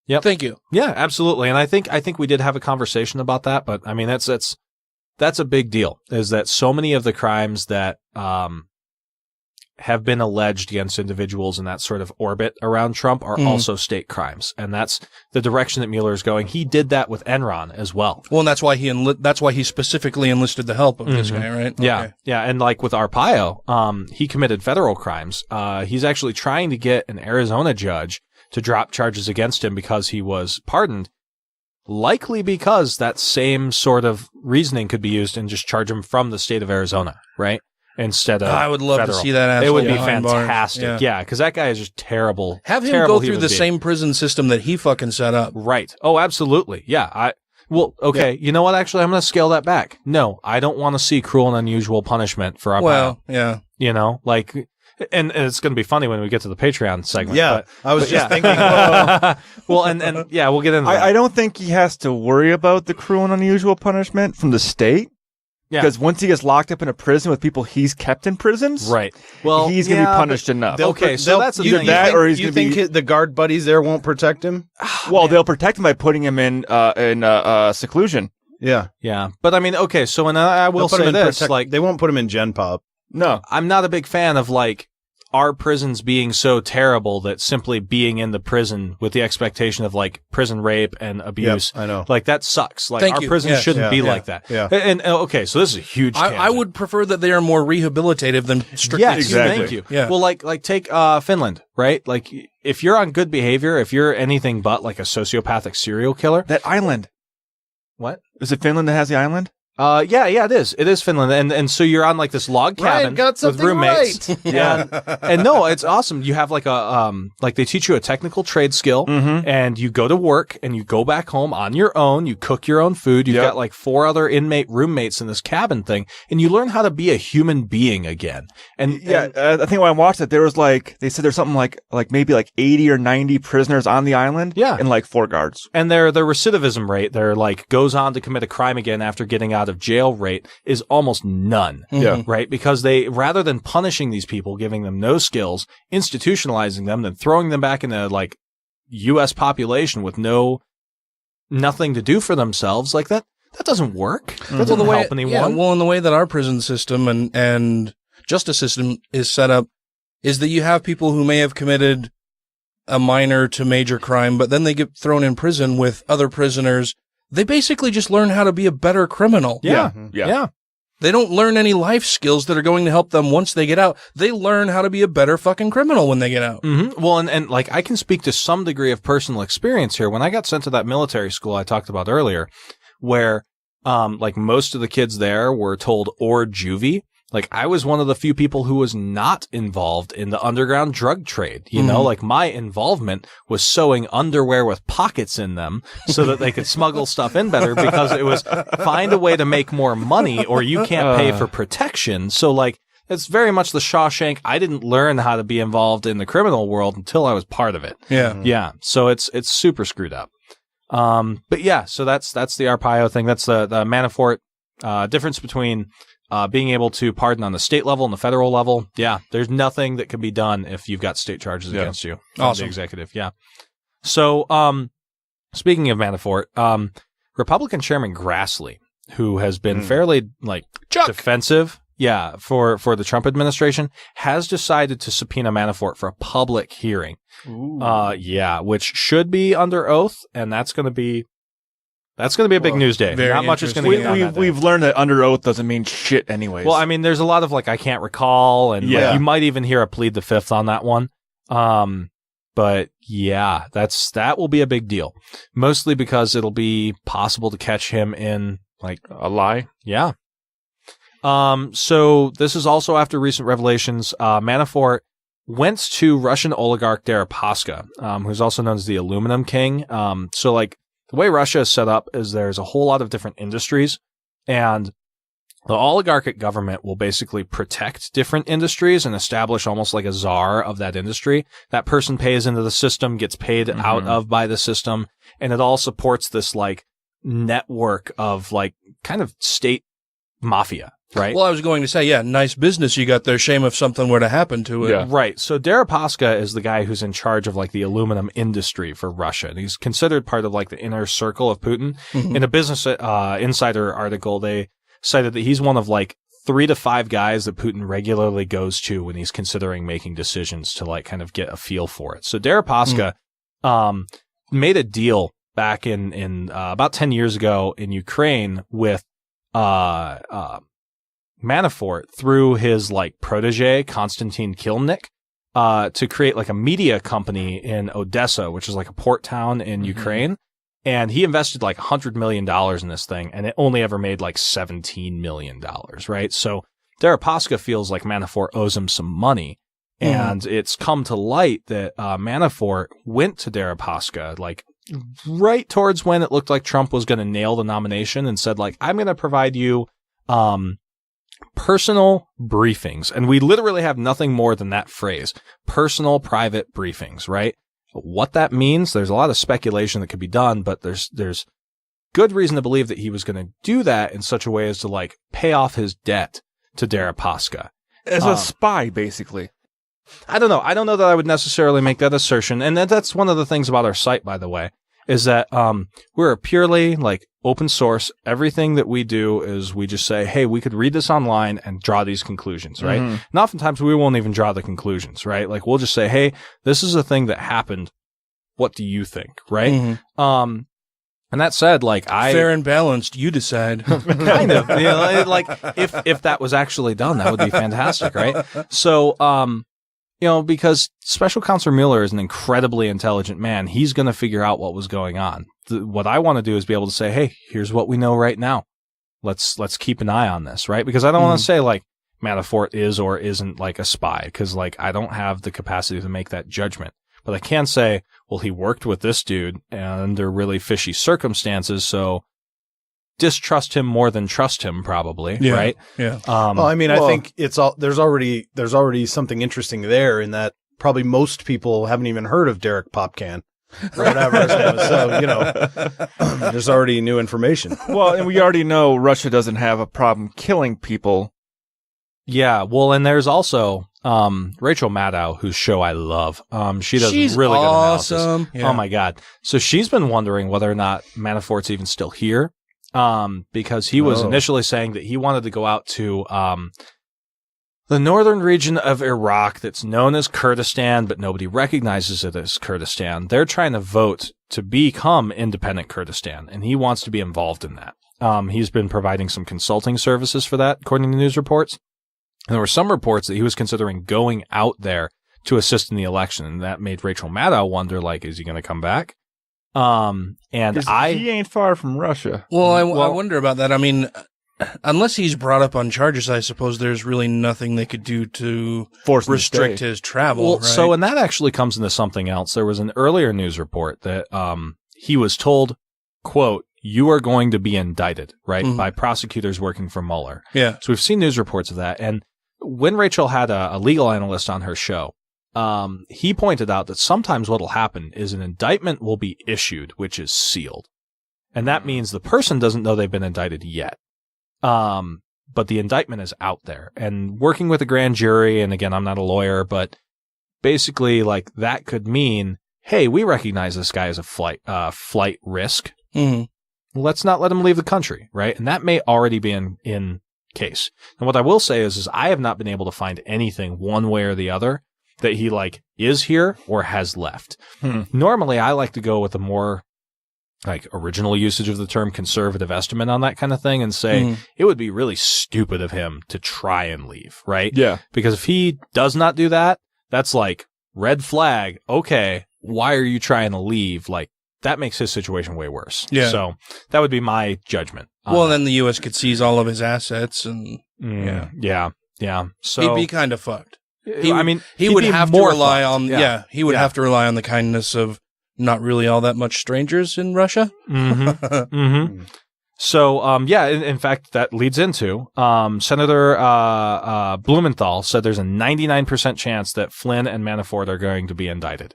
Yep. Thank you. Yeah, absolutely. And I think we did have a conversation about that, but I mean, that's a big deal, is that so many of the crimes that have been alleged against individuals in that sort of orbit around Trump are also state crimes. And that's the direction that Mueller is going. He did that with Enron as well. Well, and that's why he specifically enlisted the help of this guy, right? Yeah. Okay. Yeah. And like with Arpaio, he committed federal crimes. He's actually trying to get an Arizona judge to drop charges against him because he was pardoned. Likely because that same sort of reasoning could be used and just charge him from the state of Arizona, right? Instead of I would love federal. to see that. It would be behind bars. fantastic. Yeah, because that guy is just terrible. Have him terrible go through the same prison system that he fucking set up. Right. Oh, absolutely. Yeah. Okay. Yeah. You know what? Actually, I'm going to scale that back. No, I don't want to see cruel and unusual punishment for our Well, yeah. You know, like, and it's going to be funny when we get to the Patreon segment. Yeah. I was just thinking. Well, and yeah, we'll get into that. I don't think he has to worry about the cruel and unusual punishment from the state. Yeah. Because once he gets locked up in a prison with people he's kept in prisons, right? Well, he's going to be punished enough. Okay, so that's either that, or he's you going to think the guard buddies there won't protect him? Well, they'll protect him by putting him in seclusion. Yeah, yeah. But I mean, okay. So, and I will say this: like, they won't put him in Gen Pop. No, I'm not a big fan of like our prisons being so terrible that simply being in the prison with the expectation of like prison rape and abuse. Yep, I know. Like that sucks. Like Thank our you. prisons Yes. shouldn't be like that. Yeah. And okay, so this is a huge tangent. I would prefer that they are more rehabilitative than strictly. Yes, exactly. Thank you. Yeah. Well, like take Finland, right? Like if you're on good behavior, if you're anything but like a sociopathic serial killer, that island. What? Is it Finland that has the island? Yeah, it is. It is Finland, and so you're on like this log cabin with roommates. Right. Yeah, and no, it's awesome. You have like a like they teach you a technical trade skill, and you go to work and you go back home on your own. You cook your own food. You've got like 4 other inmate roommates in this cabin thing, and you learn how to be a human being again. And I think when I watched it, there was like they said there's something like maybe like 80 or 90 prisoners on the island. Yeah, and like 4 guards. And their recidivism rate, their like goes on to commit a crime again after getting out of jail rate is almost none. Yeah. Right? Because they, rather than punishing these people, giving them no skills, institutionalizing them, then throwing them back into like U.S. population with nothing to do for themselves, like that doesn't work. That doesn't help anyone. Yeah, well, in the way that our prison system and justice system is set up is that you have people who may have committed a minor to major crime, but then they get thrown in prison with other prisoners. They basically just learn how to be a better criminal. Yeah. They don't learn any life skills that are going to help them once they get out. They learn how to be a better fucking criminal when they get out. Mm-hmm. Well, and like I can speak to some degree of personal experience here. When I got sent to that military school I talked about earlier, where like most of the kids there were told or juvie. Like I was one of the few people who was not involved in the underground drug trade. You know, like my involvement was sewing underwear with pockets in them so that they could smuggle stuff in better, because it was find a way to make more money or you can't pay for protection. So like it's very much the Shawshank. I didn't learn how to be involved in the criminal world until I was part of it. Yeah. Yeah. So it's super screwed up. But yeah, so that's the Arpaio thing. That's the Manafort, difference between being able to pardon on the state level and the federal level. Yeah, there's nothing that can be done if you've got state charges against you from the executive. Yeah. So, speaking of Manafort, Republican Chairman Grassley, who has been fairly like defensive, for the Trump administration, has decided to subpoena Manafort for a public hearing. Which should be under oath, and that's going to be a big news day. Not much is going to get done that day. We've learned that under oath doesn't mean shit anyways. Well, I mean, there's a lot of like, I can't recall, and like, you might even hear a plead the fifth on that one. But yeah, that will be a big deal. Mostly because it'll be possible to catch him in like a lie. Yeah. So this is also after recent revelations. Manafort went to Russian oligarch Deripaska, who's also known as the Aluminum King. So like the way Russia is set up is there's a whole lot of different industries, and the oligarchic government will basically protect different industries and establish almost like a czar of that industry. That person pays into the system, gets paid out of by the system, and it all supports this like network of like kind of state mafia, right? Well, I was going to say, yeah, nice business you got there. Shame if something were to happen to it. Yeah. Right. So Deripaska is the guy who's in charge of like the aluminum industry for Russia. And he's considered part of like the inner circle of Putin. In a Business Insider article, they cited that he's one of like 3 to 5 guys that Putin regularly goes to when he's considering making decisions to like kind of get a feel for it. So Deripaska made a deal back in about 10 years ago in Ukraine with Manafort through his like protege Konstantin Kilnik to create like a media company in Odessa, which is like a port town in Ukraine. And he invested like $100 million in this thing, and it only ever made like $17 million, right? So Deripaska feels like Manafort owes him some money. And it's come to light that Manafort went to Deripaska like right towards when it looked like Trump was going to nail the nomination and said like, I'm going to provide you personal briefings. And we literally have nothing more than that phrase, personal private briefings, right? What that means, there's a lot of speculation that could be done, but there's good reason to believe that he was going to do that in such a way as to like pay off his debt to Deripaska. As a spy, basically. I don't know. I don't know that I would necessarily make that assertion. And that's one of the things about our site, by the way, is that we're a purely like open source. Everything that we do is we just say, hey, we could read this online and draw these conclusions, right? And oftentimes we won't even draw the conclusions, right? Like we'll just say, hey, this is a thing that happened. What do you think, right? And that said, like fair and balanced, you decide. Kind of, you know, like if that was actually done, that would be fantastic, right? So, you know, because Special Counselor Mueller is an incredibly intelligent man, he's going to figure out what was going on. What I want to do is be able to say, hey, here's what we know right now. Let's keep an eye on this, right? Because I don't want to say like Manafort is or isn't like a spy, because like I don't have the capacity to make that judgment. But I can say, well, he worked with this dude under really fishy circumstances, so distrust him more than trust him, probably, right? Yeah. Well, I mean, I think it's all there's already something interesting there in that probably most people haven't even heard of Derek Popcan or whatever his name is. So, you know, there's already new information. Well, and we already know Russia doesn't have a problem killing people. Yeah, well, and there's also Rachel Maddow, whose show I love. She's really good analysis. Yeah. Oh my God. So she's been wondering whether or not Manafort's even still here. Because he was initially saying that he wanted to go out to the northern region of Iraq that's known as Kurdistan, but nobody recognizes it as Kurdistan. They're trying to vote to become independent Kurdistan, and he wants to be involved in that. He's been providing some consulting services for that, according to news reports. And there were some reports that he was considering going out there to assist in the election, and that made Rachel Maddow wonder, like, is he going to come back? And he ain't far from Russia. Well, I wonder about that. I mean, unless he's brought up on charges, I suppose there's really nothing they could do to restrict his travel. Well, right? So, and that actually comes into something else. There was an earlier news report that he was told, quote, you are going to be indicted, right, by prosecutors working for Mueller. Yeah. So we've seen news reports of that. And when Rachel had a legal analyst on her show, he pointed out that sometimes what will happen is an indictment will be issued, which is sealed. And that means the person doesn't know they've been indicted yet. But the indictment is out there. And working with a grand jury, and again, I'm not a lawyer, but basically, like, that could mean, hey, we recognize this guy as a flight risk. Let's not let him leave the country, right? And that may already be in case. And what I will say is I have not been able to find anything one way or the other that he like is here or has left. Normally, I like to go with a more like original usage of the term conservative estimate on that kind of thing and say it would be really stupid of him to try and leave, right? Yeah. Because if he does not do that, that's like red flag. Okay, why are you trying to leave? Like, that makes his situation way worse. Yeah. So that would be my judgment. Well, then the U.S. could seize all of his assets and yeah. So he'd be kind of fucked. He he'd would be have to more rely fucked. on he would have to rely on the kindness of not really all that much strangers in Russia. So, in fact, that leads into Senator Blumenthal said there's a 99% chance that Flynn and Manafort are going to be indicted.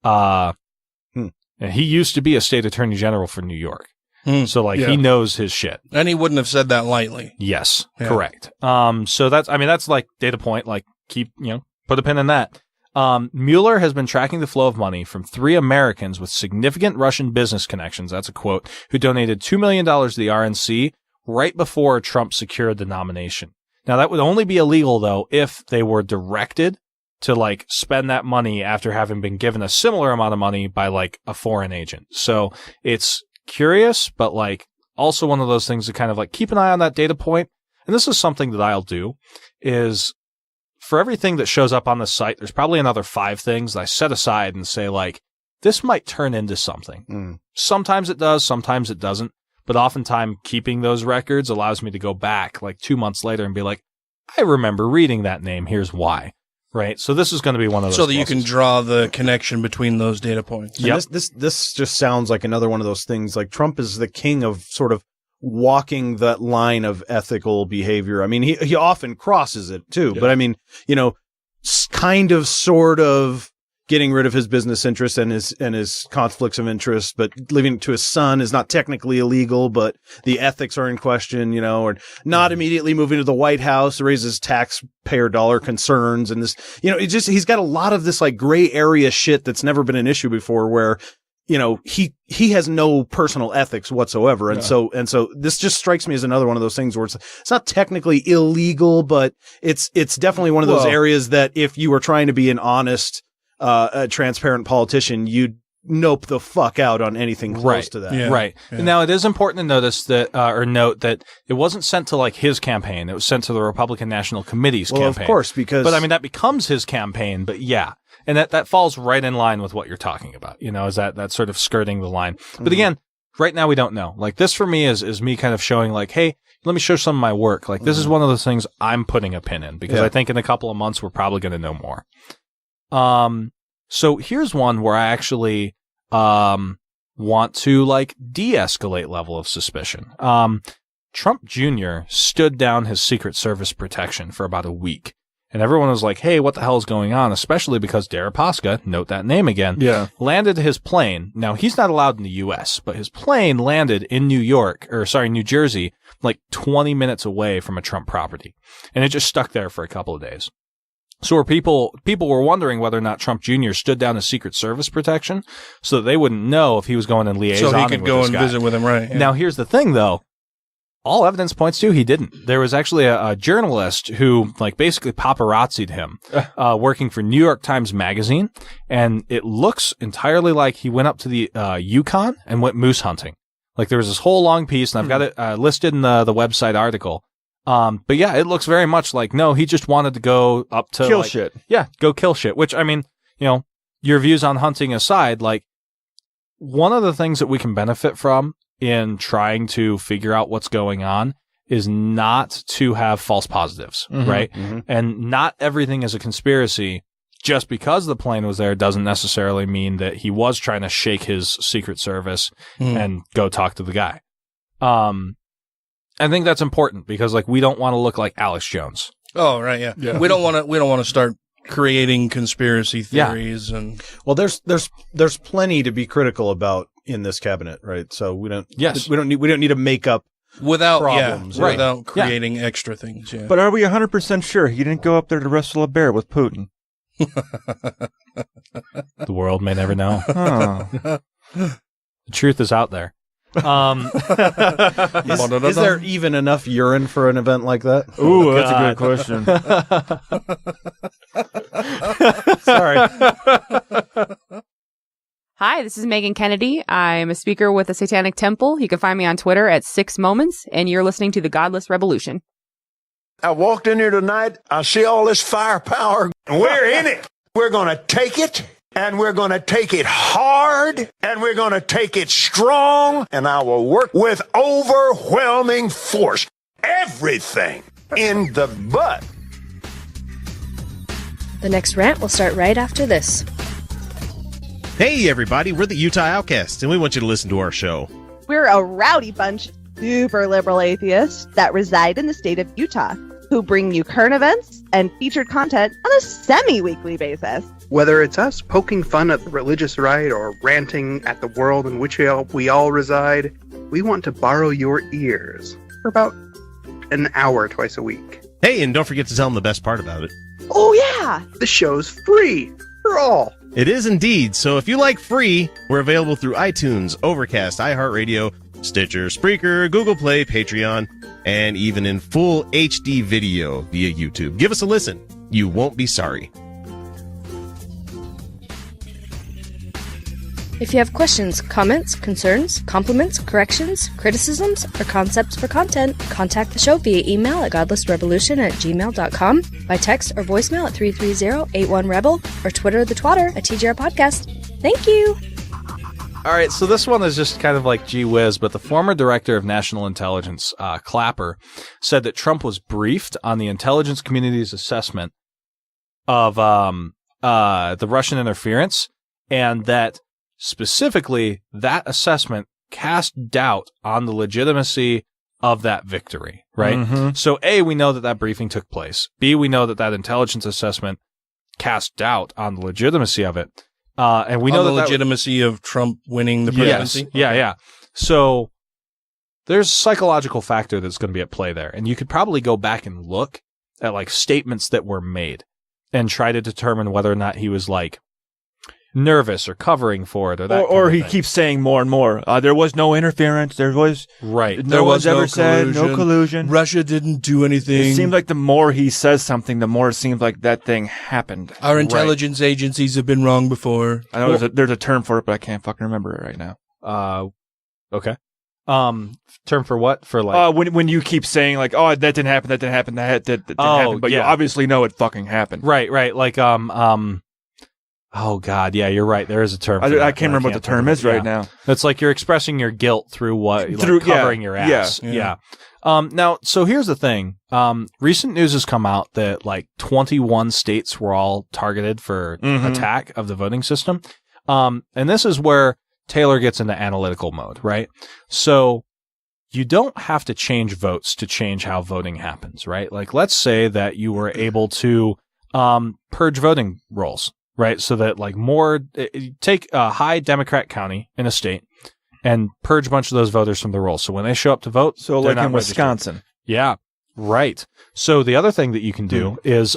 And he used to be a state attorney general for New York. So, he knows his shit. And he wouldn't have said that lightly. Yes, correct. So that's like data point, like keep, put a pin in that. Mueller has been tracking the flow of money from 3 Americans with significant Russian business connections, that's a quote, who donated $2 million to the RNC right before Trump secured the nomination. Now, that would only be illegal, though, if they were directed to, spend that money after having been given a similar amount of money by, a foreign agent. So it's curious, but, also one of those things to kind of, keep an eye on that data point. And this is something that I'll do, is for everything that shows up on the site, there's probably another 5 things that I set aside and say, this might turn into something. Sometimes it does, sometimes it doesn't. But oftentimes, keeping those records allows me to go back 2 months later and be like, I remember reading that name. Here's why. Right? So this is going to be one of those. So that you can draw the connection between those data points. Yeah. This just sounds like another one of those things. Trump is the king of sort of walking that line of ethical behavior. I mean, he often crosses it too, but I mean, kind of sort of getting rid of his business interests and his conflicts of interest, but leaving it to his son is not technically illegal, but the ethics are in question, or not immediately moving to the White House raises taxpayer dollar concerns. And this, he's got a lot of this gray area shit that's never been an issue before where, he has no personal ethics whatsoever. And so this just strikes me as another one of those things where it's not technically illegal, but it's definitely one of those areas that if you were trying to be an honest, transparent politician, you'd nope the fuck out on anything close to that. Yeah. Right. Yeah. Now, it is important to notice that, note that it wasn't sent to his campaign. It was sent to the Republican National Committee's campaign. Well, of course, because. But that becomes his campaign, but yeah. And that falls right in line with what you're talking about, is that sort of skirting the line. But again, right now we don't know. This for me is me kind of showing hey, let me show some of my work. This is one of those things I'm putting a pin in because I think in a couple of months we're probably going to know more. So here's one where I actually, want to de-escalate level of suspicion. Trump Jr. stood down his Secret Service protection for about a week. And everyone was like, hey, what the hell is going on? Especially because Deripaska, note that name again, landed his plane. Now, he's not allowed in the U.S., but his plane landed in New Jersey, 20 minutes away from a Trump property. And it just stuck there for a couple of days. So people were wondering whether or not Trump Jr. stood down his Secret Service protection so that they wouldn't know if he was going and liaisoning with this guy. So he could go and visit with him, right? Yeah. Now, here's the thing, though. All evidence points to he didn't. There was actually a journalist who basically paparazzi'd him, working for New York Times Magazine, and it looks entirely like he went up to the Yukon and went moose hunting. There was this whole long piece, and I've got it listed in the website article. But yeah, it looks very much no, he just wanted to go up to kill shit. Yeah, go kill shit. Which I mean, your views on hunting aside, one of the things that we can benefit from in trying to figure out what's going on is not to have false positives, right? Mm-hmm. And not everything is a conspiracy. Just because the plane was there doesn't necessarily mean that he was trying to shake his Secret Service and go talk to the guy. I think that's important because we don't want to look like Alex Jones. Oh, right. Yeah. We don't want to start creating conspiracy theories and there's plenty to be critical about in this cabinet, right? So we don't need to make up without problems, without creating extra things. Yeah. But are we 100% sure he didn't go up there to wrestle a bear with Putin? The world may never know. The truth is out there. Is there even enough urine for an event like that? Ooh, that's a good question. Sorry. Hi, this is Megan Kennedy. I'm a speaker with the Satanic Temple. You can find me on Twitter at 6 Moments, and you're listening to The Godless Revolution. I walked in here tonight. I see all this firepower. We're in it. We're going to take it. And we're going to take it hard, and we're going to take it strong, and I will work with overwhelming force. Everything in the butt. The next rant will start right after this. Hey everybody, we're the Utah Outcasts, and we want you to listen to our show. We're a rowdy bunch of super liberal atheists that reside in the state of Utah, who bring you current events and featured content on a semi-weekly basis. Whether it's us poking fun at the religious right or ranting at the world in which we all reside, we want to borrow your ears for about an hour twice a week. Hey, and don't forget to tell them the best part about it. Oh yeah! The show's free for all. It is indeed, so if you like free, we're available through iTunes, Overcast, iHeartRadio, Stitcher, Spreaker, Google Play, Patreon, and even in full HD video via YouTube. Give us a listen. You won't be sorry. If you have questions, comments, concerns, compliments, corrections, criticisms, or concepts for content, contact the show via email at godlessrevolution@gmail.com, by text or voicemail at 330-81-REBEL, or Twitter the twatter at TGR Podcast. Thank you! All right, so this one is just kind of like gee whiz, but the former director of national intelligence, Clapper, said that Trump was briefed on the intelligence community's assessment of the Russian interference, and that specifically, that assessment cast doubt on the legitimacy of that victory, right? Mm-hmm. So A, we know that that briefing took place. B, we know that that intelligence assessment cast doubt on the legitimacy of it. And we know the that legitimacy of Trump winning the presidency? Yes. Yeah, yeah. So there's a psychological factor that's going to be at play there. And you could probably go back and look at like statements that were made and try to determine whether or not he was like nervous or covering for it, or that or he keeps saying more and more. There was no interference. There was there was ever said no collusion. Russia didn't do anything. It seems like the more he says something, the more it seems like that thing happened. Our intelligence agencies have been wrong before. I know there's a term for it, but I can't fucking remember it right now. Okay. Term for what? For like when you keep saying like, oh, that didn't happen, that didn't happen, that didn't happen, but you obviously know it fucking happened. Right. Like oh God, yeah, you're right. There is a term. I can't remember what the term is right now. It's like you're expressing your guilt through what, like covering your ass. Yeah. Now, so here's the thing. Recent news has come out that like 21 states were all targeted for attack of the voting system. And this is where Taylor gets into analytical mode, right? So you don't have to change votes to change how voting happens, right? Like, let's say that you were able to purge voting rolls. Right, so that like take a high Democrat county in a state and purge a bunch of those voters from the rolls. So when they show up to vote, so like in Wisconsin, yeah, right. So the other thing that you can do is,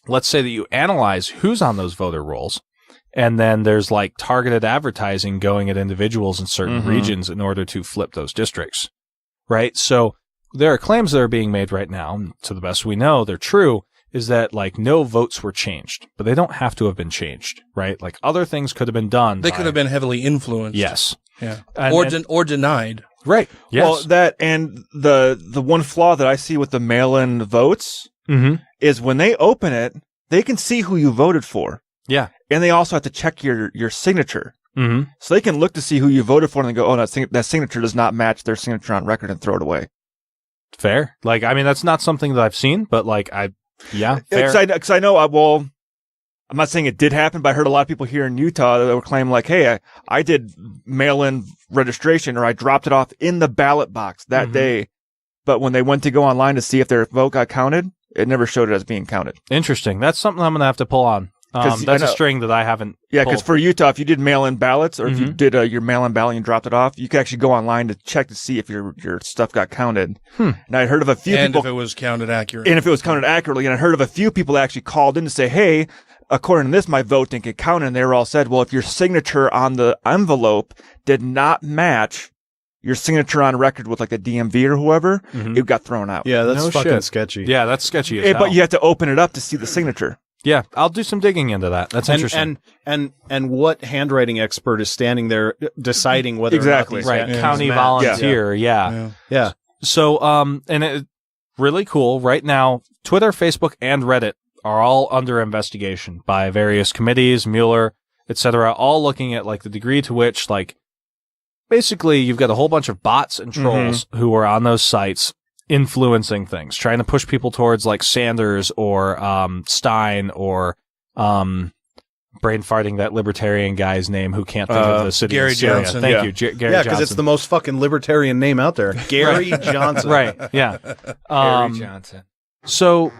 let's say that you analyze who's on those voter rolls, and then there's like targeted advertising going at individuals in certain regions in order to flip those districts. Right, so there are claims that are being made right now, to the best we know, they're true. Is that like no votes were changed, but they don't have to have been changed, right? Like other things could have been done. They could have been heavily influenced. Yes. Yeah. Or denied. Right. Yes. Well, that and the one flaw that I see with the mail-in votes is when they open it, they can see who you voted for. Yeah. And they also have to check your signature. Mm-hmm. So they can look to see who you voted for and they go, oh, that signature does not match their signature on record, and throw it away. Fair. Like, I mean, that's not something that I've seen, but like yeah, because I know, I'm not saying it did happen, but I heard a lot of people here in Utah that were claiming like, hey, I did mail-in registration, or I dropped it off in the ballot box that day. But when they went to go online to see if their vote got counted, it never showed it as being counted. Interesting. That's something I'm going to have to pull on. That's a string that I haven't. Yeah, because for Utah, if you did mail-in ballots, or if you did your mail-in ballot and dropped it off, you could actually go online to check to see if your stuff got counted. And I heard of a few people. And if it was counted accurately. And if it was counted accurately. And I heard of a few people that actually called in to say, hey, according to this, my vote didn't get counted. And they were all said, well, if your signature on the envelope did not match your signature on record with like the DMV or whoever, it got thrown out. Yeah, that's fucking sketchy. Yeah, that's sketchy as hell. But you have to open it up to see the signature. Yeah, I'll do some digging into that. That's interesting. And what handwriting expert is standing there deciding whether or not these county volunteer, yeah. So and it really cool right now, Twitter, Facebook, and Reddit are all under investigation by various committees, Mueller, etc., all looking at like the degree to which like basically you've got a whole bunch of bots and trolls who are on those sites influencing things, trying to push people towards like Sanders or Stein or brain farting that libertarian guy's name who can't think of the city Gary of Syria. Johnson. Thank you, Gary Johnson. because it's the most fucking libertarian name out there. Gary Johnson. Right, yeah. Gary Johnson. So,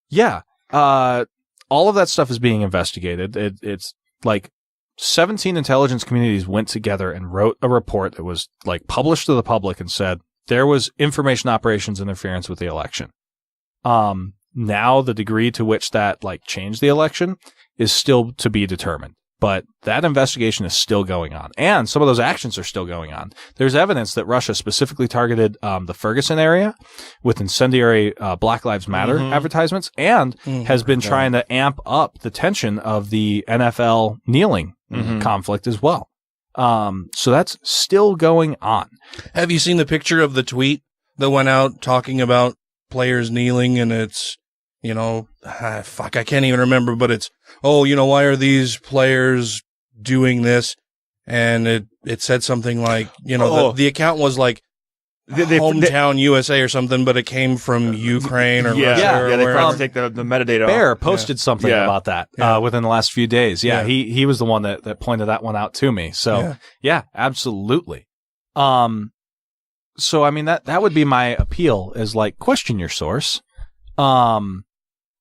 yeah, all of that stuff is being investigated. It's like 17 intelligence communities went together and wrote a report that was like published to the public and said there was information operations interference with the election. Now the degree to which that like changed the election is still to be determined, but that investigation is still going on, and some of those actions are still going on. There's evidence that Russia specifically targeted the Ferguson area with incendiary Black Lives Matter advertisements, and has been trying to amp up the tension of the NFL kneeling conflict as well. So that's still going on. Have you seen the picture of the tweet that went out talking about players kneeling, and it's, you know, fuck, I can't even remember, but it's, oh, you know, why are these players doing this? And it said something like, you know, the account was like hometown USA or something, but it came from Ukraine or Russia or they wherever. tried to take the metadata Bear off. posted something about that within the last few days. Yeah, he was the one that pointed that one out to me. So yeah absolutely. So I mean that would be my appeal, is like question your source,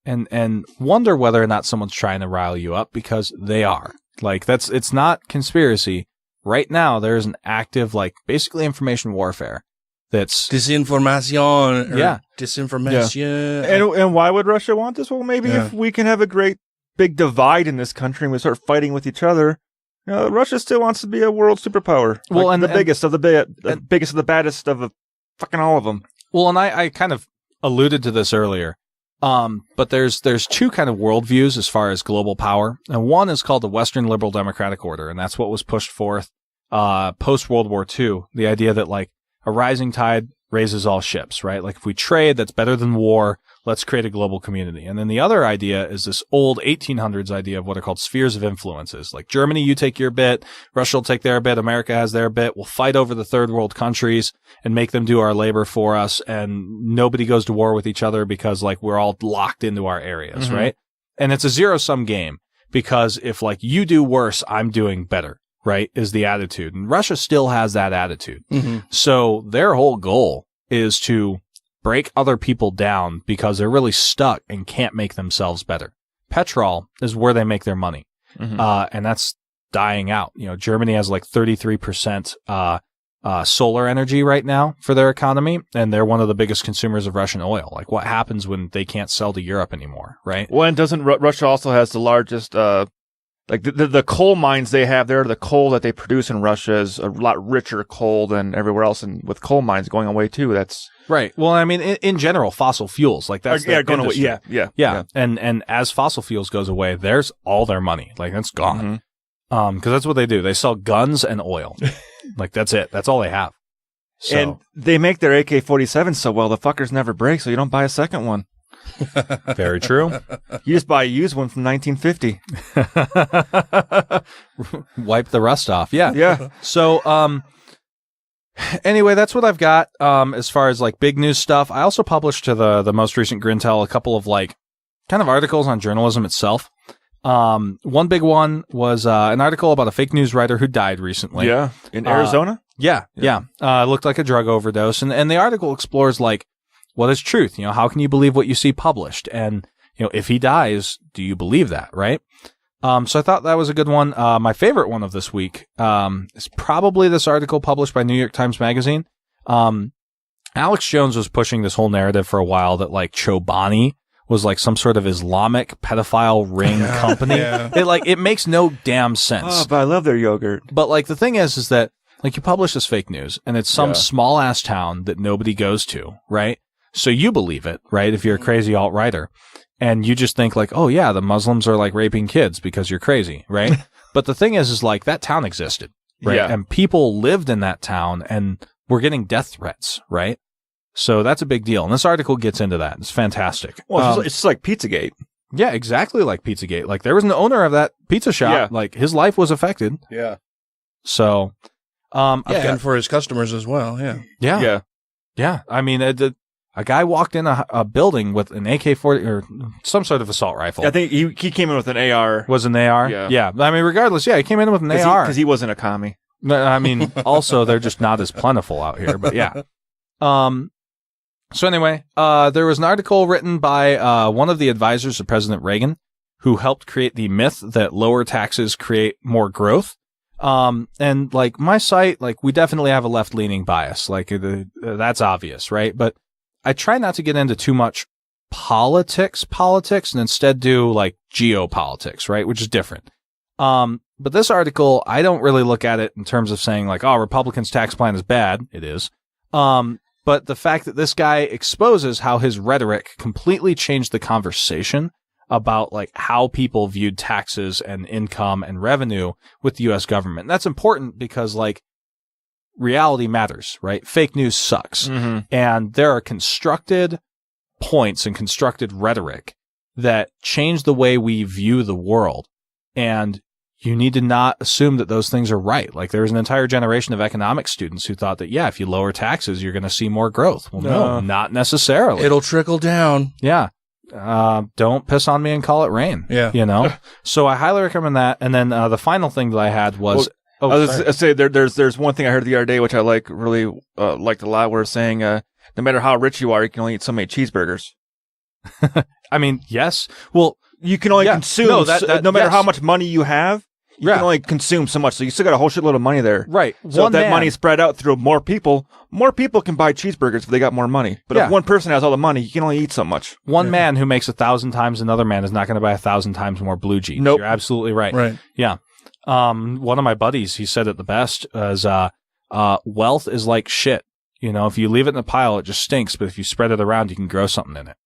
and wonder whether or not someone's trying to rile you up, because they are. Like it's not conspiracy. Right now there is an active like basically information warfare. That's disinformation. Disinformation. Yeah. And why would Russia want this? Well, maybe if we can have a great big divide in this country and we start fighting with each other, you know, Russia still wants to be a world superpower. Well, like the biggest of the biggest of the baddest of the fucking all of them. Well, and I kind of alluded to this earlier. But there's two kind of worldviews as far as global power, and one is called the Western Liberal Democratic Order, and that's what was pushed forth post World War II. The idea that like a rising tide raises all ships, right? Like if we trade, that's better than war. Let's create a global community. And then the other idea is this old 1800s idea of what are called spheres of influences. Like Germany, you take your bit, Russia will take their bit, America has their bit. We'll fight over the third world countries and make them do our labor for us. And nobody goes to war with each other because like we're all locked into our areas, right? And it's a zero sum game, because if like you do worse, I'm doing better, right? Is the attitude. And Russia still has that attitude. So their whole goal is to break other people down because they're really stuck and can't make themselves better. Petrol is where they make their money. And that's dying out. You know, Germany has like 33% solar energy right now for their economy, and they're one of the biggest consumers of Russian oil. Like what happens when they can't sell to Europe anymore, right? Well, and doesn't Russia also has the largest like the coal mines they have there, the coal that they produce in Russia is a lot richer coal than everywhere else, and with coal mines going away too, that's right. Well, I mean, in general, fossil fuels, like that's going away. Yeah. And as fossil fuels goes away, there's all their money. Like that's gone. Because that's what they do. They sell guns and oil. Like that's it. That's all they have. So. And they make their AK-47 so well, the fuckers never break, so you don't buy a second one. Very true. You just buy a used one from 1950. Wipe the rust off. Yeah. Yeah. So, anyway, that's what I've got, as far as like big news stuff. I also published to the most recent Grintel a couple of like kind of articles on journalism itself. One big one was, an article about a fake news writer who died recently. Yeah. In Arizona? Yeah. Looked like a drug overdose. And the article explores like, what is truth? You know, how can you believe what you see published? And, you know, if he dies, do you believe that? Right. So I thought that was a good one. My favorite one of this week, is probably this article published by New York Times Magazine. Alex Jones was pushing this whole narrative for a while that like Chobani was like some sort of Islamic pedophile ring company. It makes no damn sense. Oh, but I love their yogurt. But like the thing is that like you publish this fake news and it's some small ass town that nobody goes to, right? So you believe it, right? If you're a crazy alt-righter, and you just think like, oh yeah, the Muslims are like raping kids because you're crazy, right? But the thing is like that town existed, right? Yeah. And people lived in that town and were getting death threats, right? So that's a big deal. And this article gets into that. It's fantastic. Well, it's just like Pizzagate. Yeah, exactly like Pizzagate. Like there was an owner of that pizza shop. Yeah. Like his life was affected. Yeah. So, and for his customers as well. Yeah. Yeah. I mean, a guy walked in a building with an AK-40 or some sort of assault rifle. I think he came in with an AR. Was an AR? Yeah. I mean, regardless, he came in with an AR. Because he wasn't a commie. I mean, also, they're just not as plentiful out here, but yeah. So anyway, there was an article written by one of the advisors of President Reagan who helped create the myth that lower taxes create more growth. And like my site, like we definitely have a left-leaning bias. Like that's obvious, right? But I try not to get into too much politics and instead do like geopolitics, right? Which is different. But this article, I don't really look at it in terms of saying like, oh, Republicans' tax plan is bad. It is. But the fact that this guy exposes how his rhetoric completely changed the conversation about like how people viewed taxes and income and revenue with the U.S. government. And that's important because like reality matters, right? Fake news sucks. Mm-hmm. And there are constructed points and constructed rhetoric that change the way we view the world. And you need to not assume that those things are right. Like there's an entire generation of economics students who thought that, yeah, if you lower taxes, you're going to see more growth. Well, no, not necessarily. It'll trickle down. Yeah. Don't piss on me and call it rain. Yeah. You know? So I highly recommend that. And then the final thing that I had was... I was going to say, there's one thing I heard the other day, which I really liked a lot, where it's saying, no matter how rich you are, you can only eat so many cheeseburgers. I mean, yes. Well, you can only consume, no matter how much money you have, you can only consume so much. So you still got a whole shitload of money there. Right. So if that money is spread out through more people can buy cheeseburgers if they got more money. But if one person has all the money, you can only eat so much. One man who makes 1,000 times another man is not going to buy 1,000 times more blue jeans. Nope. You're absolutely right. Right. Yeah. One of my buddies, he said it the best, is wealth is like shit. You know, if you leave it in a pile, it just stinks. But if you spread it around, you can grow something in it.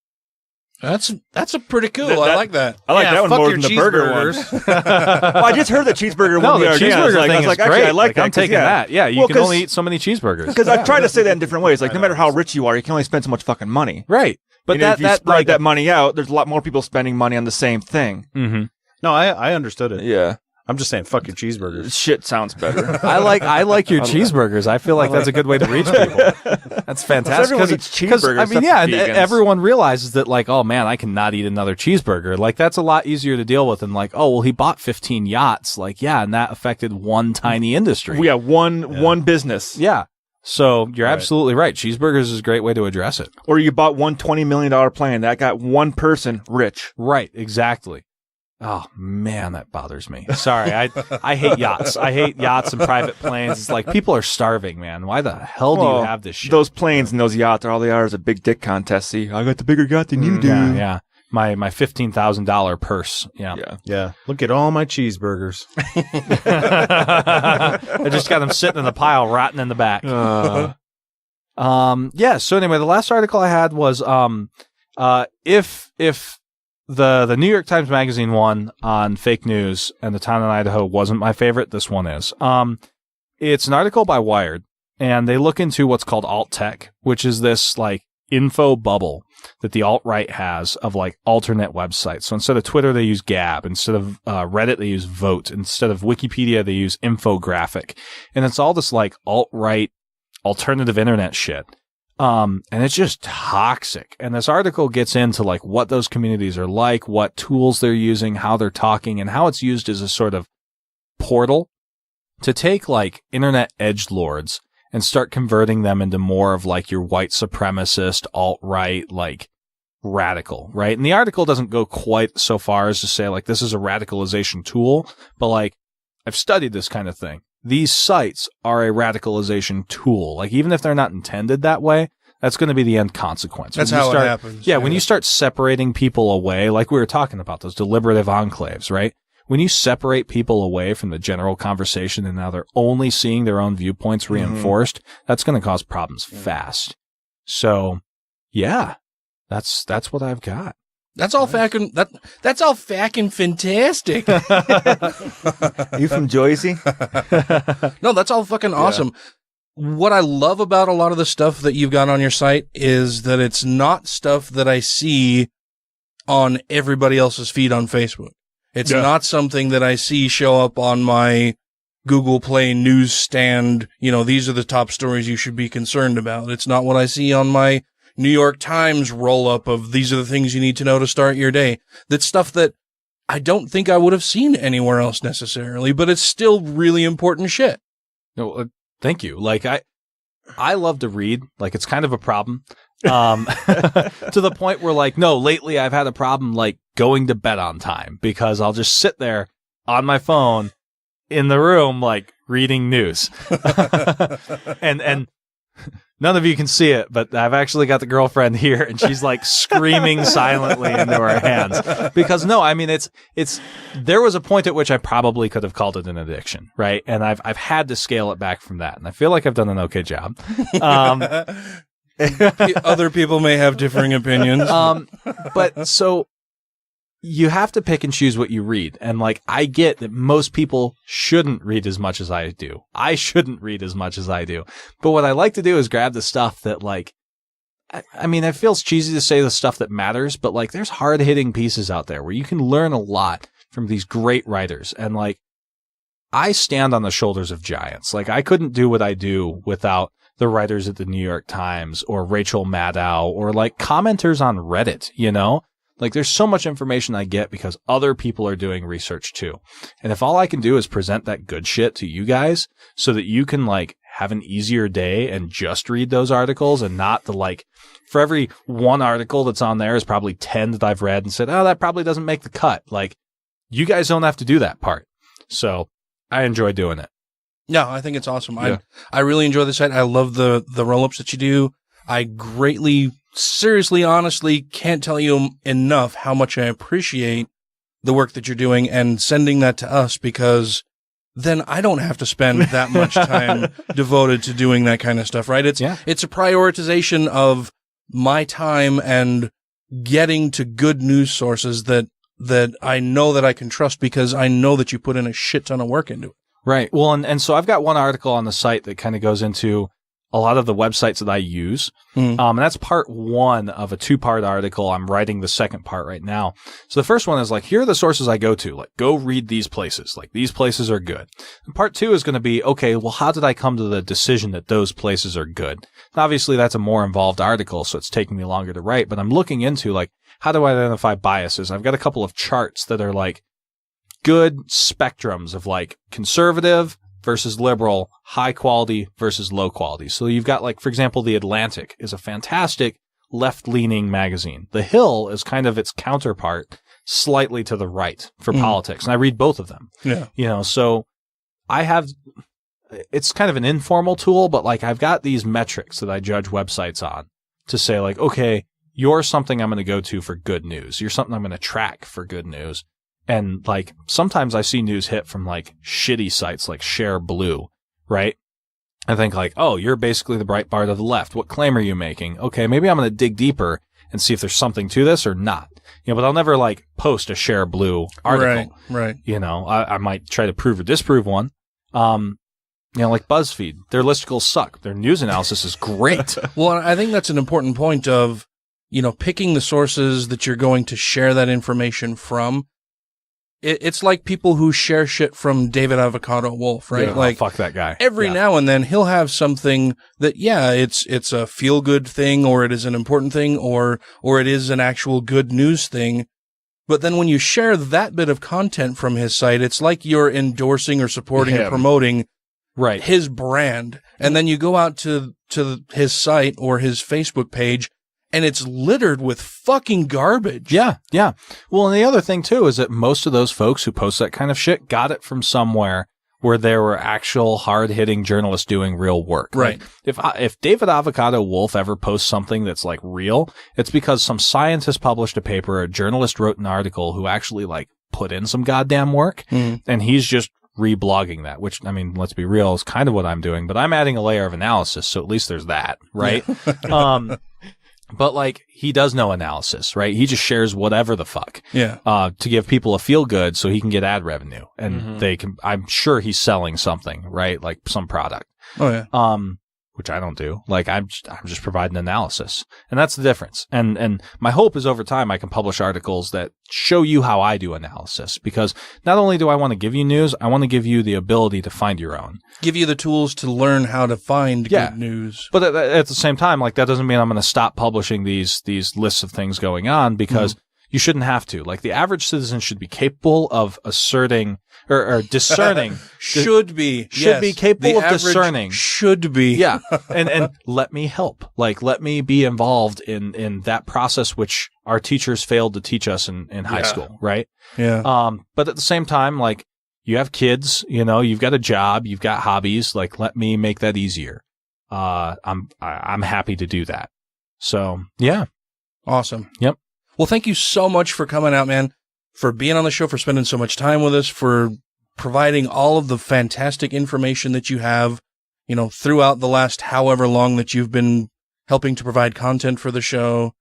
That's a pretty cool. I like that. I like that one more than the burger one. Well, I just heard the cheeseburger one. The cheeseburger thing is great. Actually, I like that. I'm taking that. Yeah, you can only eat so many cheeseburgers. Because I've tried to say that in different ways. Like, no matter how rich you are, you can only spend so much fucking money. Right. But if you spread that money out, there's a lot more people spending money on the same thing. Mm-hmm. No, I understood it. Yeah. I'm just saying, fuck your cheeseburgers. Shit sounds better. I like your cheeseburgers. I feel like that's a good way to reach people. That's fantastic. Everyone eats cheeseburgers. I mean, yeah, and everyone realizes that, like, oh man, I cannot eat another cheeseburger. Like, that's a lot easier to deal with than like, oh well, he bought 15 yachts. Like, yeah, and that affected one tiny industry. Yeah, one business. Yeah. So you're absolutely right. Cheeseburgers is a great way to address it. Or you bought one $20 million plane that got one person rich. Right. Exactly. Oh man, that bothers me. Sorry, I hate yachts. I hate yachts and private planes. It's like people are starving, man. Why the hell do you have this shit? Those planes and those yachts, all they are is a big dick contest. See, I got the bigger yacht than you do. Yeah. My $15,000 purse. Yeah. Look at all my cheeseburgers. I just got them sitting in the pile, rotting in the back. Yeah. So anyway, the last article I had was if the New York Times Magazine one on fake news and the town in Idaho wasn't my favorite, this one is. It's an article by Wired, and they look into what's called alt tech, which is this like info bubble that the alt-right has of like alternate websites. So instead of Twitter, they use Gab. Instead of Reddit, they use Vote. Instead of Wikipedia, they use Infographic. And it's all this like alt-right alternative internet shit. And it's just toxic. And this article gets into like what those communities are like, what tools they're using, how they're talking, and how it's used as a sort of portal to take like internet edgelords and start converting them into more of like your white supremacist, alt-right, like radical, right? And the article doesn't go quite so far as to say like this is a radicalization tool, but like I've studied this kind of thing. These sites are a radicalization tool. Like, even if they're not intended that way, that's going to be the end consequence. That's how it happens. Yeah, when you start separating people away, like we were talking about, those deliberative enclaves, right? When you separate people away from the general conversation and now they're only seeing their own viewpoints reinforced, that's going to cause problems fast. So, yeah, that's what I've got. That's all fucking that's all fucking fantastic. You from Jersey? No, that's all fucking awesome. What I love about a lot of the stuff that you've got on your site is that it's not stuff that I see on everybody else's feed on Facebook. It's not something that I see show up on my Google Play newsstand. These are the top stories you should be concerned about. It's not what I see on my New York Times roll-up of these are the things you need to know to start your day. That's stuff that I don't think I would have seen anywhere else necessarily, but it's still really important shit. No, thank you. Like, I love to read. Like, it's kind of a problem. To the point where, like, no, lately I've had a problem, like, going to bed on time because I'll just sit there on my phone in the room, like, reading news. and none of you can see it, but I've actually got the girlfriend here, and she's like screaming silently into her hands because no, I mean, it's, there was a point at which I probably could have called it an addiction, right? And I've had to scale it back from that. And I feel like I've done an okay job. Other people may have differing opinions. But so you have to pick and choose what you read. And like, I get that most people shouldn't read as much as I do. I shouldn't read as much as I do. But what I like to do is grab the stuff that, like, I mean, it feels cheesy to say the stuff that matters, but like, there's hard hitting pieces out there where you can learn a lot from these great writers. And like, I stand on the shoulders of giants. Like, I couldn't do what I do without the writers at the New York Times or Rachel Maddow or like commenters on Reddit, Like, there's so much information I get because other people are doing research too. And if all I can do is present that good shit to you guys so that you can, like, have an easier day and just read those articles and not the, like, for every one article that's on there is probably 10 that I've read and said, oh, that probably doesn't make the cut. Like, you guys don't have to do that part. So I enjoy doing it. Yeah, I think it's awesome. Yeah. I really enjoy the site. I love the roll-ups that you do. I greatly, seriously, honestly, can't tell you enough how much I appreciate the work that you're doing and sending that to us, because then I don't have to spend that much time devoted to doing that kind of stuff, right? It's a prioritization of my time and getting to good news sources that I know that I can trust because I know that you put in a shit ton of work into it. Right. Well, and so I've got one article on the site that kind of goes into a lot of the websites that I use. And that's part one of a 2-part article. I'm writing the second part right now. So the first one is like, here are the sources I go to. Like, go read these places. Like, these places are good. And part 2 is going to be, okay, well, how did I come to the decision that those places are good? And obviously, that's a more involved article, so it's taking me longer to write. But I'm looking into, like, how do I identify biases? I've got a couple of charts that are like good spectrums of like conservative versus liberal, high quality versus low quality. So you've got, like, for example, The Atlantic is a fantastic left-leaning magazine. The Hill is kind of its counterpart, slightly to the right for politics. And I read both of them. Yeah. So I have, it's kind of an informal tool, but like, I've got these metrics that I judge websites on to say, like, okay, you're something I'm going to go to for good news. You're something I'm going to track for good news. And like, sometimes I see news hit from like shitty sites like Share Blue, right? I think like, oh, you're basically the Breitbart of the left. What claim are you making? Okay, maybe I'm going to dig deeper and see if there's something to this or not. But I'll never like post a Share Blue article. Right. I might try to prove or disprove one. Like BuzzFeed, their listicles suck. Their news analysis is great. Well, I think that's an important point of, picking the sources that you're going to share that information from. It's like people who share shit from David Avocado Wolf, right? Yeah, like, fuck that guy. Every now and then he'll have something that, it's a feel good thing, or it is an important thing, or it is an actual good news thing. But then when you share that bit of content from his site, it's like you're endorsing or supporting or promoting his brand. And then you go out to his site or his Facebook page, and it's littered with fucking garbage. Yeah. Well, and the other thing, too, is that most of those folks who post that kind of shit got it from somewhere where there were actual hard-hitting journalists doing real work. Right. Like, if David Avocado Wolf ever posts something that's, like, real, it's because some scientist published a paper, a journalist wrote an article who actually, like, put in some goddamn work, and he's just reblogging that, which, I mean, let's be real, is kind of what I'm doing, but I'm adding a layer of analysis, so at least there's that, right? But like, he does no analysis, right? He just shares whatever the fuck. Yeah. To give people a feel good so he can get ad revenue. And they can, I'm sure he's selling something, right? Like some product. Oh, yeah. which I don't do. Like I'm just providing analysis, and that's the difference. And my hope is over time I can publish articles that show you how I do analysis, because not only do I want to give you news, I want to give you the ability to find your own. Give you the tools to learn how to find good news. But at the same time, like that doesn't mean I'm going to stop publishing these lists of things going on, because you shouldn't have to. Like the average citizen should be capable of asserting or discerning. Should be capable of discerning. Should be. Yeah. And let me help. Like let me be involved in that process which our teachers failed to teach us in high school, right? Yeah. But at the same time, like you have kids, you've got a job, you've got hobbies, like let me make that easier. I'm happy to do that. So, yeah. Awesome. Yep. Well, thank you so much for coming out, man, for being on the show, for spending so much time with us, for providing all of the fantastic information that you have, throughout the last however long that you've been helping to provide content for the show.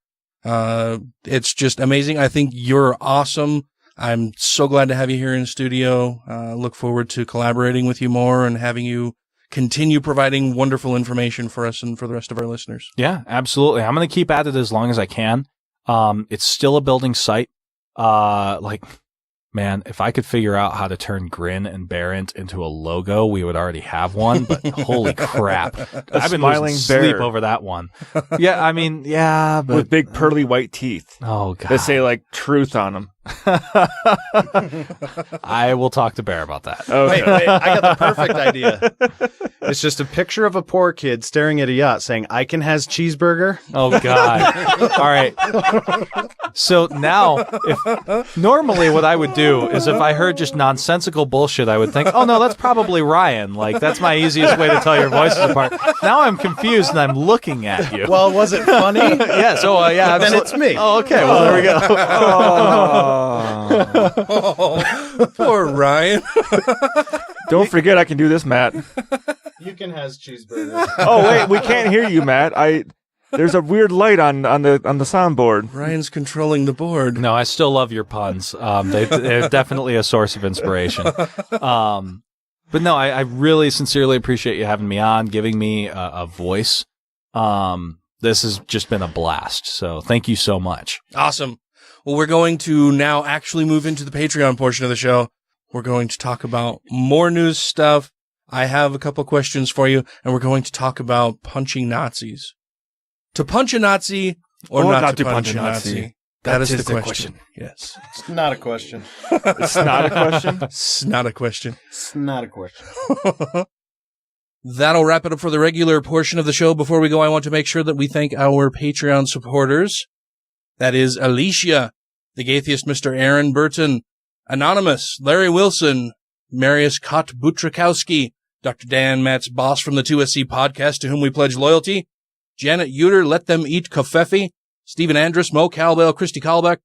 It's just amazing. I think you're awesome. I'm so glad to have you here in studio. Look forward to collaborating with you more and having you continue providing wonderful information for us and for the rest of our listeners. Yeah, absolutely. I'm going to keep at it as long as I can. It's still a building site. Man, if I could figure out how to turn Grin and Barrent into a logo, we would already have one, but holy crap. I've been losing sleep over that one. Yeah, I mean, yeah, but with big pearly white teeth. Oh god. That say like truth on them. I will talk to Bear about that. Okay. Wait, I got the perfect idea. It's just a picture of a poor kid staring at a yacht saying, "I can has cheeseburger." Oh god. All right. So now, if normally what I would do is if I heard just nonsensical bullshit, I would think, "Oh no, that's probably Ryan." Like that's my easiest way to tell your voices apart. Now I'm confused and I'm looking at you. Well, was it funny? Yes. Oh yeah. Then it's me. Oh okay. Well, there we go. Oh, poor Ryan. Don't forget I can do this, Matt. You can has cheeseburger. Oh wait, we can't hear you, Matt. There's a weird light on the soundboard. Ryan's controlling the board. No, I still love your puns. They're definitely a source of inspiration. But no, I really sincerely appreciate you having me on, giving me a voice. This has just been a blast. So thank you so much. Awesome. Well, we're going to now actually move into the Patreon portion of the show. We're going to talk about more news stuff. I have a couple questions for you, and we're going to talk about punching Nazis. To punch a Nazi or not to punch a Nazi? That is the question. Yes. It's not a question. It's not a question? It's not a question. It's not a question. That'll wrap it up for the regular portion of the show. Before we go, I want to make sure that we thank our Patreon supporters. That is Alicia, the Gaytheist Mr. Aaron Burton, Anonymous, Larry Wilson, Marius Kot Butrakowski, Dr. Dan Matt's boss from the 2SC podcast, to whom we pledge loyalty, Janet Uter, Let Them Eat Kofefi, Stephen Andrus, Mo Cowbell, Christy Callback,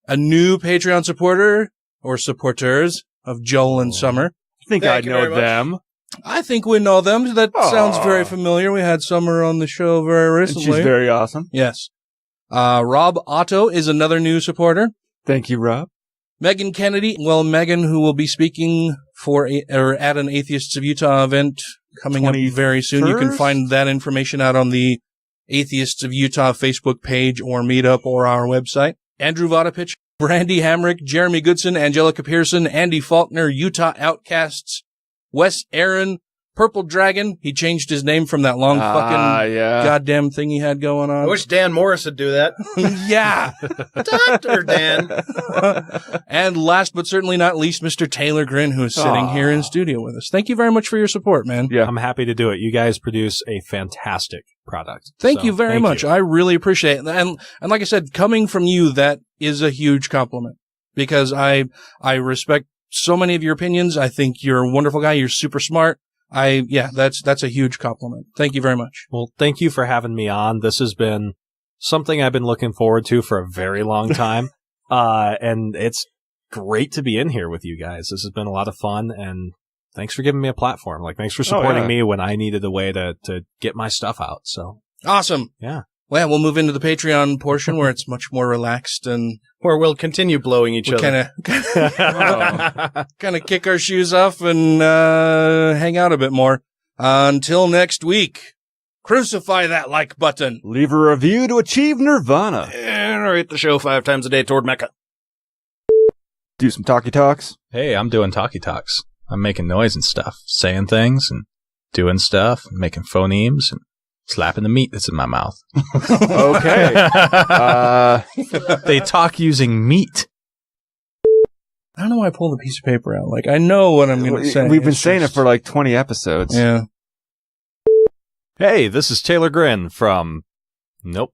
a new Patreon supporter, or supporters, of Joel and Summer. I think I know them. I think we know them. That sounds very familiar. We had Summer on the show very recently. She's very awesome. Yes. Rob Otto is another new supporter. Thank you, Rob. Megan Kennedy. Well, Megan, who will be speaking at an Atheists of Utah event coming up very soon. You can find that information out on the Atheists of Utah Facebook page or meetup or our website. Andrew Vodopich, Brandy Hamrick, Jeremy Goodson, Angelica Pearson, Andy Faulkner, Utah Outcasts, Wes Aaron, Purple Dragon. He changed his name from that long fucking goddamn thing he had going on. I wish Dan Morris would do that. Yeah. Dr. Dan. And last but certainly not least, Mr. Taylor Grin, who is sitting here in studio with us. Thank you very much for your support, man. Yeah, I'm happy to do it. You guys produce a fantastic product. Thank you very much. I really appreciate it. And like I said, coming from you, that is a huge compliment, because I respect so many of your opinions. I think you're a wonderful guy. You're super smart. That's a huge compliment. Thank you very much. Well, thank you for having me on. This has been something I've been looking forward to for a very long time. And it's great to be in here with you guys. This has been a lot of fun, and thanks for giving me a platform. Like, thanks for supporting me when I needed a way to get my stuff out. So awesome. Yeah. Well, we'll move into the Patreon portion where it's much more relaxed and where we'll continue blowing each other. Kind of kick our shoes off and hang out a bit more. Until next week, Crucify that like button. Leave a review to achieve nirvana. And rate the show 5 times a day toward Mecca. Do some talkie talks. Hey, I'm doing talkie talks. I'm making noise and stuff, saying things and doing stuff, and making phonemes and slapping the meat that's in my mouth. Okay. They talk using meat. I don't know why I pulled the piece of paper out. Like, I know what I'm going to say. We've been saying it for like 20 episodes. Yeah. Hey, this is Taylor Grin from... Nope.